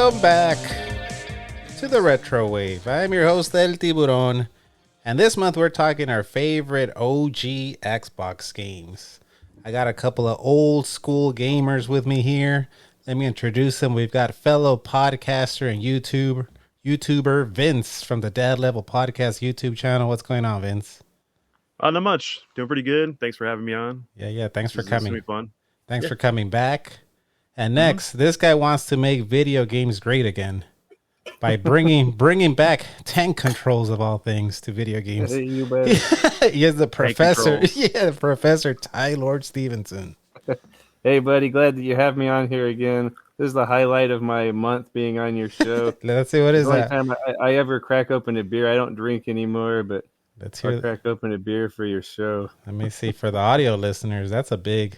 Welcome back to the Retro Wave. I'm your host, El Tiburon, and this month we're talking our favorite OG Xbox games. I got a couple of old school gamers with me here. Let me introduce them. We've got fellow podcaster and YouTuber Vince from the Dad Level Podcast YouTube channel. What's going on, Vince? Not much. Doing pretty good. Thanks for having me on. Yeah. Thanks for coming. This is gonna be fun. Thanks for coming back. And next, this guy wants to make video games great again by bringing back tank controls of all things to video games. Hey, you better. He is the professor. Yeah, Professor Tylord Stevenson. Hey, buddy. Glad that you have me on here again. This is the highlight of my month being on your show. Let's see, what is the only that? time I ever crack open a beer. I don't drink anymore, but Let's hear. I'll crack open a beer for your show. Let me see, for the audio listeners. That's a big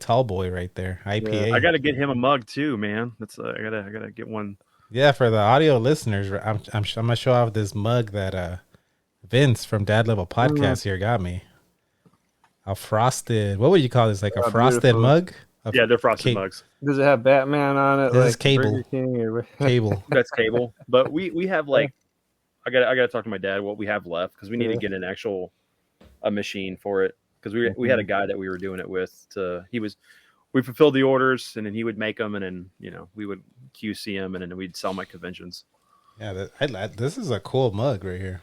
tall boy right there. IPA. Yeah. I gotta get him a mug too, man. That's I gotta get one. Yeah, for the audio listeners, I'm gonna show off this mug that Vince from Dad Level Podcast here got me. A frosted. What would you call this? Like a frosted beautiful mug? Yeah, they're frosted mugs. Does it have Batman on it? This like is Cable. Burger King or... Cable. That's Cable. But we have like I gotta talk to my dad what we have left because we need to get an actual machine for it because we had a guy that we were doing it with. We fulfilled the orders and then he would make them and then we would QC them and then we'd sell them at conventions. Yeah, this is a cool mug right here.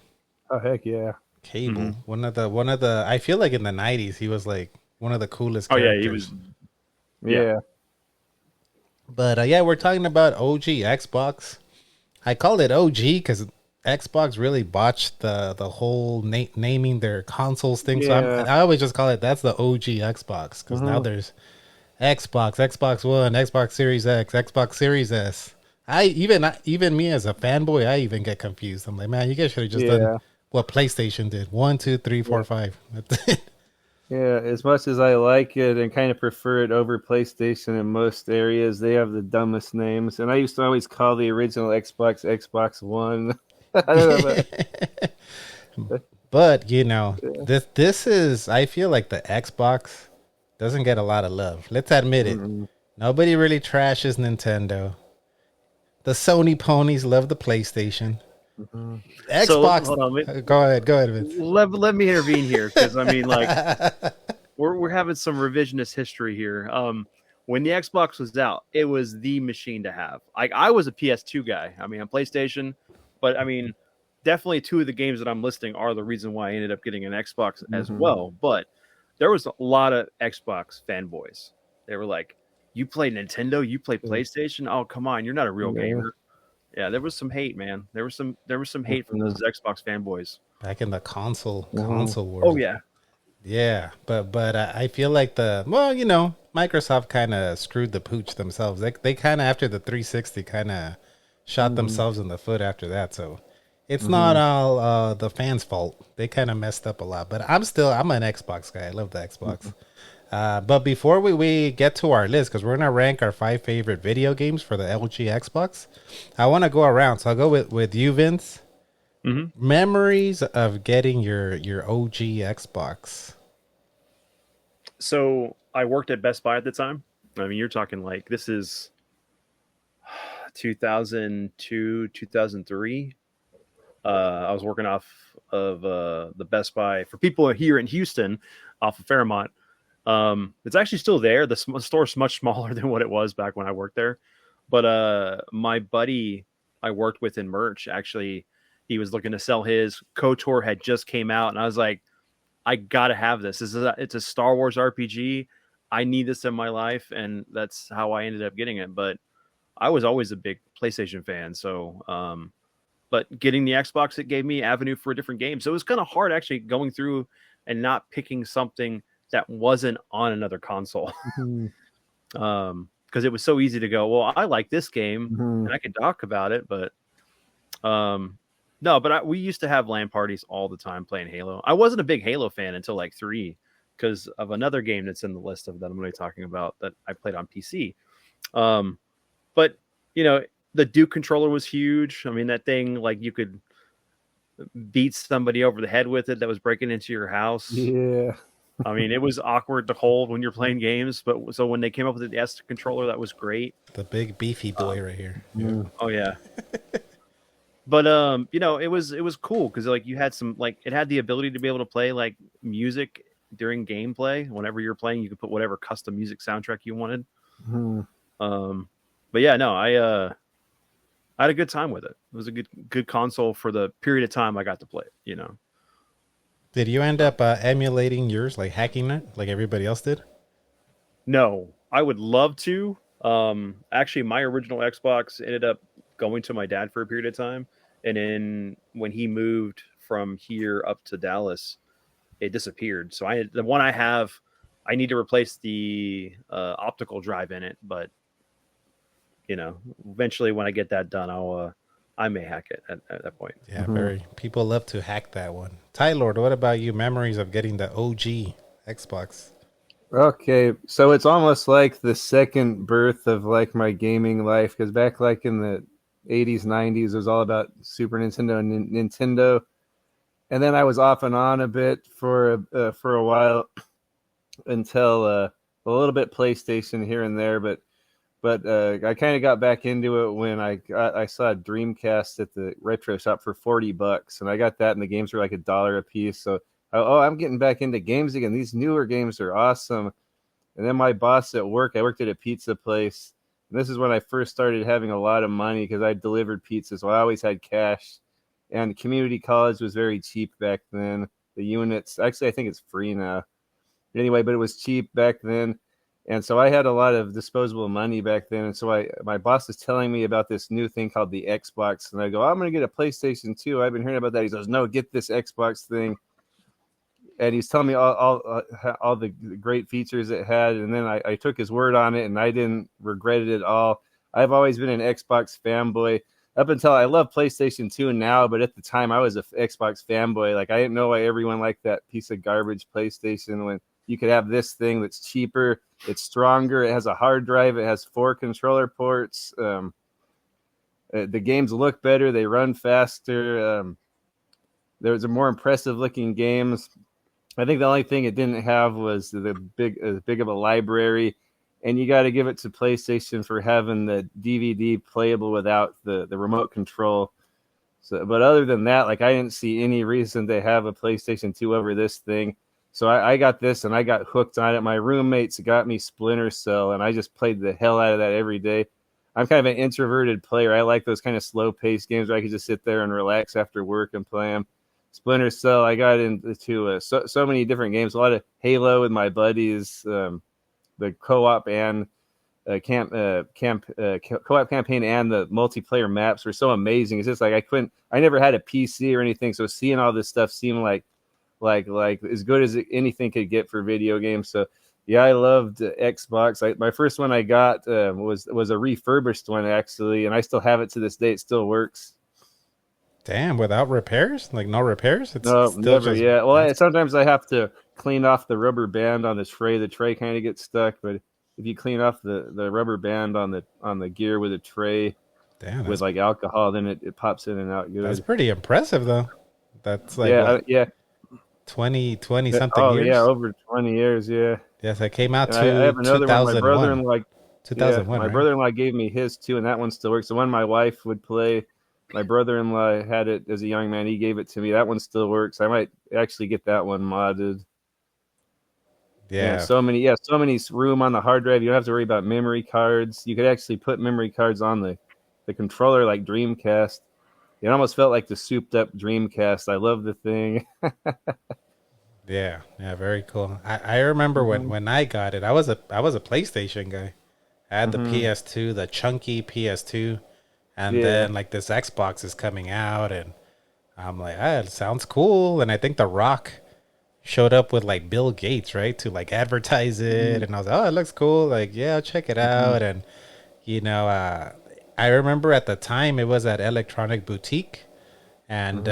Oh heck yeah! Cable. One of the. I feel like in the '90s he was like one of the coolest. Oh characters. yeah, he was. Yeah. But we're talking about OG Xbox. I call it OG because Xbox really botched the whole naming their consoles thing. Yeah. So I always just call it that's the OG Xbox because now there's Xbox One, Xbox Series X, Xbox Series S. Even me as a fanboy, I even get confused. I'm like, man, you guys should have just done what PlayStation did. 1, 2, 3, 4, 5. That's it. Yeah, as much as I like it and kind of prefer it over PlayStation in most areas, they have the dumbest names. And I used to always call the original Xbox Xbox One. I don't know. But this is. I feel like the Xbox doesn't get a lot of love. Let's admit it. Nobody really trashes Nintendo. The Sony ponies love the PlayStation. Xbox. So, hold on, go ahead, Vince. Let me intervene here because I mean, like, we're having some revisionist history here. When the Xbox was out, it was the machine to have. Like, I was a PS2 guy. I mean, on PlayStation, but I mean, definitely two of the games that I'm listing are the reason why I ended up getting an Xbox as well. But there was a lot of Xbox fanboys. They were like, "You play Nintendo? You play PlayStation? Oh, come on, you're not a real gamer." Yeah, there was some hate, man. There was some hate from those Xbox fanboys back in the console world. Oh yeah. But I feel like Microsoft kind of screwed the pooch themselves. They kind of after the 360 kind of shot themselves in the foot after that. So it's not all the fans' fault. They kind of messed up a lot. But I'm an Xbox guy. I love the Xbox. But before we get to our list, because we're going to rank our 5 favorite video games for the LG Xbox, I want to go around. So I'll go with you, Vince. Memories of getting your OG Xbox. So I worked at Best Buy at the time. I mean, you're talking like this is 2002, 2003. I was working off of the Best Buy for people here in Houston off of Fairmont. It's actually still there. The store's much smaller than what it was back when I worked there. But my buddy I worked with in merch, actually, he was looking to sell his. KOTOR had just came out, and I was like, I gotta have this. It's a Star Wars RPG. I need this in my life, and that's how I ended up getting it. But I was always a big PlayStation fan, so but getting the Xbox, it gave me avenue for a different game. So it was kind of hard actually going through and not picking something that wasn't on another console. Because it was so easy to go, well, I like this game and I could talk about it, but no, but we used to have LAN parties all the time playing Halo. I wasn't a big Halo fan until like 3 because of another game that's in the list of that I'm going to be talking about that I played on PC. But the Duke controller was huge. I mean, that thing, like, you could beat somebody over the head with it that was breaking into your house. Yeah. I mean, it was awkward to hold when you're playing games, but so when they came up with the S controller, that was great. The big beefy boy right here. Yeah. Oh yeah. But it was cool because like you had some like it had the ability to be able to play like music during gameplay. Whenever you're playing, you could put whatever custom music soundtrack you wanted. But yeah, no, I had a good time with it. It was a good console for the period of time I got to play it. Did you end up emulating yours, like hacking it, like everybody else did? No, I would love to. Actually, my original Xbox ended up going to my dad for a period of time, and then when he moved from here up to Dallas, it disappeared. So the one I have, I need to replace the optical drive in it, but eventually when I get that done, I may hack it at that point. Yeah, very. People love to hack that one. Tylord, what about you? Memories of getting the OG Xbox? Okay, so it's almost like the second birth of like my gaming life, because back like in the 80s, 90s, it was all about Super Nintendo and Nintendo, and then I was off and on a bit for a while until a little bit PlayStation here and there, but I kind of got back into it when I saw a Dreamcast at the retro shop for $40, and I got that, and the games were like $1 a piece. So, I'm getting back into games again. These newer games are awesome. And then my boss at work, I worked at a pizza place, and this is when I first started having a lot of money because I delivered pizzas, so I always had cash. And community college was very cheap back then. The units, actually, I think it's free now. Anyway, but it was cheap back then. And so I had a lot of disposable money back then. And so my boss is telling me about this new thing called the Xbox. And I go, I'm going to get a PlayStation 2. I've been hearing about that. He goes, no, get this Xbox thing. And he's telling me all the great features it had. And then I took his word on it, and I didn't regret it at all. I've always been an Xbox fanboy up until I love PlayStation 2 now. But at the time, I was an Xbox fanboy. Like, I didn't know why everyone liked that piece of garbage PlayStation when you could have this thing that's cheaper, it's stronger, it has a hard drive, it has 4 controller ports. The games look better, they run faster. There's a more impressive looking games. I think the only thing it didn't have was the big of a library, and you got to give it to PlayStation for having the DVD playable without the remote control. So, but other than that, like I didn't see any reason to have a PlayStation 2 over this thing. So I got this, and I got hooked on it. My roommates got me Splinter Cell, and I just played the hell out of that every day. I'm kind of an introverted player. I like those kind of slow-paced games where I can just sit there and relax after work and play them. Splinter Cell, I got into so many different games. A lot of Halo with my buddies, the co-op and co-op campaign and the multiplayer maps were so amazing. It's just like I never had a PC or anything, so seeing all this stuff seemed like as good as anything could get for video games. So yeah, I loved Xbox. My first one I got was a refurbished one actually, and I still have it to this day. It still works. Damn, without repairs? Like no repairs? No, never. Yeah. Well, sometimes I have to clean off the rubber band on the tray. The tray kind of gets stuck, but if you clean off the rubber band on the gear with a tray, with like alcohol, then it pops in and out good. That's pretty impressive, though. That's like yeah. 20 something years. Yeah, over 20 years. Yeah. Yes, I came out I have another 2001. one. My brother-in-law, 2001. My brother-in-law gave me his too, and that one still works. The one my wife would play. My brother-in-law had it as a young man. He gave it to me. That one still works. I might actually get that one modded. Yeah. So many room on the hard drive. You don't have to worry about memory cards. You could actually put memory cards on the controller like Dreamcast. It almost felt like the souped up Dreamcast. I love the thing. Yeah, very cool. I remember when I got it, I was a PlayStation guy. I had the PS2, the chunky PS2, and then like this Xbox is coming out, and I'm like, it sounds cool. And I think The Rock showed up with like Bill Gates, right, to like advertise it, and I was like, it looks cool. Like, yeah, I'll check it out. And I remember at the time it was at Electronic Boutique, and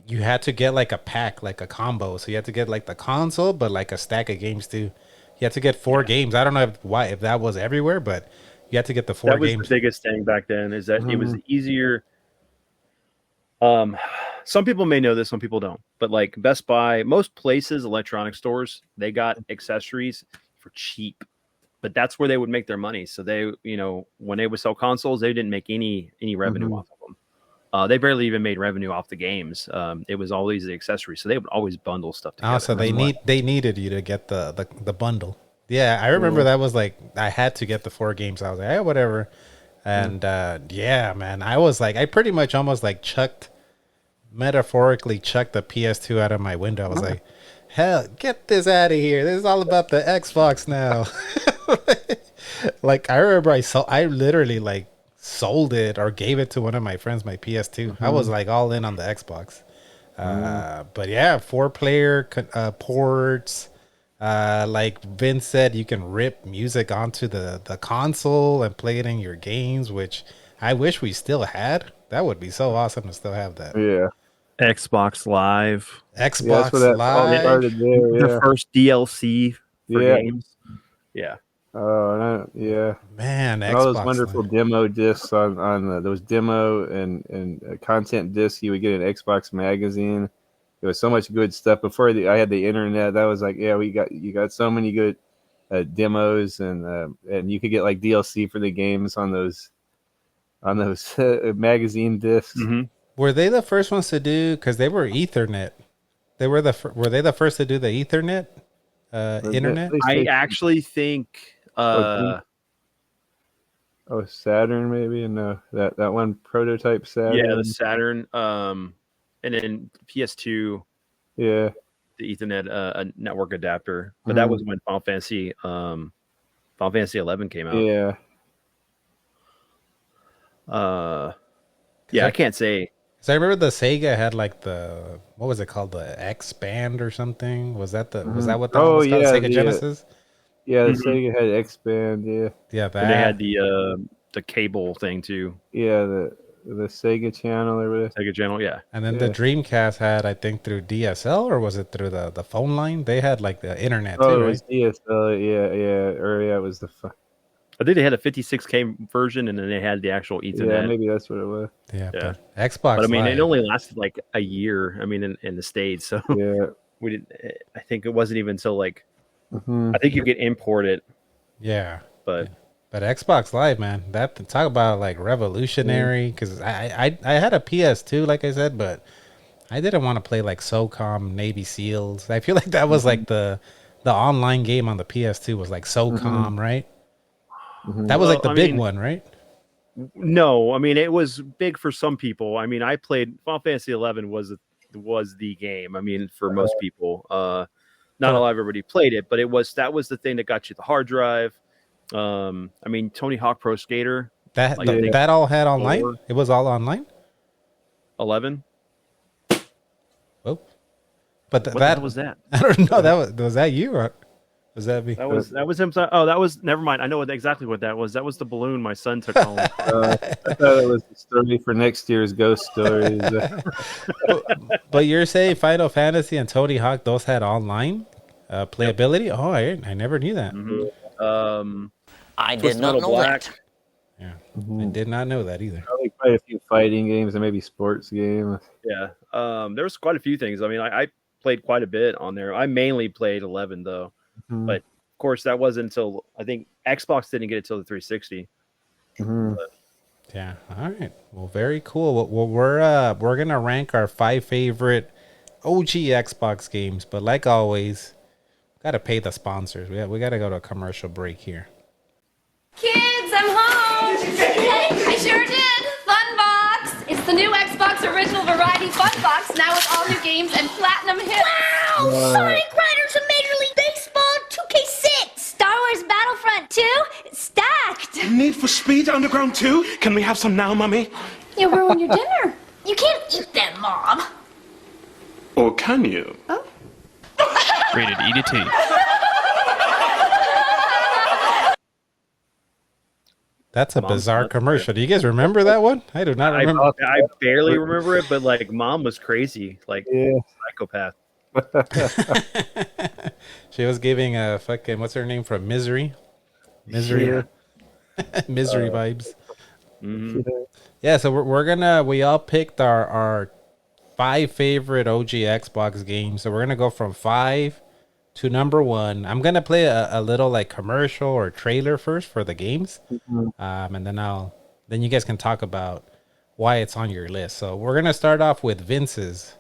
you had to get like a pack, like a combo. So you had to get like the console, but like a stack of games too. You had to get 4 games. I don't know if that was everywhere, but you had to get the 4 games. That was the biggest thing back then, is that it was easier. some people may know this, some people don't. But like Best Buy, most places, electronic stores, they got accessories for cheap. But that's where they would make their money. So they, when they would sell consoles, they didn't make any revenue off of them. They barely even made revenue off the games. It was always the accessories. So they would always bundle stuff together. Oh, so they needed you to get the bundle. Yeah, I remember that was like I had to get the 4 games. I was like, hey, whatever. And yeah, man, I was like, I pretty much almost like metaphorically chucked the PS2 out of my window. I was like, hell, get this out of here. This is all about the Xbox now. Like I remember I literally like sold it or gave it to one of my friends, my PS2. I was like all in on the Xbox. But yeah, 4-player ports. Like Vince said, you can rip music onto the console and play it in your games, which I wish we still had. That would be so awesome to still have that. Yeah. Xbox Live. Xbox Live. Started there, yeah. The first DLC for games. Yeah. Oh, yeah. Man, and all those wonderful demo discs on those demo and content discs. You would get an Xbox magazine. There was so much good stuff before I had the internet. That was like, yeah, you got so many good demos and you could get like DLC for the games on those magazine discs. Mm-hmm. Were they the first ones to do? Because they were Ethernet. Were they the first to do the Ethernet internet? I actually think. Saturn maybe, and that one prototype Saturn. Yeah, the Saturn. And then PS2. Yeah, the Ethernet a network adapter, but that was when Final Fantasy 11 came out. Yeah. Yeah, I can't say. So I remember the Sega had like what was it called, the X Band or something? Was that was that what that was called? Sega Genesis. Yeah, the Sega had X Band. Yeah. Yeah, that. And they had the cable thing too. Yeah, the Sega channel or whatever. Sega channel, yeah. And then the Dreamcast had, I think, through DSL, or was it through the phone line? They had like the internet too, right? It was DSL, yeah. Or it was I think they had a 56K version, and then they had the actual Ethernet. Yeah, maybe that's what it was. Yeah. But Xbox. But I mean, Live, it only lasted like a year. I mean, in the States, so yeah, we didn't. I think it wasn't even until like I think you could import it. Yeah, but Xbox Live, man, that talk about like revolutionary. Because I had a PS2, like I said, but I didn't want to play like SOCOM, Navy SEALs. I feel like that was like the online game on the PS2 was like SOCOM, right? That was like the big one, right? No, I mean it was big for some people. I mean, I played Final Fantasy 11 was the game. I mean, for most people, not a lot of everybody played it, but that was the thing that got you the hard drive. I mean, Tony Hawk Pro Skater. That all had online. It was all online. 11. Oh, but what was that? I don't know. Was that you or was that me? That was him. Oh, that was never mind. I know exactly what that was. That was the balloon my son took home. I thought it was the story for next year's Ghost Stories. But you're saying Final Fantasy and Tony Hawk, those had online playability? Yep. Oh, I never knew that. I did not know that. Yeah, I did not know that either. Probably quite a few fighting games and maybe sports games. Yeah, there was quite a few things. I mean, I played quite a bit on there. I mainly played 11 though, but of course that wasn't until I think Xbox didn't get it till the 360. Yeah. All right. Well, very cool. Well, we're gonna rank our 5 favorite OG Xbox games, but like always, gotta pay the sponsors. We gotta go to a commercial break here. Kids, I'm home! I sure did! Fun Box! It's the new Xbox Original Variety Fun Box, now with all new games and platinum hits. Wow! Sonic Riders of Major League Baseball 2K6! Star Wars Battlefront 2? Stacked! Need for Speed Underground 2? Can we have some now, Mummy? You ruined your dinner. You can't eat them, Mom. Or can you? Oh. Rated E to T. That's a bizarre commercial. Do you guys remember that one? I do not remember. I barely remember it, but like Mom was crazy, like psychopath. She was giving a fucking, what's her name from Misery? Misery vibes. Mm-hmm. Yeah, so we all picked our 5 favorite OG Xbox games. So we're gonna go from 5 to number 1. I'm gonna play a little like commercial or trailer first for the games, and then you guys can talk about why it's on your list. So we're gonna start off with Vince's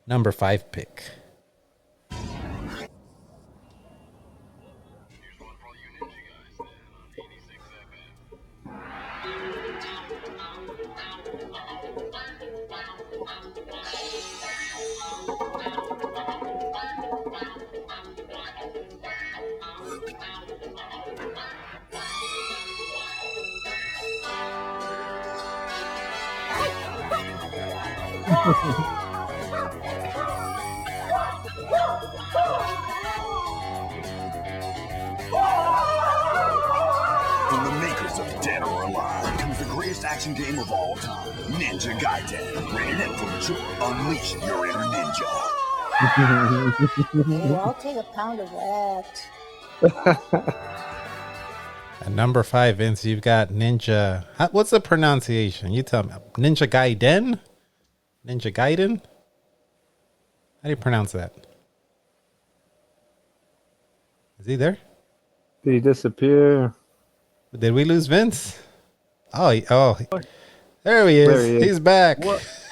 number 5 pick. From the makers of Dead or Alive comes the greatest action game of all time, Ninja Gaiden. Rated M for mature. Unleash your inner ninja. Oh, I'll take a pound of that. At number 5, Vince, you've got Ninja. What's the pronunciation? You tell me. Ninja Gaiden? Ninja Gaiden? How do you pronounce that? Is he there? Did he disappear? Did we lose Vince? Oh, there he is. There he is. He's back.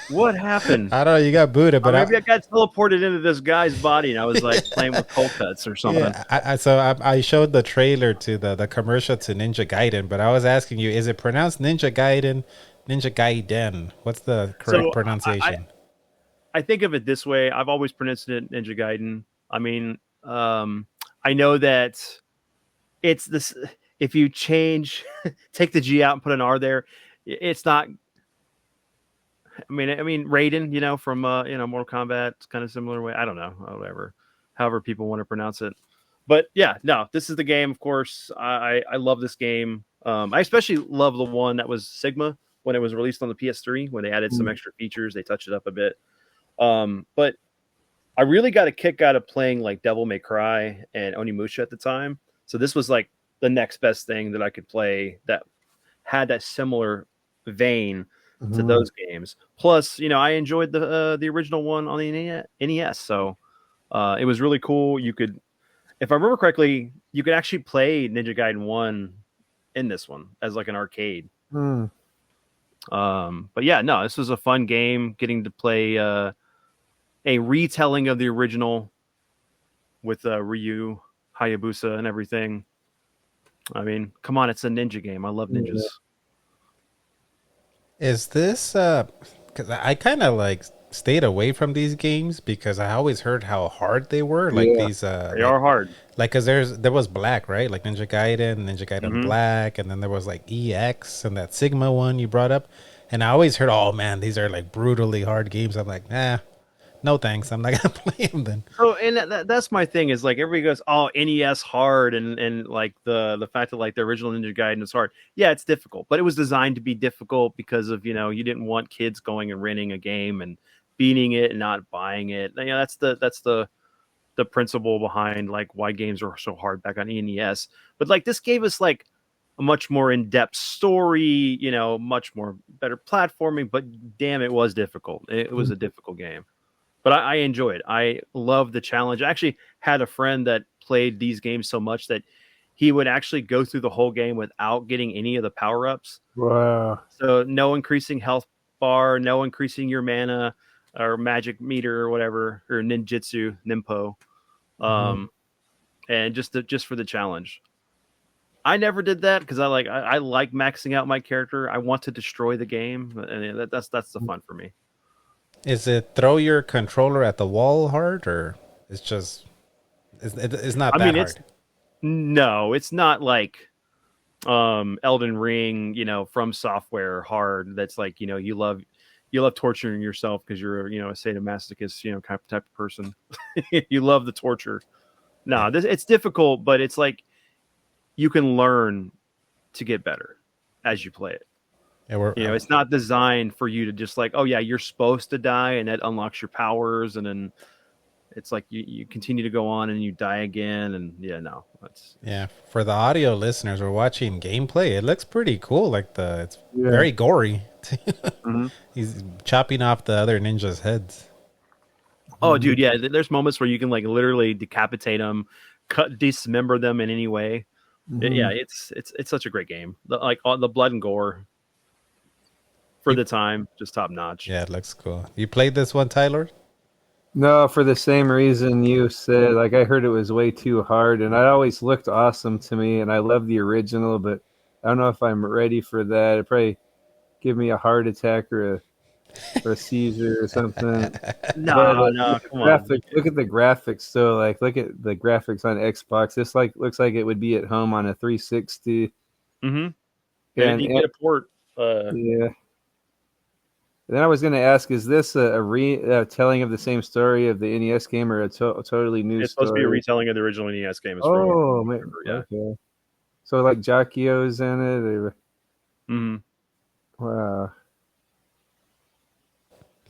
What happened? I don't know. You got booted, but maybe I got teleported into this guy's body, and I was like playing with cold cuts or something. Yeah, I showed the trailer to the commercial to Ninja Gaiden, but I was asking you, is it pronounced Ninja Gaiden, Ninja Gaiden? What's the correct pronunciation? I think of it this way. I've always pronounced it Ninja Gaiden. I mean, I know that it's this. If you take the G out and put an R there, it's not. I mean, Raiden, from Mortal Kombat, it's kind of similar way. I don't know, whatever, however people want to pronounce it. But yeah, no, this is the game. Of course, I love this game. I especially love the one that was Sigma when it was released on the PS3, when they added some extra features, they touched it up a bit. But I really got a kick out of playing like Devil May Cry and Onimusha at the time. So this was like the next best thing that I could play that had that similar vein to those games. Plus, I enjoyed the original one on the NES. So it was really cool. You could, if I remember correctly, you could actually play Ninja Gaiden 1 in this one as like an arcade. But yeah, no, this was a fun game, getting to play a retelling of the original with Ryu, Hayabusa, and everything. I mean, come on, it's a ninja game. I love ninjas. Yeah. Is this because I kind of like stayed away from these games because I always heard how hard they were. Like these, they are hard. Like, because there was Black, right? Like Ninja Gaiden Black, and then there was like EX and that Sigma one you brought up. And I always heard, oh man, these are like brutally hard games. I'm like, nah, no thanks. I'm not gonna play them then. Oh, and that's my thing is like everybody goes, oh, NES hard, and like the fact that like the original Ninja Gaiden is hard. Yeah, it's difficult, but it was designed to be difficult because of you didn't want kids going and renting a game and beating it and not buying it. That's the principle behind like why games are so hard back on NES. But like this gave us like a much more in-depth story, much more better platforming. But damn, it was difficult. It was a difficult game. But I enjoy it. I love the challenge. I actually had a friend that played these games so much that he would actually go through the whole game without getting any of the power-ups. Wow. So no increasing health bar, no increasing your mana or magic meter or whatever, or ninjutsu, nimpo. And just for the challenge. I never did that because I like maxing out my character. I want to destroy the game, and that's the fun for me. Is it throw your controller at the wall hard, or it's just it's not that hard? No, it's not like Elden Ring, From Software hard. That's like you love torturing yourself because you're a sadomasochist kind of type of person. You love the torture. No, it's difficult, but it's like you can learn to get better as you play it. It's not designed for you to just like, oh yeah, you're supposed to die and that unlocks your powers, and then it's like you continue to go on and you die again, and for the audio listeners, we're watching gameplay. It looks pretty cool. Like it's very gory. He's chopping off the other ninjas' heads. Oh, dude, yeah. There's moments where you can like literally decapitate them, dismember them in any way. Yeah, it's such a great game. Like all the blood and gore for the time, just top notch. Yeah, it looks cool. You played this one, Tylord? No, for the same reason you said. Like, I heard it was way too hard, and it always looked awesome to me, and I love the original, but I don't know if I'm ready for that. It'd probably give me a heart attack or a seizure or something. No, come on. Look at the graphics, though. Like, look at the graphics on Xbox. This looks like it would be at home on a 360. Mm-hmm. And you get a port. Yeah. Then I was going to ask, is this a telling of the same story of the NES game or a totally new story? It's supposed to be a retelling of the original NES game. Yeah. Okay. So like Jacchio's in it? Wow.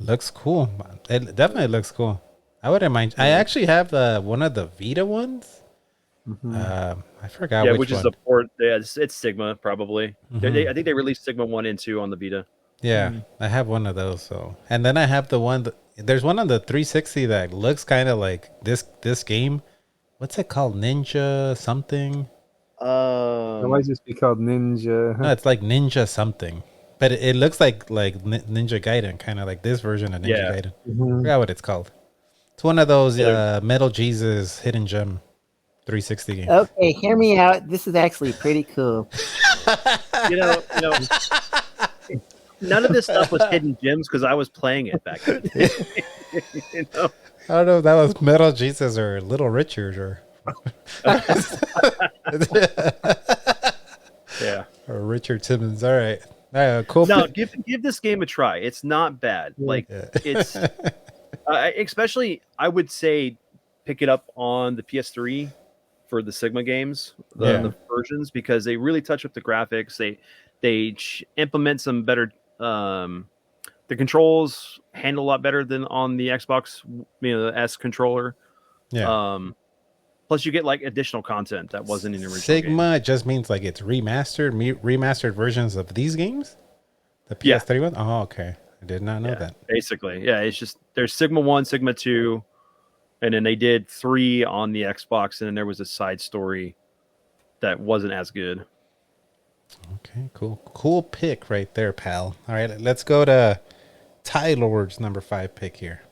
Looks cool. It definitely looks cool. I wouldn't mind. I actually have one of the Vita ones. I forgot which is one. the port. Yeah, it's Sigma, probably. I think they released Sigma 1 and 2 on the Vita. Yeah, I have one of those. So, and then I have the one. There's one on the 360 that looks kind of like this game. What's it called? Ninja something. Why is this be called Ninja? No, it's like Ninja something, but it looks like Ninja Gaiden, kind of like this version of Ninja Gaiden. I forgot what it's called. It's one of those Metal Jesus Hidden Gem 360 games. Okay, hear me out. This is actually pretty cool. you know. None of this stuff was hidden gems because I was playing it back then. You know? I don't know if that was Metal Jesus or Little Richard or yeah, or Richard Timmons. All right, cool. No, give this game a try. It's not bad. Like it's especially I would say pick it up on the PS3 for the Sigma games, the versions, because they really touch up the graphics. They implement some better. The controls handle a lot better than on the Xbox, the S controller. Yeah. Plus, you get like additional content that wasn't in the original Sigma game. just means like it's remastered versions of these games. The PS3 one. Oh, okay. I did not know that. Basically, it's just there's Sigma 1, Sigma 2, and then they did 3 on the Xbox, and then there was a side story that wasn't as good. Okay, cool pick right there, pal. All right, let's go to Tylord's number 5 pick here.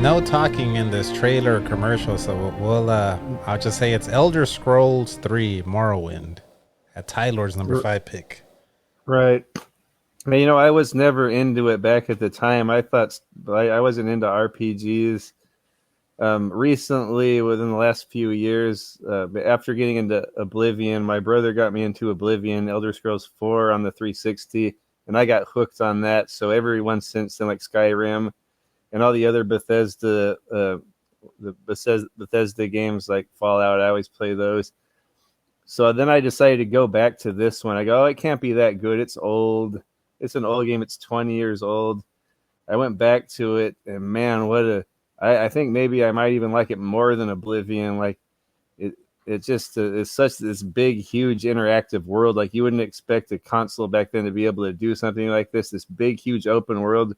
No talking in this trailer or commercial, so I'll just say it's Elder Scrolls 3 Morrowind at Tylord's number 5 pick. Right. I was never into it back at the time. I thought I wasn't into RPGs. Recently, within the last few years, after getting into Oblivion, my brother got me into Oblivion, Elder Scrolls 4 on the 360, and I got hooked on that. So everyone since then, like Skyrim, and all the other Bethesda games like Fallout, I always play those. So then I decided to go back to this one. I go, it can't be that good. It's old. It's an old game. It's 20 years old. I went back to it, and man, I think maybe I might even like it more than Oblivion. Like it's such this big, huge interactive world. Like you wouldn't expect a console back then to be able to do something like this. This big, huge open world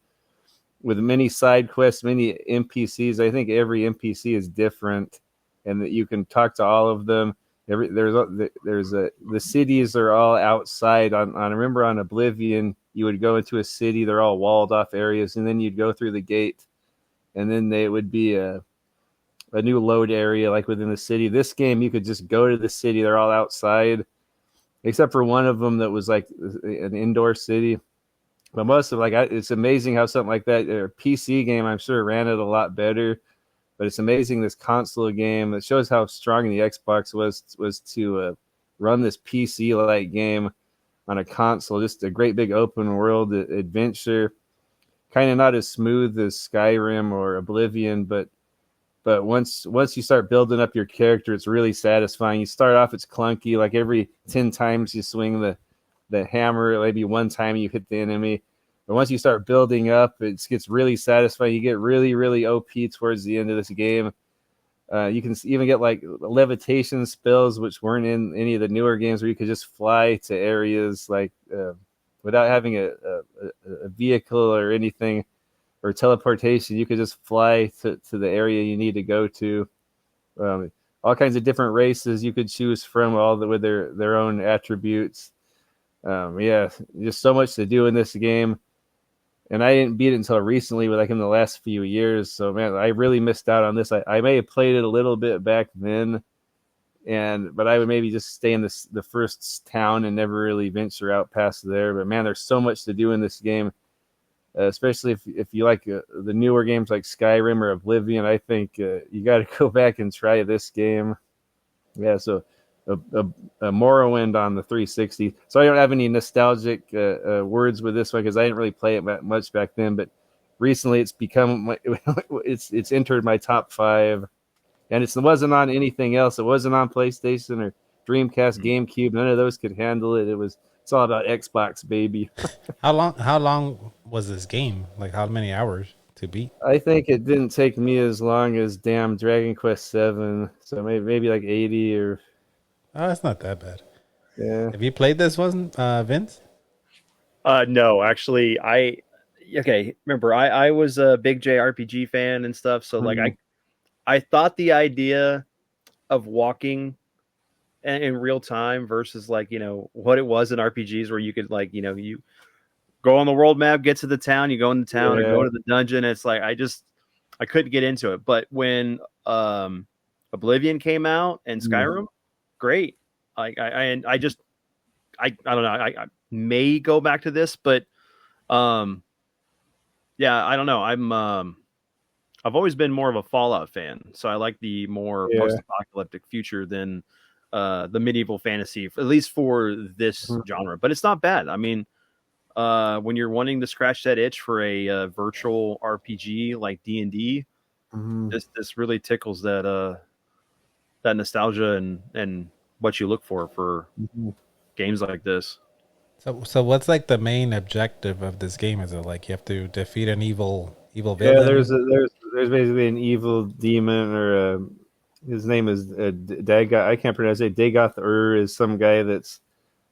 with many side quests, many NPCs. I think every NPC is different, and that you can talk to all of them. The cities are all outside. I remember on Oblivion, you would go into a city. They're all walled off areas, and then you'd go through the gate, and then they would be a new load area like within the city. This game, you could just go to the city. They're all outside, except for one of them that was like an indoor city. But most of it's amazing how something like that, a PC game, I'm sure ran it a lot better. But it's amazing this console game. It shows how strong the Xbox was run this PC-like game on a console. Just a great big open world adventure. Kind of not as smooth as Skyrim or Oblivion, but once you start building up your character, it's really satisfying. You start off, it's clunky. Like every 10 times you swing the hammer, maybe one time you hit the enemy. But once you start building up, it gets really satisfying. You get really, really OP towards the end of this game. You can even get like levitation spells, which weren't in any of the newer games, where you could just fly to areas like without having a vehicle or anything, or teleportation. You could just fly to the area you need to go to. All kinds of different races you could choose from, with their own attributes. Just so much to do in this game. And I didn't beat it until recently, like in the last few years. So, man, I really missed out on this. I may have played it a little bit back then, but I would maybe just stay in the first town and never really venture out past there. But, man, there's so much to do in this game, especially if you like the newer games like Skyrim or Oblivion. I think you got to go back and try this game. Yeah, so a Morrowind on the 360. So I don't have any nostalgic words with this one because I didn't really play it much back then. But recently, it's become it's entered my top 5, and it wasn't on anything else. It wasn't on PlayStation or Dreamcast, GameCube. None of those could handle it. It's all about Xbox, baby. How long was this game? Like how many hours to beat? I think it didn't take me as long as damn Dragon Quest VII. So maybe like 80 or. Oh, it's not that bad. Yeah. Have you played this one, Vince? No, actually, remember, I was a big JRPG fan and stuff. So like I thought the idea of walking in real time versus like, what it was in RPGs where you could like, you go on the world map, get to the town, you go in the town or go to the dungeon. It's like, I couldn't get into it. But when Oblivion came out and Skyrim, great. I don't know. I may go back to this, but I don't know. I've always been more of a Fallout fan, so I like the more post-apocalyptic future than the medieval fantasy, at least for this genre. But it's not bad. I mean, when you're wanting to scratch that itch for a virtual RPG like D&D, this really tickles that nostalgia and what you look for games like this. So what's like the main objective of this game? Is it like you have to defeat an evil villain? Yeah, there's basically an evil demon, or his name is Dagoth. I can't pronounce it. Dagoth is some guy that's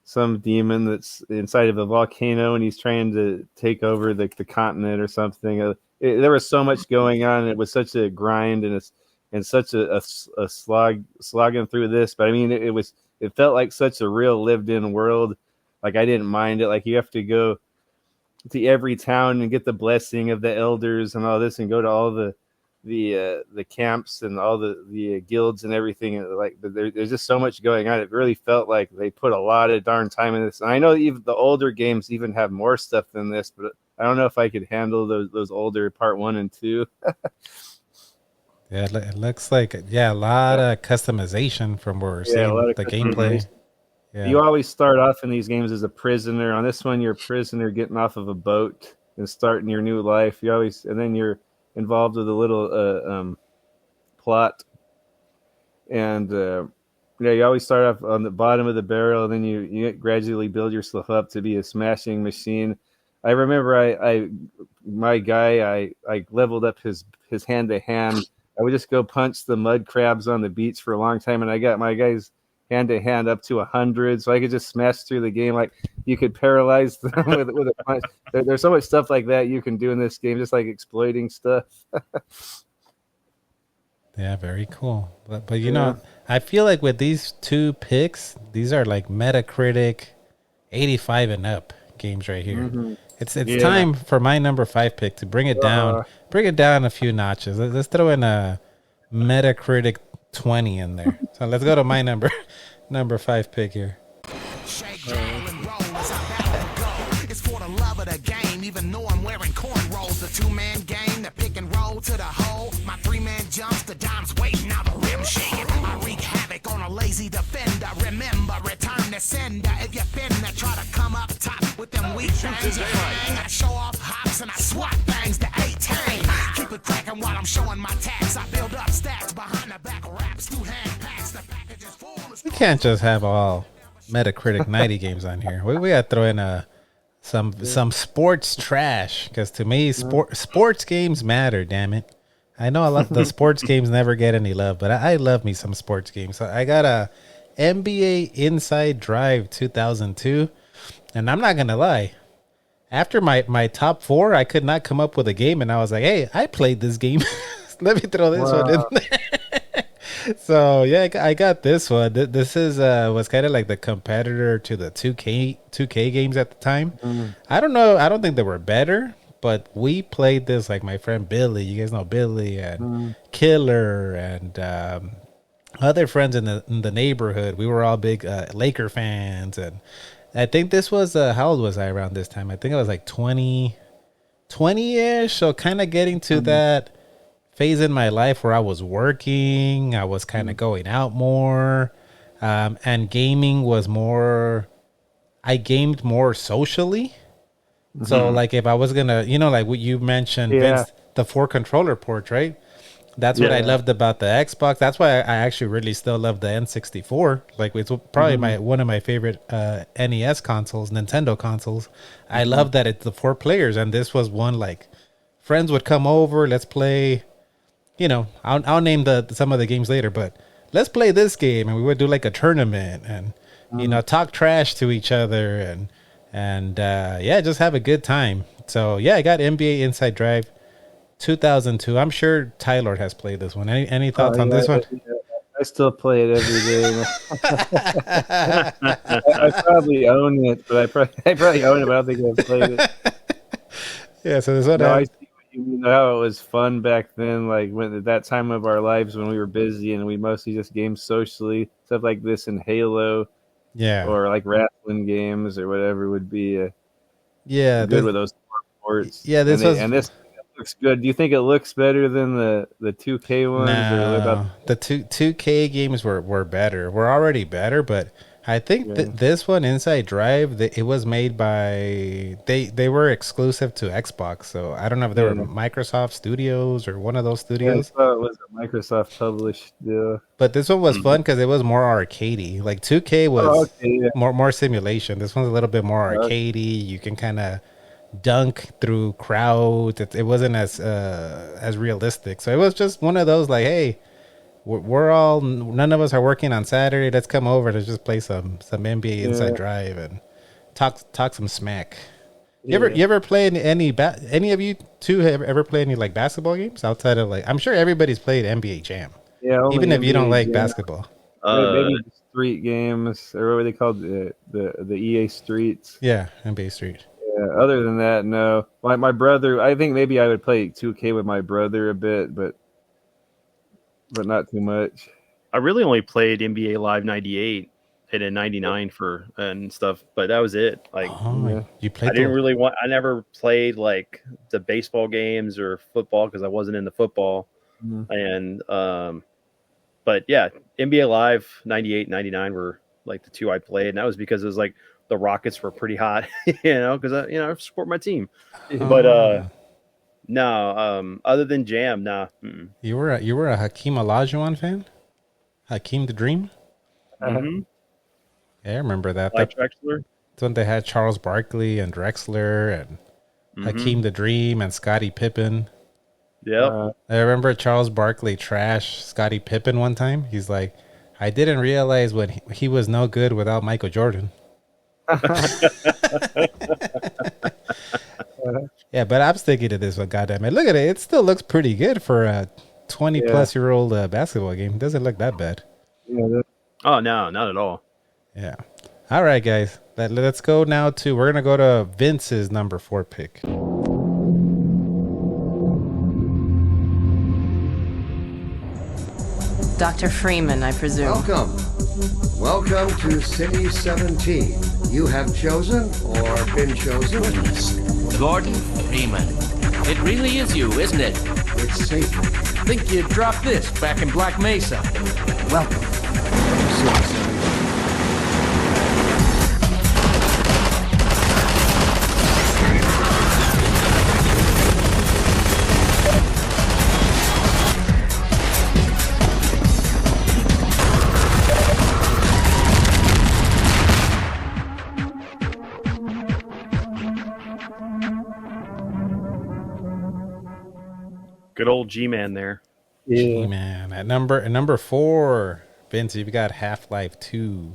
some demon that's inside of a volcano, and he's trying to take over the continent or something. There was so much going on. It was such a grind, and such a slogging through this. But I mean, it felt like such a real lived-in world. Like I didn't mind it. Like you have to go to every town and get the blessing of the elders and all this, and go to all the camps and all the guilds and everything. Like there's just so much going on. It really felt like they put a lot of darn time in this. And I know even the older games even have more stuff than this, but I don't know if I could handle those older part 1 and 2. Yeah, it looks like a lot of customization from where we're seeing the gameplay. Yeah. You always start off in these games as a prisoner. On this one, you're a prisoner getting off of a boat and starting your new life. And then you're involved with a little plot. And you always start off on the bottom of the barrel, and then you gradually build yourself up to be a smashing machine. I remember I leveled up his hand to hand. I would just go punch the mud crabs on the beach for a long time, and I got my guys hand to hand up to 100, so I could just smash through the game. Like you could paralyze them with a punch. There's so much stuff like that you can do in this game, just like exploiting stuff. Yeah, very cool. But I feel like with these 2 picks, these are like Metacritic 85 and up games right here. It's time for my number 5 pick to bring it down a few notches. Let's throw in a Metacritic 20 in there. So let's go to my number 5 pick here. It's for the love of the game, even though I'm wearing cornrows. The 2-man game, the pick and roll to the hole. My 3-man jumps, the dime's waiting, now the rim shaking. I wreak havoc on a lazy defender. Remember, return to sender. If you finna try to come up top with them weak things, you hang. I show off hops and I swat bangs to 18. Keep it cracking while I'm showing my tags. I build up stacks behind the back raps. 2 hand packs. The package is full. We can't just have all Metacritic 90 games on here. We got to throw in some sports trash, because to me, sports games matter. Damn it! I know a lot the sports games never get any love, but I love me some sports games. So I got a NBA Inside Drive 2002, and I'm not gonna lie. After my top 4, I could not come up with a game, and I was like, "Hey, I played this game. Let me throw this one in there." So yeah, I got this one. This is was kind of like the competitor to the 2K games at the time. I don't know. I don't think they were better, but we played this, like my friend Billy. You guys know Billy and Killer and other friends in the neighborhood. We were all big Laker fans, and I think this was how old was I around this time? I think I was like 20-ish. So kind of getting to that phase in my life where I was working, I was kind of going out more, and gaming was more, I gamed more socially. So like if I was gonna, like what you mentioned, Vince, the 4 controller ports, right? That's what I loved about the Xbox. That's why I actually really still love the N64. Like it's probably one of my favorite NES consoles, Nintendo consoles. I love that it's the 4 players, and this was one like friends would come over, let's play. I'll name some of the games later, but let's play this game, and we would do like a tournament and talk trash to each other and just have a good time. So yeah, I got NBA Inside Drive 2002. I'm sure Tylord has played this one. Any thoughts on this one? I still play it every day. I probably own it, but I probably own it, but I don't think I've played it. Yeah, so this one. You know how it was fun back then, like when at that time of our lives when we were busy and we mostly just gamed socially, stuff like this in Halo, or like wrestling games or whatever would be. Good with those sports. Yeah, this looks good. Do you think it looks better than the 2K ones? No, the 2K games were better. We're already better, but I think this one, Inside Drive, it was made by they were exclusive to Xbox. So I don't know if they were Microsoft Studios or one of those studios. I thought it was a Microsoft published deal. But this one was fun because it was more arcadey. Like 2K was more simulation. This one's a little bit more arcadey. You can kind of dunk through crowds. It wasn't as realistic. So it was just one of those like, hey, none of us are working on Saturday. Let's come over. Let's just play some NBA Inside Drive and talk some smack. You ever played any of you two have ever played any like basketball games outside of like, I'm sure everybody's played NBA Jam. Yeah, even if you don't like basketball. Maybe street games, or what are they called? The EA Streets. Yeah, NBA Street. Yeah, other than that, no. My brother, I think maybe I would play 2K with my brother a bit, but not too much. I really only played NBA Live 98 and then 99 and stuff, but that was it. Like, you played. I never played like the baseball games or football because I wasn't into football. And but yeah, NBA Live 98, 99 were like the 2 I played, and that was because it was like the Rockets were pretty hot, because I support my team. But no, other than Jam, nah. You were a Hakeem Olajuwon fan? Hakeem the Dream? Mm-hmm. Yeah, I remember that. Like Drexler? That's when they had Charles Barkley and Drexler and Hakeem the Dream and Scottie Pippen. Yeah. I remember Charles Barkley trashed Scottie Pippen one time. He's like, I didn't realize when he was no good without Michael Jordan. Yeah, but I'm sticking to this one. Goddamn it! Look at it; it still looks pretty good for a 20-plus-year-old basketball game. It doesn't look that bad. Yeah. Oh no, not at all. Yeah. All right, guys. Let's go now to. We're gonna go to Vince's number 4 pick. Dr. Freeman, I presume. Welcome to City 17. You have chosen or been chosen. Gordon Freeman. It really is you, isn't it? It's sacred. Think you'd drop this back in Black Mesa. Welcome. Good old G-Man there. Yeah. G-Man. At number 4, Vince, you've got Half-Life 2.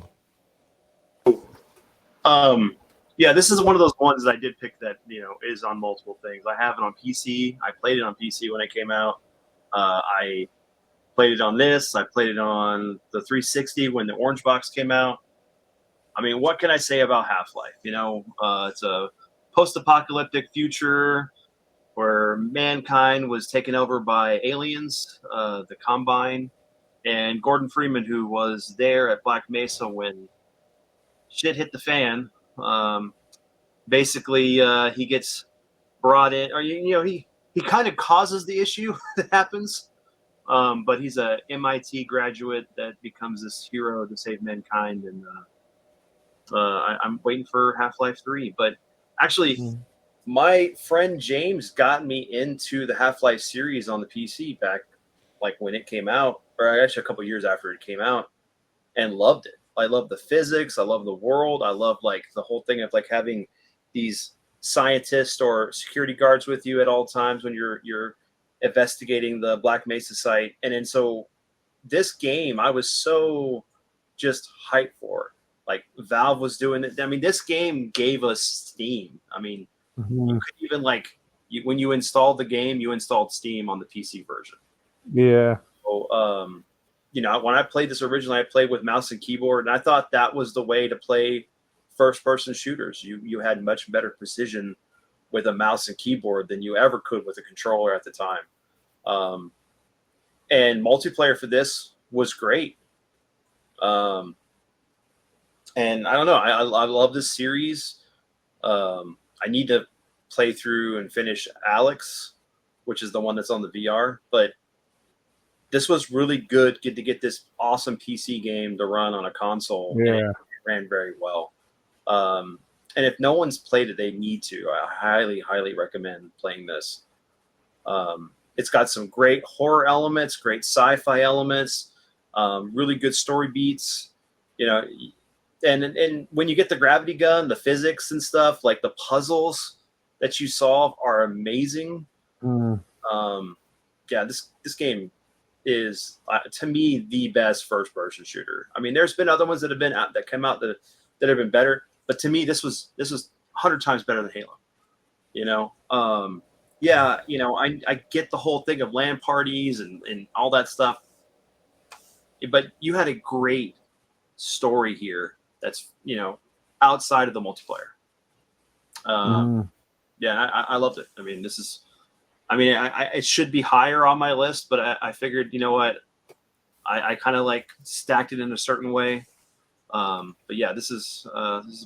Yeah, this is one of those ones that I did pick that, is on multiple things. I have it on PC. I played it on PC when it came out. I played it on this. I played it on the 360 when the Orange Box came out. I mean, what can I say about Half-Life? It's a post-apocalyptic future where mankind was taken over by aliens, the Combine, and Gordon Freeman, who was there at Black Mesa when shit hit the fan. Basically, he gets brought in, or he kind of causes the issue that happens. But he's a MIT graduate that becomes this hero to save mankind, and I'm waiting for Half-Life 3. But actually, my friend James got me into the Half-Life series on the PC back, like when it came out, or actually a couple years after it came out, and loved it. I love the physics. I love the world. I love like the whole thing of like having these scientists or security guards with you at all times when you're investigating the Black Mesa site. And then so this game, I was so just hyped for. Like Valve was doing it. I mean, this game gave us Steam. I mean, you could even when you installed the game, you installed Steam on the PC version. Yeah. So, when I played this originally, I played with mouse and keyboard, and I thought that was the way to play first-person shooters. You had much better precision with a mouse and keyboard than you ever could with a controller at the time. And multiplayer for this was great. And I don't know. I love this series. I need to play through and finish Alex, which is the one that's on the VR. But this was really good to get this awesome PC game to run on a console. Yeah. It ran very well. And if no one's played it, they need to. I highly, highly recommend playing this. It's got some great horror elements, great sci-fi elements, really good story beats. And when you get the gravity gun, the physics and stuff, like the puzzles that you solve are amazing. This game is to me the best first-person shooter. I mean, there's been other ones that have been out that come out that have been better, but to me, this was 100 times better than Halo. I get the whole thing of LAN parties and all that stuff, but you had a great story here that's outside of the multiplayer. I loved it. I mean, it should be higher on my list, but I figured, what, I kind of like stacked it in a certain way. But yeah, this is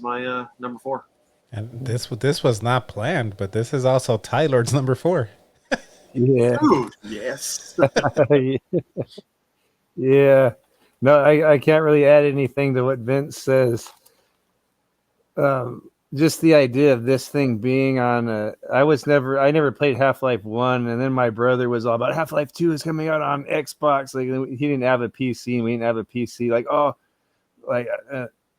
my number 4. And this was not planned, but this is also Tylord's number 4. Yeah. Dude, yes. Yeah. No, I can't really add anything to what Vince says. Just the idea of this thing being on I never played Half-Life 1, and then my brother was all about Half-Life 2 is coming out on Xbox. Like, he didn't have a PC, and we didn't have a PC.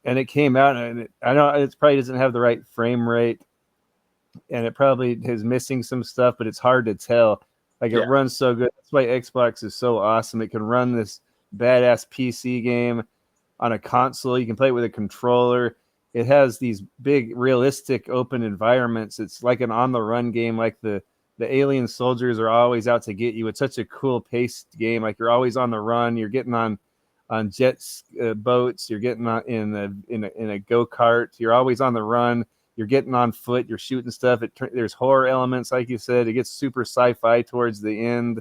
And it came out, and I know it probably doesn't have the right frame rate, and it probably is missing some stuff, but it's hard to tell. Like, it runs so good. That's why Xbox is so awesome. It can run this badass PC game on a console. You can play it with a controller. It has these big, realistic, open environments. It's like an on-the-run game. Like the alien soldiers are always out to get you. It's such a cool paced game. Like, you're always on the run. You're getting on jets, boats. You're getting on in a go-kart. You're always on the run. You're getting on foot. You're shooting stuff. There's horror elements, like you said. It gets super sci-fi towards the end.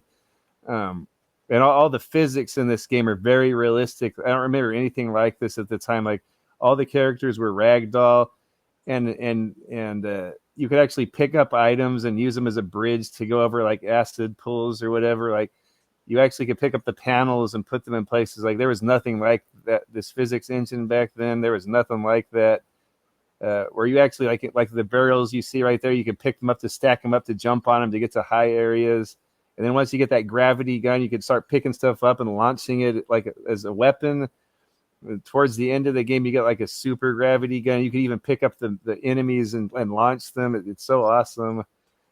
And all the physics in this game are very realistic. I don't remember anything like this at the time. Like, all the characters were ragdoll, and you could actually pick up items and use them as a bridge to go over like acid pools or whatever. Like, you actually could pick up the panels and put them in places. Like there was nothing like that. This physics engine back then, there was nothing like that. Where you actually like the barrels you see right there, you can pick them up to stack them up to jump on them to get to high areas. And then once you get that gravity gun, you can start picking stuff up and launching it like as a weapon. Towards the end of the game, you get like a super gravity gun. You can even pick up the enemies and launch them. It's so awesome.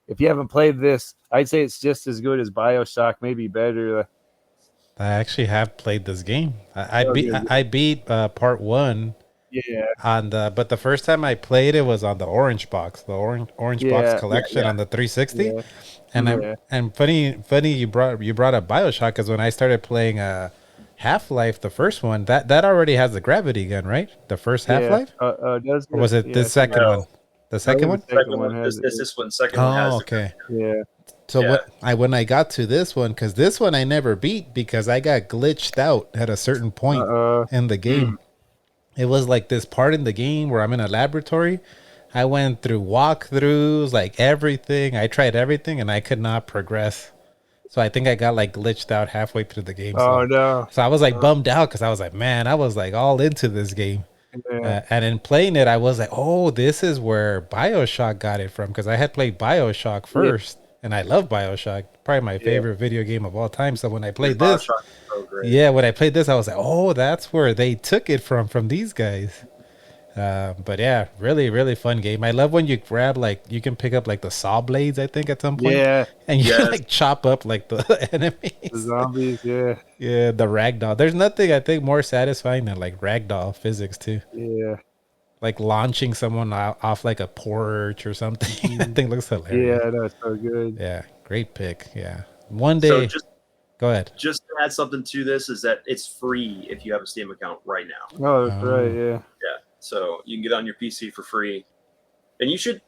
If you haven't played this, I'd say it's just as good as BioShock, maybe better. I actually have played this game. I beat part 1. Yeah. But the first time I played it was on the Orange Box, the Orange Box collection on the 360. Yeah. And funny you brought up BioShock, because when I started playing Half-Life, the first one, that already has the gravity gun, right? The first Half-Life? Or was it the second one? The second one? Second one has this one. Second one has. Okay. Yeah. So when I got to this one, because this one I never beat because I got glitched out at a certain point in the game. It was like this part in the game where I'm in a laboratory. I went through walkthroughs, like everything. I tried everything and I could not progress. So I think I got like glitched out halfway through the game. No. So I was like bummed out because I was like, man, I was like all into this game. Yeah. And in playing it, I was like, oh, this is where BioShock got it from, because I had played BioShock first, and I love BioShock, probably my favorite video game of all time. So when I played this, when I played this, I was like, oh, that's where they took it from these guys. But yeah, really, really fun game. I love when you grab, like, you can pick up like the saw blades, I think, at some point. Yeah. And you like chop up like the enemies. The zombies, yeah. Yeah, the ragdoll. There's nothing, I think, more satisfying than like ragdoll physics too. Yeah. Like launching someone off like a porch or something. That thing looks hilarious. Yeah, that's so good. Yeah, great pick. Yeah. One day. Go ahead. Just to add something to this is that it's free if you have a Steam account right now. Oh, that's right. Yeah. Yeah. So you can get on your PC for free, and you should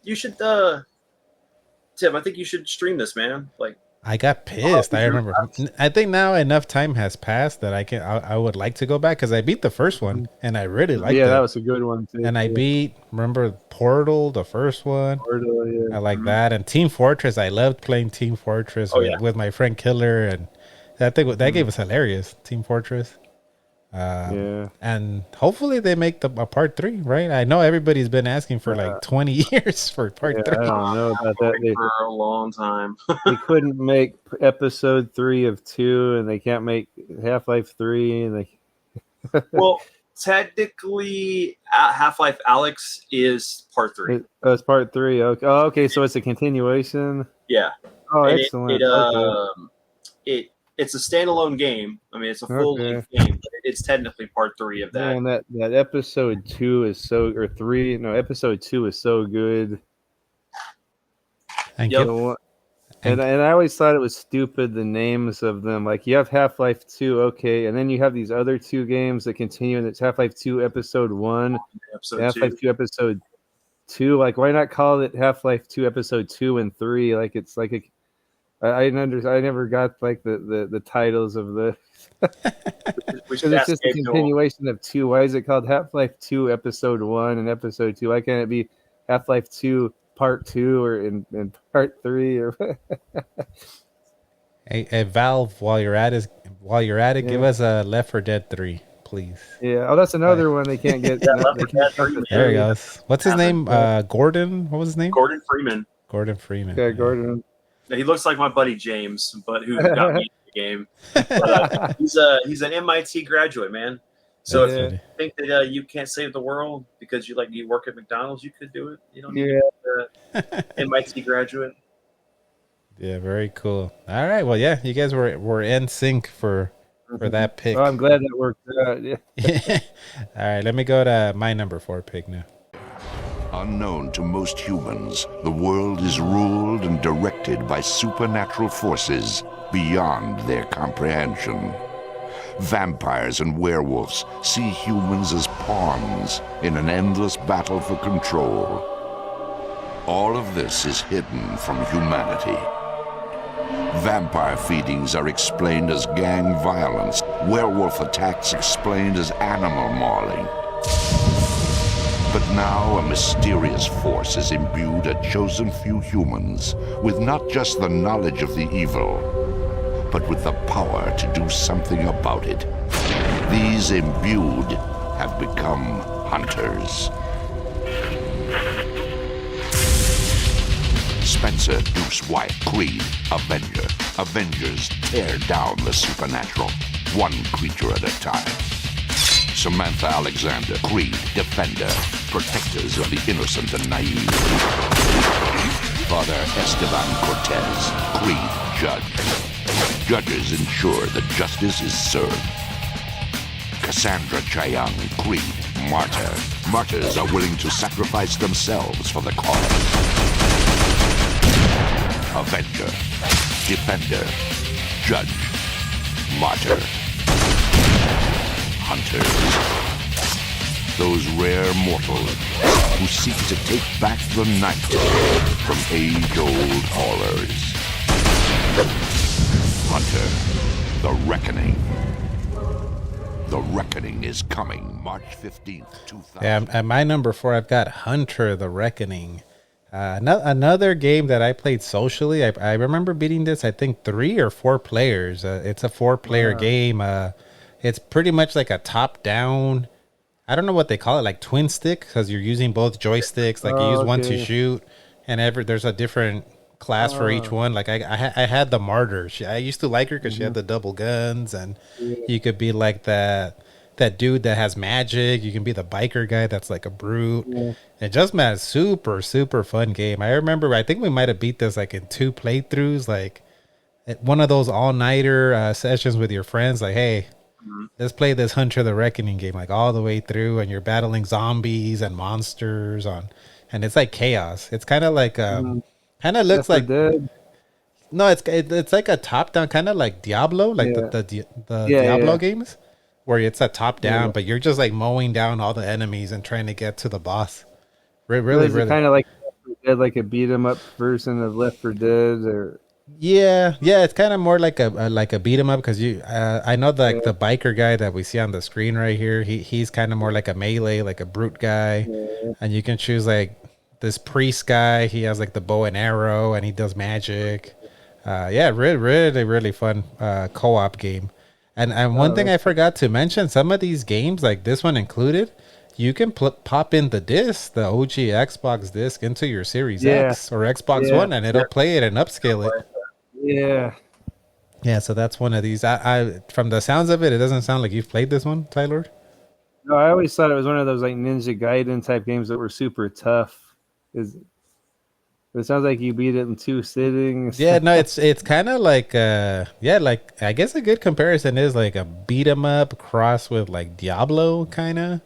Tim, I think you should stream this, man. Like, I got pissed. I remember. I think now enough time has passed that I would like to go back, because I beat the first one and I really liked it. Yeah, that was a good one too. And I remember Portal, the first one. Portal, yeah. I like that. And Team Fortress, I loved playing Team Fortress with my friend Killer, and that game was hilarious. Team Fortress. And hopefully they make a part 3, right? I know everybody's been asking for like 20 years for part 3. I don't know about that. For a long time. They couldn't make episode 3 of 2, and they can't make Half-Life 3, and they. Well, technically, Half-Life Alyx is part 3. It's part 3. Okay. Oh, okay. So it's a continuation. Yeah. Oh, and excellent. It's a standalone game. I mean, it's a full-length game, but it's technically part 3 of that. Man, that episode 2 is episode 2 is so good. Thank you. And I always thought it was stupid, the names of them. Like, you have Half-Life 2, okay, and then you have these other 2 games that continue, and it's Half-Life 2 Episode 1, Half-Life 2 Episode 2. Like, why not call it Half-Life 2 Episode 2 and 3? Like, it's like a... I never got like the titles of the. Because it's just a continuation of 2. Why is it called Half-Life 2 Episode 1 and Episode 2? Why can't it be Half-Life 2 Part 2 or in Part 3 or? Hey, Valve, while you're at it, give us a Left 4 Dead 3, please. Yeah. Oh, that's another one they can't get. There he goes. What's his name? Gordon. What was his name? Gordon Freeman. Gordon Freeman. Yeah, Gordon. He looks like my buddy James, but who got me in the game. But, he's an MIT graduate, man. So if you think that you can't save the world because you work at McDonald's, you could do it. You don't need MIT graduate. Yeah, very cool. All right, well, yeah, you guys were in sync for that pick. Oh, I'm glad that worked out. Yeah. All right, let me go to my number 4 pick now. Unknown to most humans, the world is ruled and directed by supernatural forces beyond their comprehension. Vampires and werewolves see humans as pawns in an endless battle for control. All of this is hidden from humanity. Vampire feedings are explained as gang violence, werewolf attacks explained as animal mauling. But now a mysterious force has imbued a chosen few humans with not just the knowledge of the evil, but with the power to do something about it. These imbued have become hunters. Spencer, Deuce, Wyatt, Creed, Avenger. Avengers tear down the supernatural, one creature at a time. Samantha Alexander, Creed, Defender, protectors of the innocent and naive. Father Esteban Cortez, Creed, Judge. Judges ensure that justice is served. Cassandra Chayang, Creed, Martyr. Martyrs are willing to sacrifice themselves for the cause. Avenger, Defender, Judge, Martyr, Hunters. Those rare mortals who seek to take back the night from age-old horrors. Hunter, the Reckoning. The Reckoning is coming March 15th, 2000. Yeah, at my number 4, I've got Hunter, the Reckoning. Another game that I played socially. I remember beating this, I think, 3 or 4 players. It's a 4-player game. It's pretty much like a top-down, I don't know what they call it, like twin stick, because you're using both joysticks. Like you use one to shoot, and there's a different class for each one. Like I had the Martyr. I used to like her because she had the double guns, and you could be like that dude that has magic. You can be the biker guy that's like a brute. And just man, super fun game. I remember, I think we might have beat this like in 2 playthroughs, like at one of those all-nighter sessions with your friends. Like, hey, let's play this Hunter the Reckoning game, like all the way through, and you're battling zombies and monsters and it's like chaos. It's kind of like kind of looks like no, it's like a top down, kind of like Diablo, like the Diablo games, where it's a top down, but you're just like mowing down all the enemies and trying to get to the boss. Really kind of like a beat 'em up version of Left 4 Dead, or yeah, it's kind of more like a beat 'em up, because I know like the biker guy that we see on the screen right here, he's kind of more like a melee, like a brute guy, and you can choose like this priest guy. He has like the bow and arrow, and he does magic. Really fun co-op game. And one thing I forgot to mention, some of these games, like this one included, you can pop in the disc, the OG Xbox disc, into your Series X or Xbox One, and it'll play it and upscale it. Yeah, so that's one of these. I from the sounds of it, it doesn't sound like you've played this one, Tylord. No, I always thought it was one of those like Ninja Gaiden type games that were super tough. It sounds like you beat it in 2 sittings. Yeah, no, it's kind of like like I guess a good comparison is like a beat 'em up cross with like Diablo, kind of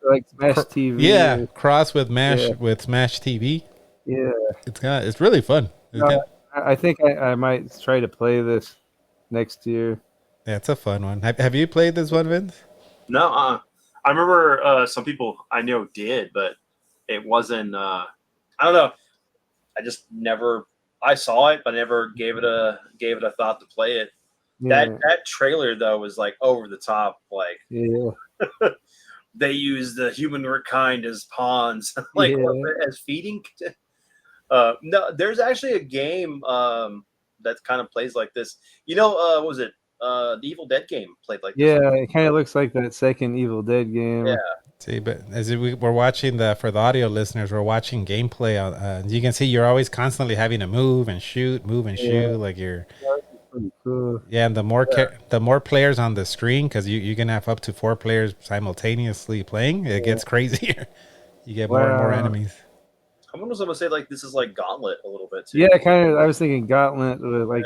like Smash TV. Yeah, cross with Smash TV. Yeah, it's really fun. I think I might try to play this next year. Yeah, it's a fun one. Have you played this one, Vince? No, I remember some people I know did, but it wasn't. I don't know. I just never. I saw it, but never gave it a thought to play it. Yeah. That trailer though was like over the top. Like they use the human kind as pawns, like as feeding. No, there's actually a game that kind of plays like this. You know, what was it? The Evil Dead game played like this. Yeah, it kind of looks like that second Evil Dead game. Yeah. See, but as we're watching for the audio listeners, we're watching gameplay. You can see you're always constantly having to move and shoot, like you're. Pretty cool. Yeah, and the more players on the screen, because you can have up to 4 players simultaneously playing, it gets crazier. You get more and more enemies. I wonder if someone say like this is like Gauntlet a little bit too. Yeah, kind of. I was thinking Gauntlet, like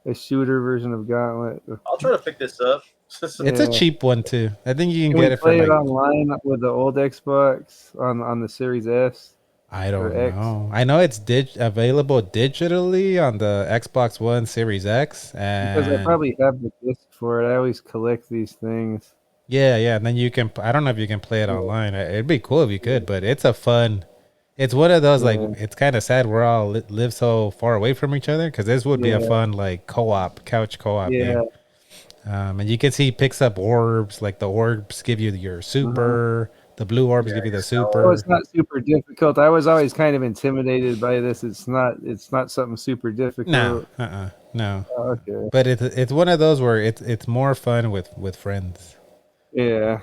a shooter version of Gauntlet. I'll try to pick this up. It's a cheap one too. I think you can get it for play like, it online with the old Xbox on the Series S. I don't know. I know it's available digitally on the Xbox One Series X, and because I probably have the disc for it. I always collect these things. Yeah, and then you can. I don't know if you can play it online. It'd be cool if you could, but it's a fun. It's one of those like it's kind of sad we're all live so far away from each other, because this would be a fun like couch co-op game. And you can see he picks up orbs. Like the orbs give you your super. The blue orbs give you the super. Oh, it's not super difficult. I was always kind of intimidated by this. It's not something super difficult. No, no. Oh, okay. But it's one of those where it's more fun with friends. Yeah.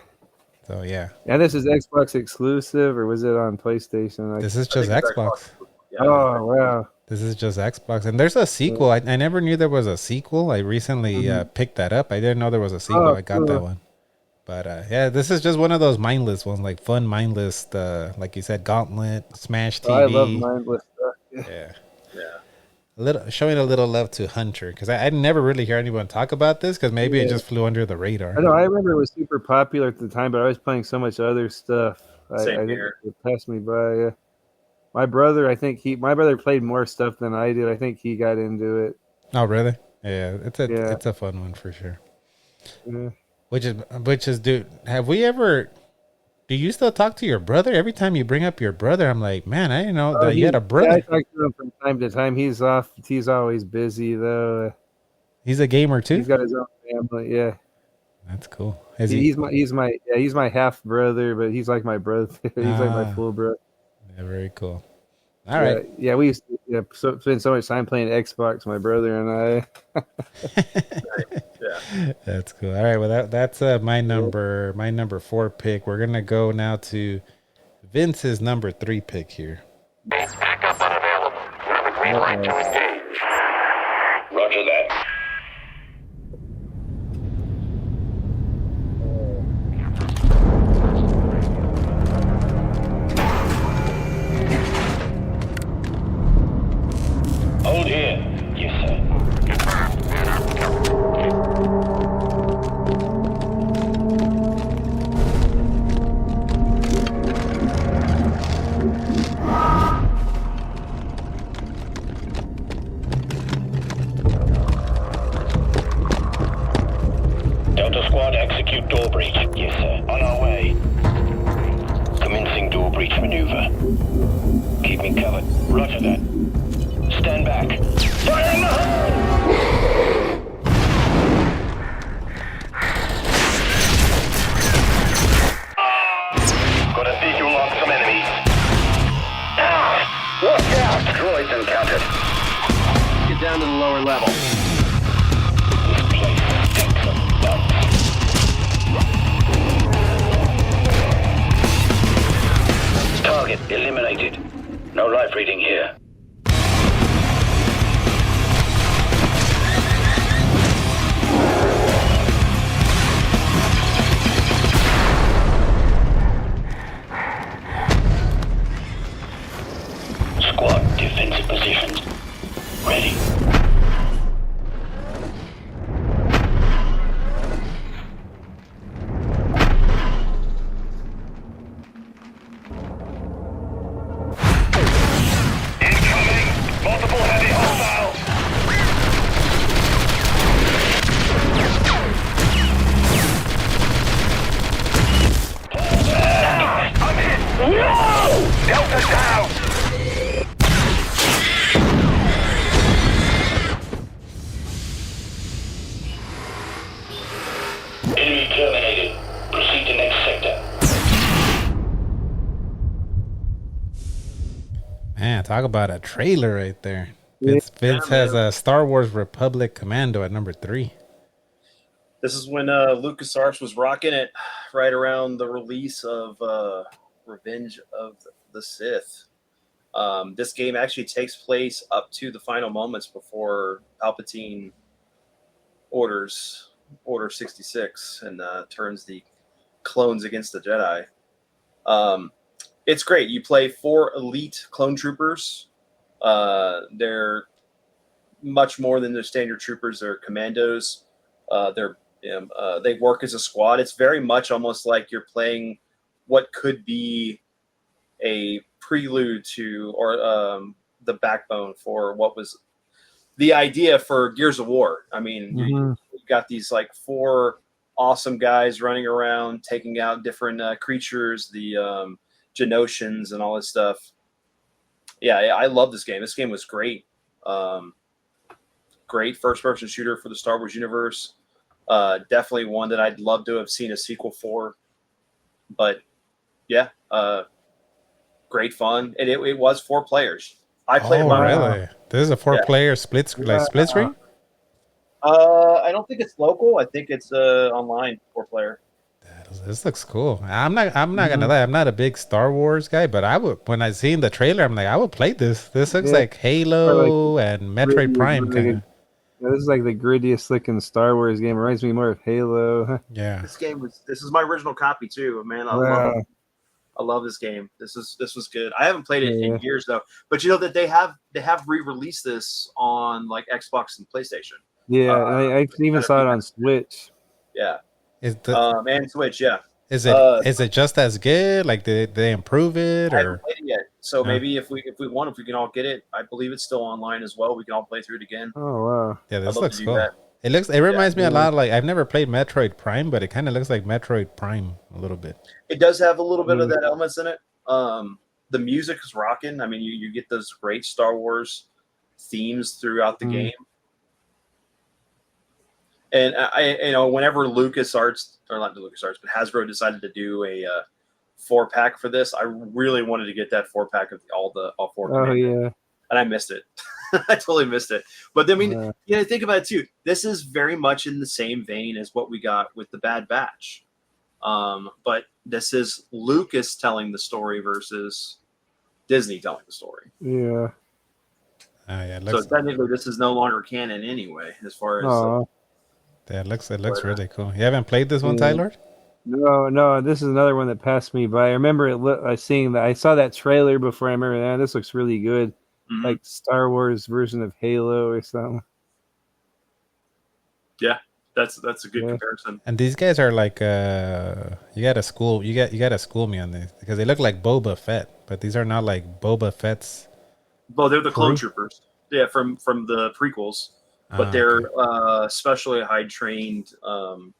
So yeah. And this is Xbox exclusive, or was it on PlayStation? This is just Xbox. Yeah. Oh wow. This is just Xbox, and there's a sequel. I never knew there was a sequel. I recently picked that up. I didn't know there was a sequel. I got that one. But yeah, this is just one of those mindless ones, like fun mindless. Like you said, Gauntlet, Smash TV. I love mindless stuff. Yeah. Showing a little love to Hunter, because I never really hear anyone talk about this, because maybe it just flew under the radar. I know. I remember it was super popular at the time, but I was playing so much other stuff. Same I here. It passed me by. Yeah. My brother, my brother played more stuff than I did. I think he got into it. Oh, really? Yeah, it's a fun one for sure. Yeah. Which is, dude, do you still talk to your brother? Every time you bring up your brother, I'm like, man, I didn't know that you had a brother. Yeah, I talk to him from time to time. He's always busy though. He's a gamer too? He's got his own family, yeah. That's cool. He's my half brother, but he's like my brother. He's like my full brother. Yeah, very cool. All right. Yeah, we used to spend so much time playing Xbox, my brother and I. Yeah. That's cool. All right, well that's my number 4 pick. We're gonna go now to Vince's number 3 pick here. Backup unavailable. Report to engage. Roger that. Hold here. Yes, sir. Delta Squad, execute door breach. Yes, sir. On our way. Commencing door breach maneuver. Keep me covered. Roger that. Stand back. Fire in the hole! Got a visual on some enemies. Ah! Watch out! Droids encountered. Get down to the lower level. This place stinks of dumps. Target eliminated. No life reading here. Squad defensive positions. Ready. Incoming! Multiple heavy hostiles! I'm hit! No! Delta down! Enemy terminated. Proceed to next sector. Man, talk about a trailer right there. Vince has a Star Wars Republic Commando at number 3. This is when LucasArts was rocking it right around the release of Revenge of the Sith. This game actually takes place up to the final moments before Palpatine orders Order 66 and turns the clones against the Jedi. It's great. You play 4 elite clone troopers. They're much more than their standard troopers. They're commandos. They work as a squad. It's very much almost like you're playing what could be a prelude to or the backbone for what was the idea for Gears of War. I mean, you've got these like 4 awesome guys running around taking out different creatures, the Genosians and all this stuff. Yeah, I love this game. This game was great. Great first-person shooter for the Star Wars universe. Definitely one that I'd love to have seen a sequel for. But Yeah, great fun, and it was 4 players. I played. Oh, really? This is a 4-player split screen. I don't think it's local. I think it's online 4-player. This looks cool. I'm not gonna lie. I'm not a big Star Wars guy, but I would when I seen the trailer, I'm like, I would play this. This looks like Halo and Metroid Prime kind of. Yeah, this is like the grittiest looking Star Wars game. It reminds me more of Halo. Yeah. This is my original copy too, man. I love this game. This was good. I haven't played it in years though. But you know that they have re-released this on like Xbox and PlayStation. Yeah, I even saw it on Switch. Yeah. And Switch, yeah. Is it just as good? Like did they improve it I or? haven't played it yet. So maybe if we can all get it, I believe it's still online as well. We can all play through it again. Oh wow! Yeah, this looks cool. It reminds me a lot of like I've never played Metroid Prime, but it kind of looks like Metroid Prime a little bit. It does have a little bit of that elements in it. The music is rocking. I mean, you get those great Star Wars themes throughout the game. And whenever LucasArts, or not LucasArts, but Hasbro decided to do a 4-pack for this, I really wanted to get that 4-pack of all 4. Oh yeah, and I missed it. I totally missed it. But I mean, think about it too. This is very much in the same vein as what we got with the Bad Batch. But this is Lucas telling the story versus Disney telling the story. Yeah. So technically, this is no longer canon anyway, as far as. Yeah, it looks really cool. You haven't played this one, Tylord? No. This is another one that passed me by. I remember I saw that trailer before. I remember this looks really good, like Star Wars version of Halo or something. Yeah, that's a good comparison. And these guys are like, you gotta school me on this because they look like Boba Fett, but these are not like Boba Fett's. Well, they're the clone troopers. Yeah, from the prequels. But they're specially high-trained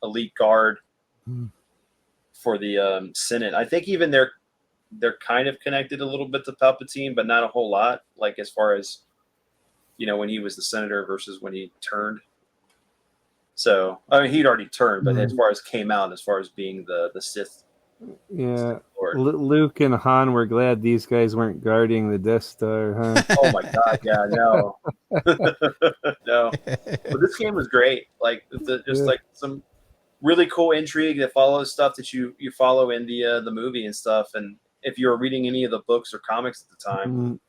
elite guard for the Senate. I think even they're kind of connected a little bit to Palpatine, but not a whole lot. Like as far as when he was the senator versus when he turned. So I mean, he'd already turned, but as far as came out, as far as being the Sith. Yeah, Luke and Han were glad these guys weren't guarding the Death Star, huh? Oh my God, yeah, no. No. But this game was great. Like like some really cool intrigue that follows stuff that you follow in the movie and stuff. And if you were reading any of the books or comics at the time.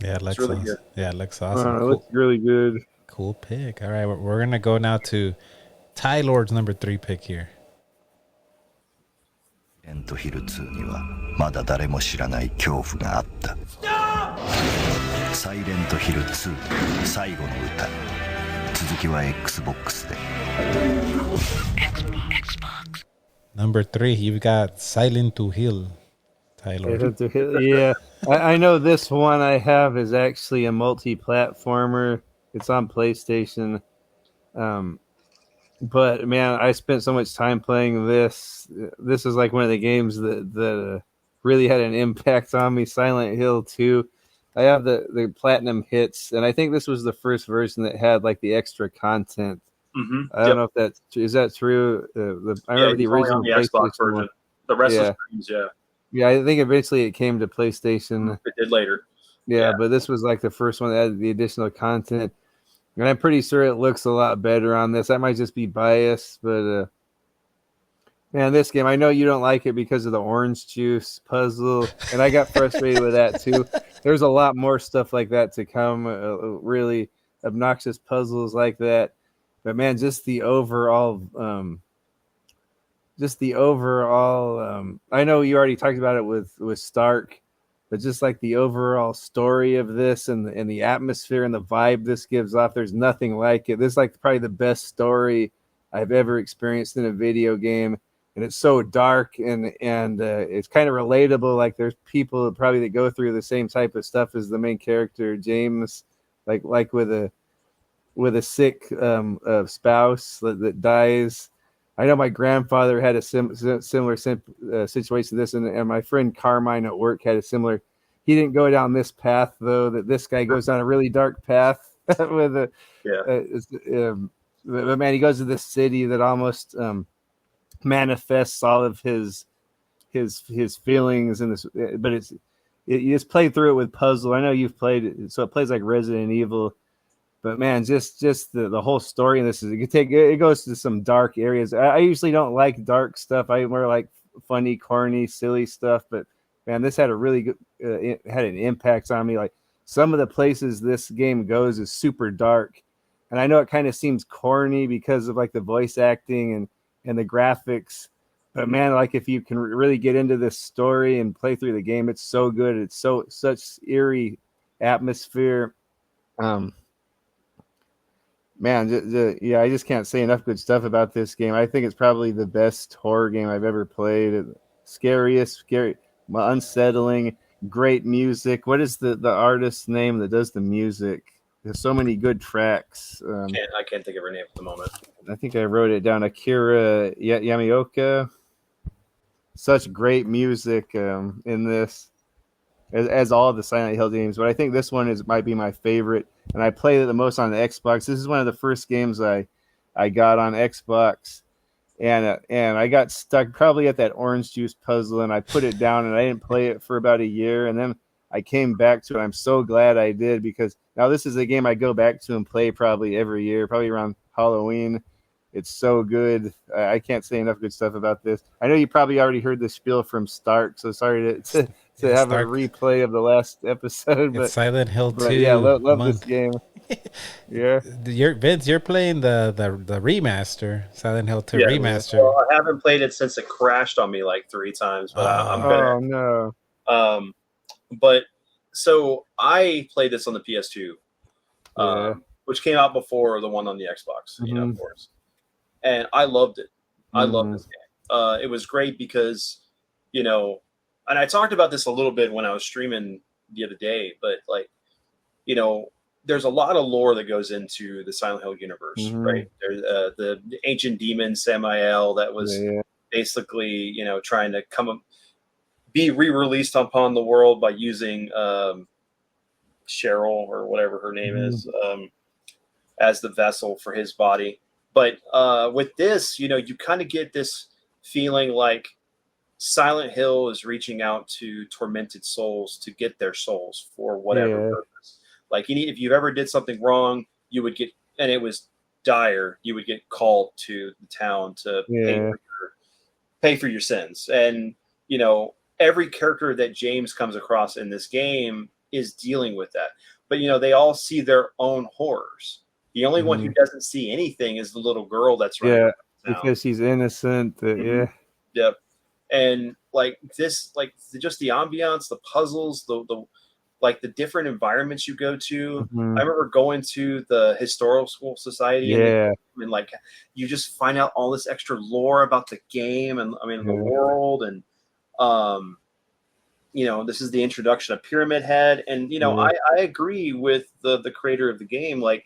Yeah, it looks really good. Yeah, it looks awesome. It looks really good. Cool pick. All right, we're gonna go now to Tylord's number 3 pick here. サイレントヒル2にはまだ誰も知らない恐怖があった。サイレントヒル2最後の歌。続きは Xbox で。Number 3, you've got Silent to Hill. Tylord. Yeah, I know this one I have is actually a multi-platformer. It's on PlayStation. But man, I spent so much time playing this. This is like one of the games that really had an impact on me. Silent Hill 2. I have the platinum hits, and I think this was the first version that had like the extra content. I don't know if is that true. I remember the original the Xbox version. One. The rest of games, yeah. I think eventually it came to PlayStation. It did later. Yeah, but this was like the first one that had the additional content. And I'm pretty sure it looks a lot better on this. I might just be biased, but man, this game, I know you don't like it because of the orange juice puzzle, and I got frustrated with that too. There's a lot more stuff like that to come, really obnoxious puzzles like that. But man, just the overall, I know you already talked about it with Stark. But just like the overall story of this and the atmosphere and the vibe this gives off, there's nothing like it. This is like probably the best story I've ever experienced in a video game. And it's so dark and it's kind of relatable. Like there's people probably that go through the same type of stuff as the main character, James, like with a sick spouse that dies. I know my grandfather had a similar situation to this, and my friend Carmine at work had a similar. He didn't go down this path though. That this guy goes down a really dark path with but man, he goes to this city that almost manifests all of his feelings in this, but you just play through it with puzzle. I know you've played it, so it plays like Resident Evil, but man, just the whole story in this is it goes to some dark areas. I usually don't like dark stuff. I more like funny, corny, silly stuff, but man, this had a really good it had an impact on me. Like some of the places this game goes is super dark, and I know it kind of seems corny because of like the voice acting and the graphics. But man, like if you can really get into this story and play through the game, it's so good. It's such eerie atmosphere. Man, yeah, I just can't say enough good stuff about this game. I think it's probably the best horror game I've ever played. Scary, unsettling, great music. What is the artist's name that does the music? There's so many good tracks. I can't think of her name at the moment. I think I wrote it down. Akira Yamaoka. Such great music in this, as all of the Silent Hill games. But I think this one might be my favorite, and I played it the most on the Xbox. This is one of the first games I got on Xbox, and I got stuck probably at that orange juice puzzle, and I put it down, and I didn't play it for about a year, and then I came back to it. I'm so glad I did, because now this is a game I go back to and play probably every year, probably around Halloween. It's so good. I can't say enough good stuff about this. I know you probably already heard the spiel from Stark, so sorry to have Stark. A replay of the last episode. But Silent Hill 2. Yeah, love this game. Yeah. Vince, you're playing the remaster, Silent Hill 2 remaster. Well, I haven't played it since it crashed on me like 3 times, but I'm gonna. Oh no. But so I played this on the PS2, which came out before the one on the Xbox, you know, of course. And I loved it. I loved this game. It was great because, you know, and I talked about this a little bit when I was streaming the other day, but like, you know, there's a lot of lore that goes into the Silent Hill universe, right? There's the ancient demon Samael that was basically, you know, trying to be re-released upon the world by using Cheryl or whatever her name is as the vessel for his body. But with this, you know, you kind of get this feeling like Silent Hill is reaching out to tormented souls to get their souls for whatever purpose. Like if you ever did something wrong, you would get, and it was dire, you would get called to the town to pay for your sins. And, you know, every character that James comes across in this game is dealing with that. But, you know, they all see their own horrors. The only one who doesn't see anything is the little girl that's running because she's innocent. Yep. And like this, like just the ambiance, the puzzles, the like the different environments you go to. I remember going to the Historical Society, and like you just find out all this extra lore about the game and the world, and you know, this is the introduction of Pyramid Head, and you know, I agree with the creator of the game, like,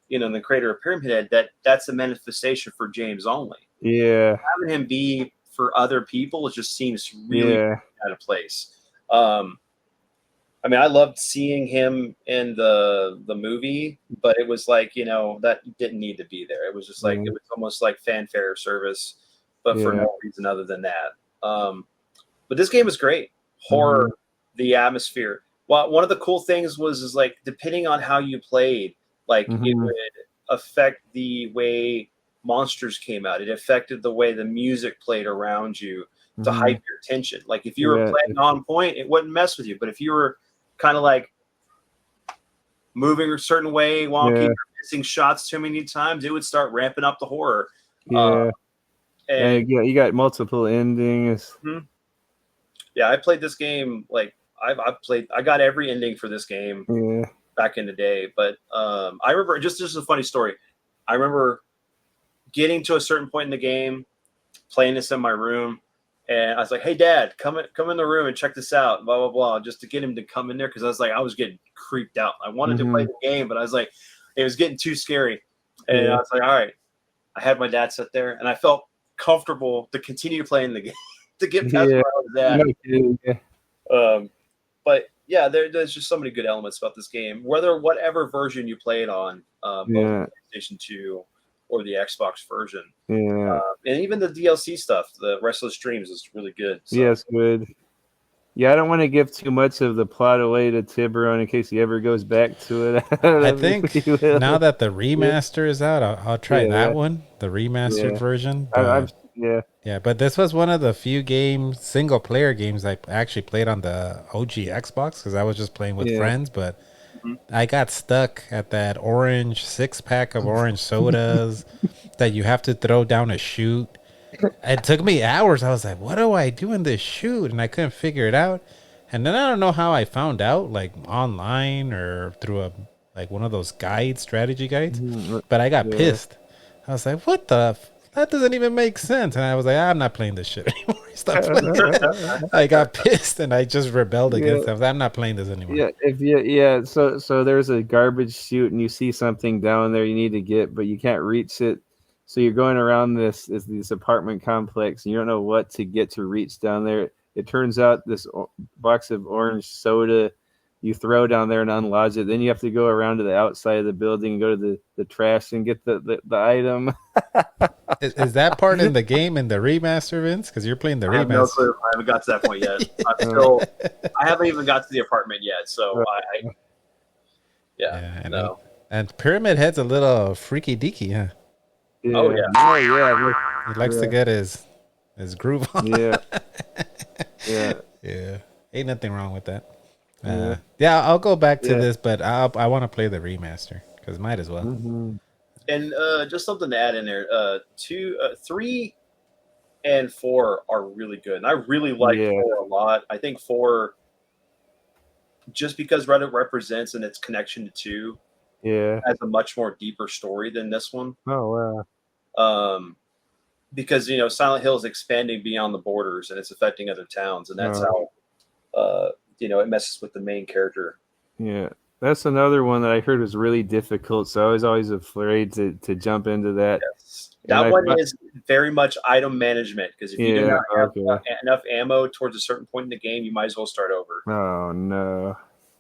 you know, the creator of Pyramid Head, that's a manifestation for James only. Yeah, having him be for other people, it just seems really out of place. I mean, I loved seeing him in the movie, but it was like, you know, that didn't need to be there. It was just like, it was almost like fanfare service, but for no reason other than that. But this game was great. Horror, the atmosphere. Well, one of the cool things is like, depending on how you played, like it would affect the way monsters came out. It affected the way the music played around you to hype your attention. Like if you were playing on point, it wouldn't mess with you. But if you were kind of like moving a certain way, wonky, missing shots too many times, it would start ramping up the horror. And you got multiple endings. Yeah, I played this game like I got every ending for this game back in the day. But I remember just a funny story. I remember getting to a certain point in the game, playing this in my room, and I was like, "Hey, Dad, come in the room and check this out." Blah blah blah, just to get him to come in there because I was getting creeped out. I wanted to play the game, but I was like, it was getting too scary, and I was like, "All right." I had my dad sit there, and I felt comfortable to continue playing the game to get past where I was at. But yeah, there's just so many good elements about this game. Whatever version you played on, both PlayStation 2 or the Xbox version. Yeah. And even the DLC stuff, the Restless Dreams, is really good. So. Yeah, it's good. Yeah, I don't want to give too much of the plot away to Tiburon in case he ever goes back to it. I think now that the remaster is out, I'll try that one, the remastered version. Yeah, but this was one of the few single player games I actually played on the OG Xbox because I was just playing with friends. But I got stuck at that orange 6-pack of orange sodas that you have to throw down a chute. It took me hours. I was like, what do I do in this chute? And I couldn't figure it out. And then I don't know how I found out, like online or through one of those strategy guides. But I got pissed. I was like, what the? That doesn't even make sense. And I was like, I'm not playing this shit anymore. Stop playing. I got pissed and I just rebelled against it. I was like, I'm not playing this anymore. Yeah, So there's a garbage chute and you see something down there you need to get, but you can't reach it. So you're going around this apartment complex and you don't know what to get to reach down there. It turns out this box of orange soda you throw down there and unlodge it. Then you have to go around to the outside of the building and go to the trash and get the item. Is that part in the game in the remaster, Vince? Because you're playing the remaster. I have no clue. I haven't got to that point yet. I haven't even got to the apartment yet. So And Pyramid Head's a little freaky deaky, huh? Yeah. Oh yeah. He likes to get his groove on. Yeah. Ain't nothing wrong with that. I'll go back to this, but I want to play the remaster because might as well. And just something to add in there: 3 and 4 are really good, and I really like 4 a lot. I think 4, just because Reddit represents and its connection to 2, has a much more deeper story than this one. Oh wow! Because Silent Hill is expanding beyond the borders and it's affecting other towns, and that's how it messes with the main character. Yeah, that's another one that I heard was really difficult, so I was always afraid to jump into that. Yes. That one is very much item management, because if you do not have enough ammo towards a certain point in the game, you might as well start over. Oh no!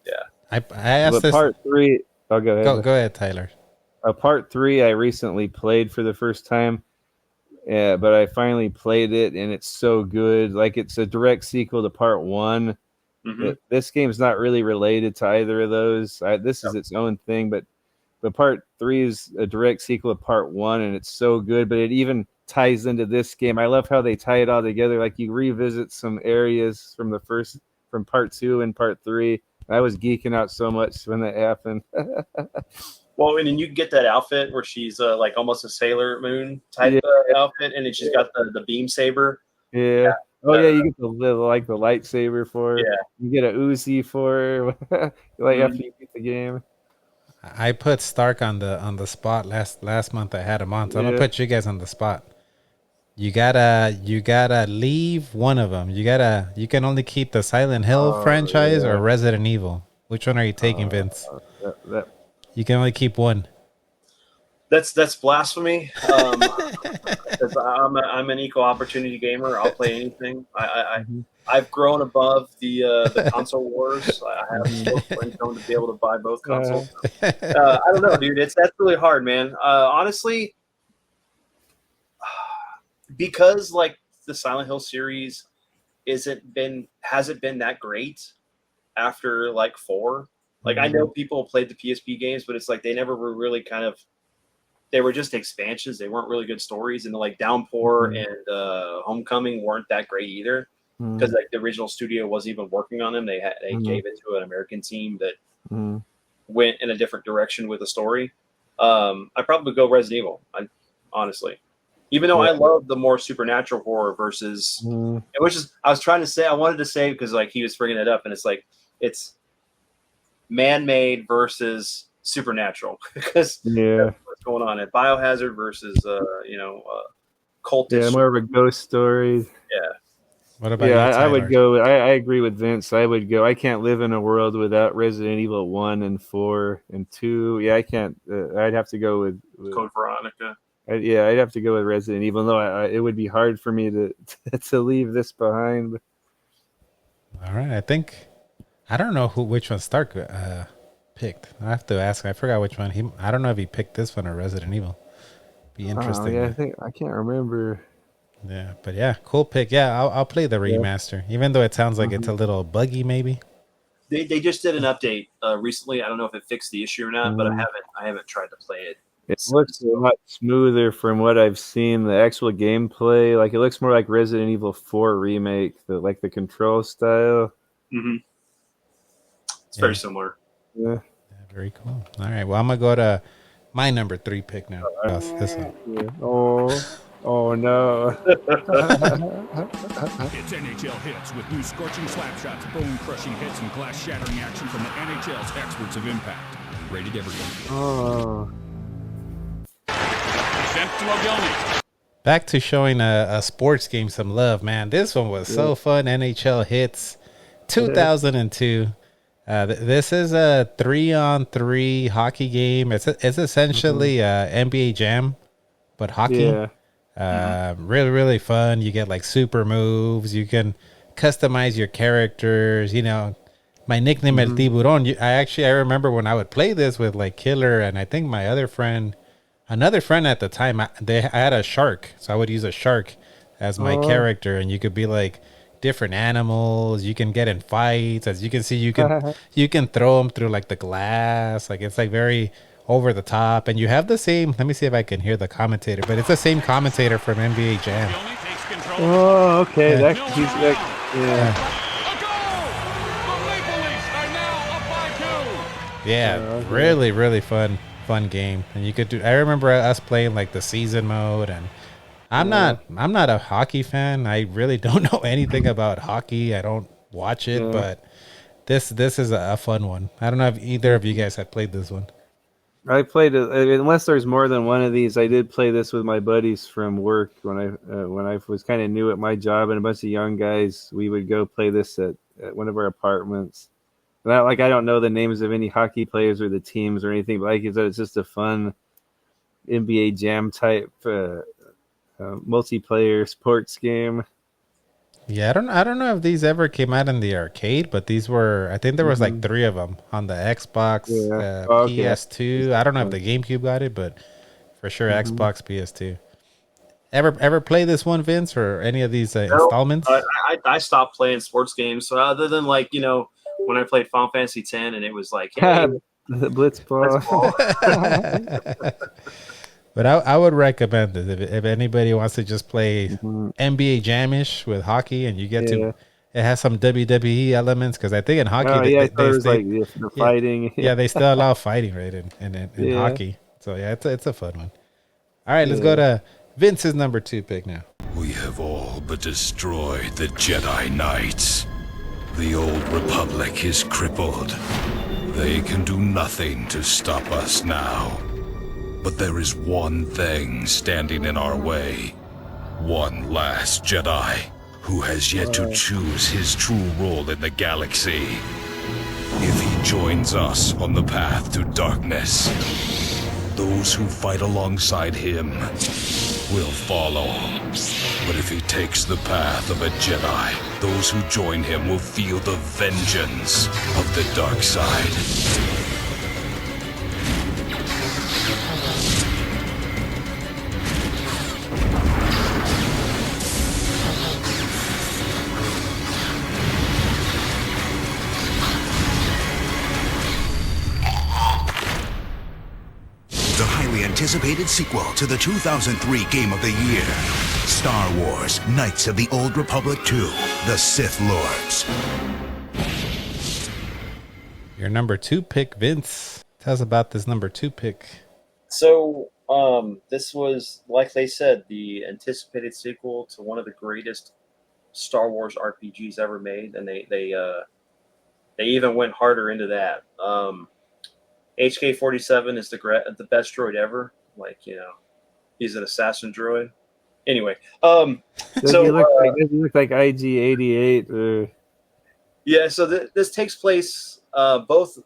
Yeah, I asked this. Part 3. Oh, go ahead. Go ahead, Tyler. Part 3, I recently played for the first time. Yeah, but I finally played it, and it's so good. Like, it's a direct sequel to Part 1. This game's not really related to either of those. This is its own thing, but Part 3 is a direct sequel to Part 1, and it's so good. But it even ties into this game. I love how they tie it all together. Like, you revisit some areas from Part 2 and Part 3. I was geeking out so much when that happened. Well, and then you get that outfit where she's like almost a Sailor Moon type outfit, and then she's got the beam saber. Yeah. Oh yeah, you get the lightsaber for her. Yeah. You get a Uzi for her. After you beat the game. I put Stark on the spot last month. I had him on, so I'm gonna put you guys on the spot. You gotta leave one of them. You can only keep the Silent Hill franchise or Resident Evil. Which one are you taking, Vince? You can only keep one. That's blasphemy. 'Cause I'm an equal opportunity gamer. I'll play anything. I've grown above the console wars. I have still income to be able to buy both consoles. I don't know, dude. That's really hard, man. Honestly, because like the Silent Hill series hasn't been that great after like 4. Like I know people played the PSP games, but it's like they never were really they were just expansions. They weren't really good stories, and like Downpour and Homecoming weren't that great either, because like the original studio wasn't even working on them. They gave it to an American team that went in a different direction with the story. I'd probably go Resident Evil, honestly. Even though I love the more supernatural horror versus, which is I wanted to say because like he was bringing it up, and it's like it's man-made versus supernatural because what's going on at Biohazard versus cultish. Yeah, more of a ghost story. Yeah. What about you, I would go. I agree with Vince. I would go. I can't live in a world without Resident Evil 1 and 4 and 2. Yeah, I can't. I'd have to go with Code Veronica. I'd have to go with Resident Evil. Though it would be hard for me to leave this behind. All right, I don't know which one Stark picked. I have to ask. I forgot which one I don't know if he picked this one or Resident Evil. Be interesting. Yeah, I can't remember. Yeah, but yeah, cool pick. Yeah, I'll play the remaster, even though it sounds like it's a little buggy, maybe. They just did an update recently. I don't know if it fixed the issue or not, but I haven't tried to play it. It looks a lot smoother from what I've seen. The actual gameplay, like it looks more like Resident Evil 4 remake. The control style. Mm-hmm. It's very similar. Yeah. Very cool. All right. Well, I'm gonna go to my number 3 pick now. This one. Yeah. Oh no. It's NHL Hits with new scorching slap shots, bone-crushing hits, and glass-shattering action from the NHL's experts of impact. Rated everyone. Oh. Back to showing a sports game some love, man. This one was so fun. NHL Hits 2002. This is a 3-on-3 hockey game. It's essentially NBA Jam, but hockey. Yeah. Really, really fun. You get like super moves. You can customize your characters. You know, my nickname El Tiburon. I remember when I would play this with like Killer and I think my other friend, another friend at the time. I had a shark, so I would use a shark as my character, and you could be like different animals. You can get in fights. As you can see, you can throw them through like the glass. Like it's like very over the top, and you have the same. Let me see if I can hear the commentator, but it's the same commentator from NBA Jam. Oh, okay. Yeah. Yeah, really, really fun game. And you could do. I remember us playing like the season mode, and I'm not a hockey fan. I really don't know anything about hockey. I don't watch it, but this is a fun one. I don't know if either of you guys have played this one. I played it, unless there's more than one of these. I did play this with my buddies from work when I was kind of new at my job, and a bunch of young guys. We would go play this at one of our apartments. And I don't know the names of any hockey players or the teams or anything, but like you said, it's just a fun NBA Jam type multiplayer sports game. Yeah, I don't know if these ever came out in the arcade, but these were. I think there was like 3 of them on the Xbox, PS2. I don't know if the GameCube got it, but for sure Xbox, PS2. Ever play this one, Vince, or any of these installments? I stopped playing sports games. So other than when I played Final Fantasy X, and it was like, hey, the Blitzball. But I would recommend this if anybody wants to just play NBA Jam-ish with hockey, and you get to. It has some WWE elements because I think in hockey the fighting. Yeah, they still allow fighting, right? In hockey, so yeah, it's a fun one. All right, let's go to Vince's number 2 pick now. We have all but destroyed the Jedi Knights. The old Republic is crippled. They can do nothing to stop us now. But there is one thing standing in our way. One last Jedi who has yet to choose his true role in the galaxy. If he joins us on the path to darkness, those who fight alongside him will follow. But if he takes the path of a Jedi, those who join him will feel the vengeance of the dark side. Anticipated sequel to the 2003 Game of the Year, Star Wars Knights of the Old Republic 2, The Sith Lords. Your number 2 pick, Vince. Tell us about this number 2 pick. So this was, like they said, the anticipated sequel to one of the greatest Star Wars RPGs ever made, and they even went harder into that. HK-47 is the best droid ever. He's an assassin droid. Anyway, does he look like IG-88? Yeah, so this takes place both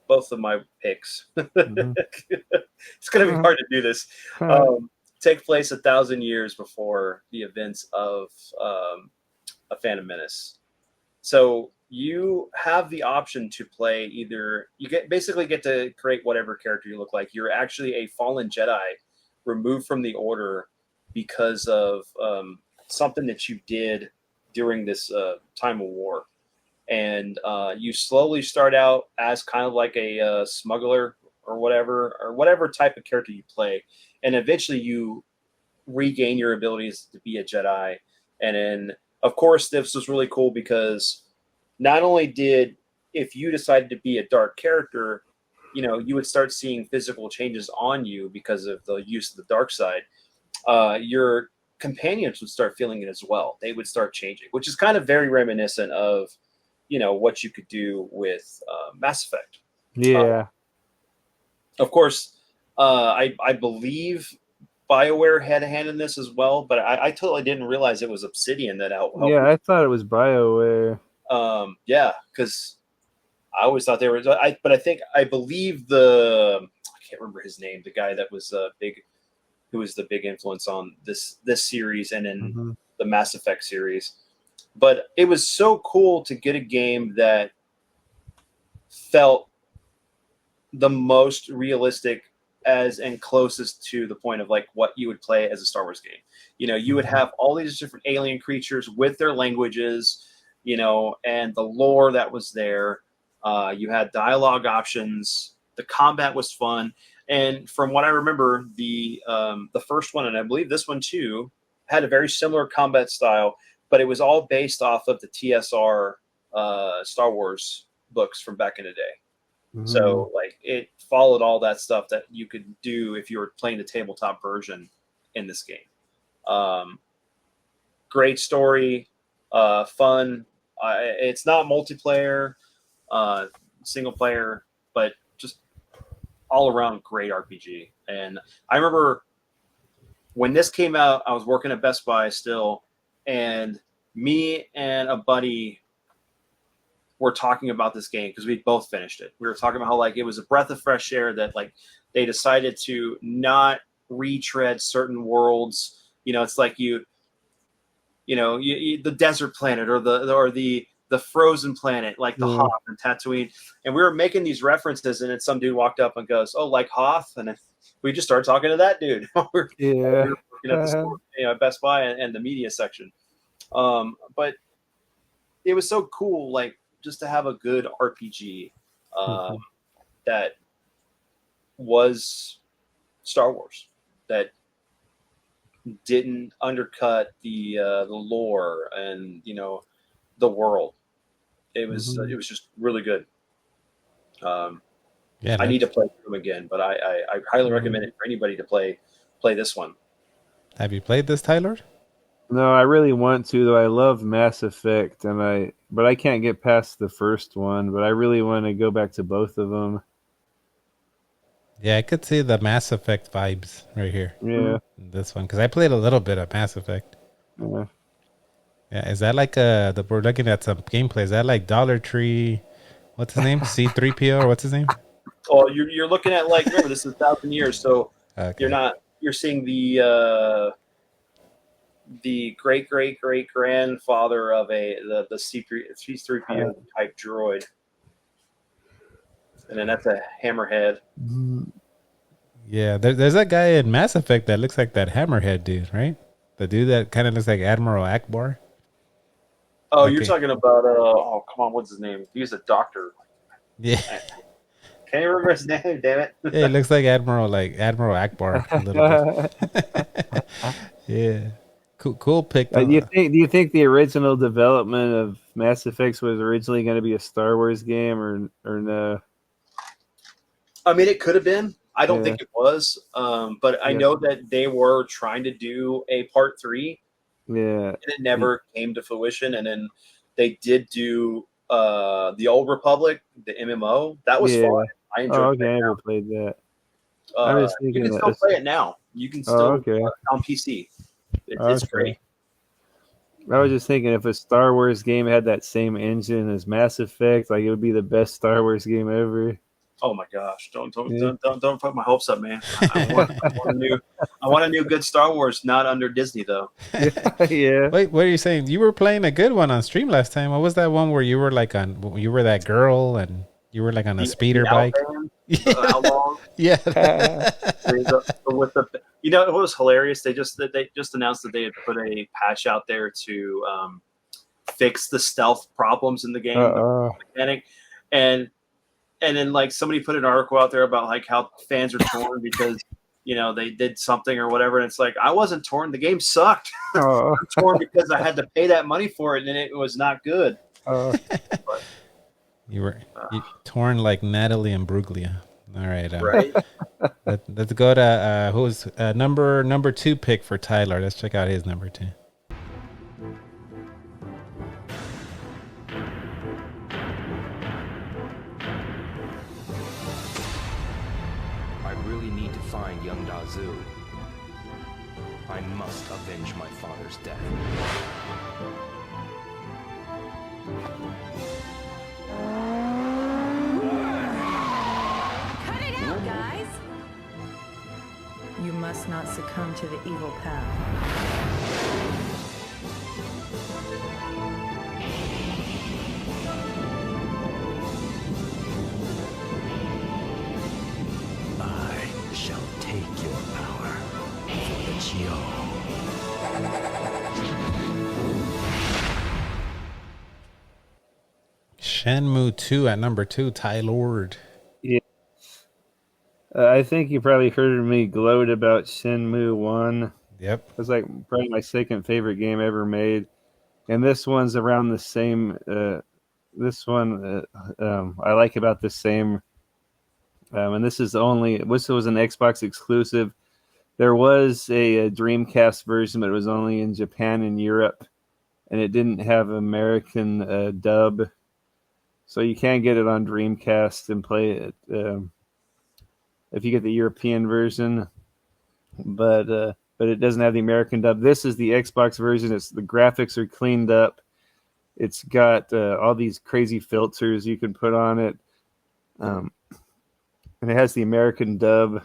of my picks. It's gonna be hard to do this. Take place 1,000 years before the events of A Phantom Menace. So you have the option to play either. You basically get to create whatever character you look like. You're actually a fallen Jedi removed from the order because of something that you did during this time of war. And you slowly start out as kind of like a smuggler or whatever type of character you play. And eventually you regain your abilities to be a Jedi. And then, of course, this was really cool because not only did, if you decided to be a dark character, you know, you would start seeing physical changes on you because of the use of the dark side. Your companions would start feeling it as well. They would start changing, which is kind of very reminiscent of, you know, what you could do with Mass Effect. Yeah. Of course, I believe BioWare had a hand in this as well, but I totally didn't realize it was Obsidian that helped. Yeah, I thought it was BioWare. Yeah, because I always thought they were. But I believe I can't remember his name. The guy that was who was the big influence on this series and in the Mass Effect series. But it was so cool to get a game that felt the most realistic and closest to the point of like what you would play as a Star Wars game. You know, you would have all these different alien creatures with their languages, you know, and the lore that was there. You had dialogue options. The combat was fun. And from what I remember, the first one, and I believe this one too, had a very similar combat style, but it was all based off of the TSR Star Wars books from back in the day. Mm-hmm. So like it followed all that stuff that you could do if you were playing the tabletop version in this game. Great story, fun. It's not multiplayer, single player, but just all around great RPG. And I remember when this came out, I was working at Best Buy still, and me and a buddy were talking about this game because we both finished it. We were talking about how like it was a breath of fresh air that like they decided to not retread certain worlds. You know, it's like you the desert planet or the frozen planet, like the Hoth and Tatooine. And we were making these references, and then some dude walked up and goes, "Oh, like Hoth?" And we just started talking to that dude. we're working at the store, at Best Buy and the media section. But it was so cool, like just to have a good RPG that was Star Wars, that didn't undercut the lore and the world. It was it was just really good. I need to play them again, but I highly recommend it for anybody to play this one. Have you played this, Tylord? No, I really want to, though. I love Mass Effect, but I can't get past the first one. But I really want to go back to both of them. Yeah, I could see the Mass Effect vibes right here. Yeah, this one because I played a little bit of Mass Effect. Yeah, is that like we're looking at some gameplay? Is that like Dollar Tree? What's his name? C-3PO or what's his name? Oh, you're looking at like remember this is 1,000 years, so you're seeing the great grandfather of the C-3PO type droid, and then that's a Hammerhead. Yeah, there's that guy in Mass Effect that looks like that Hammerhead dude, right? The dude that kind of looks like Admiral Akbar. Oh, you're talking about come on, what's his name? He's a doctor. Yeah. Can't you remember his name? Damn it! Yeah, it looks like Admiral Akbar a little bit. Yeah. Cool pick. Do you think the original development of Mass Effect was originally going to be a Star Wars game or no? I mean, it could have been. I don't think it was. But I know that they were trying to do a part 3. Yeah. And it never came to fruition. And then they did do the Old Republic, the MMO. That was fun. I enjoyed it. I never played that. You can still play it now. You can still play it on PC. It's great. I was just thinking if a Star Wars game had that same engine as Mass Effect, like it would be the best Star Wars game ever. Oh my gosh! Don't put my hopes up, man. I want a new good Star Wars, not under Disney though. Yeah. Wait, what are you saying? You were playing a good one on stream last time. What was that one where you were like you were that girl and you were like on a speeder bike? Outlaw. Yeah. With the, you know, it was hilarious. They just announced that they had put a patch out there to fix the stealth problems in the game, the mechanic, and then like somebody put an article out there about like how fans are torn because you know they did something or whatever, and it's like I wasn't torn. The game sucked. I'm torn because I had to pay that money for it, and it was not good. You were torn like Natalie and Bruglia. All right. Right. Let's go to who's number 2 pick for Tylord. Let's check out his number 2. I really need to find young Dazu. I must avenge my father's death. Cut it out, guys! You must not succumb to the evil path. I shall take your power for the Chio. Shenmue 2 at number 2, Tylord. Yeah. I think you probably heard me gloat about Shenmue 1. Yep. It was like probably my second favorite game ever made. And this one's around the same. This one I like about the same. And this was an Xbox exclusive. There was a Dreamcast version, but it was only in Japan and Europe. And it didn't have American dub. So you can get it on Dreamcast and play it if you get the European version. But it doesn't have the American dub. This is the Xbox version. The graphics are cleaned up. It's got all these crazy filters you can put on it. And it has the American dub.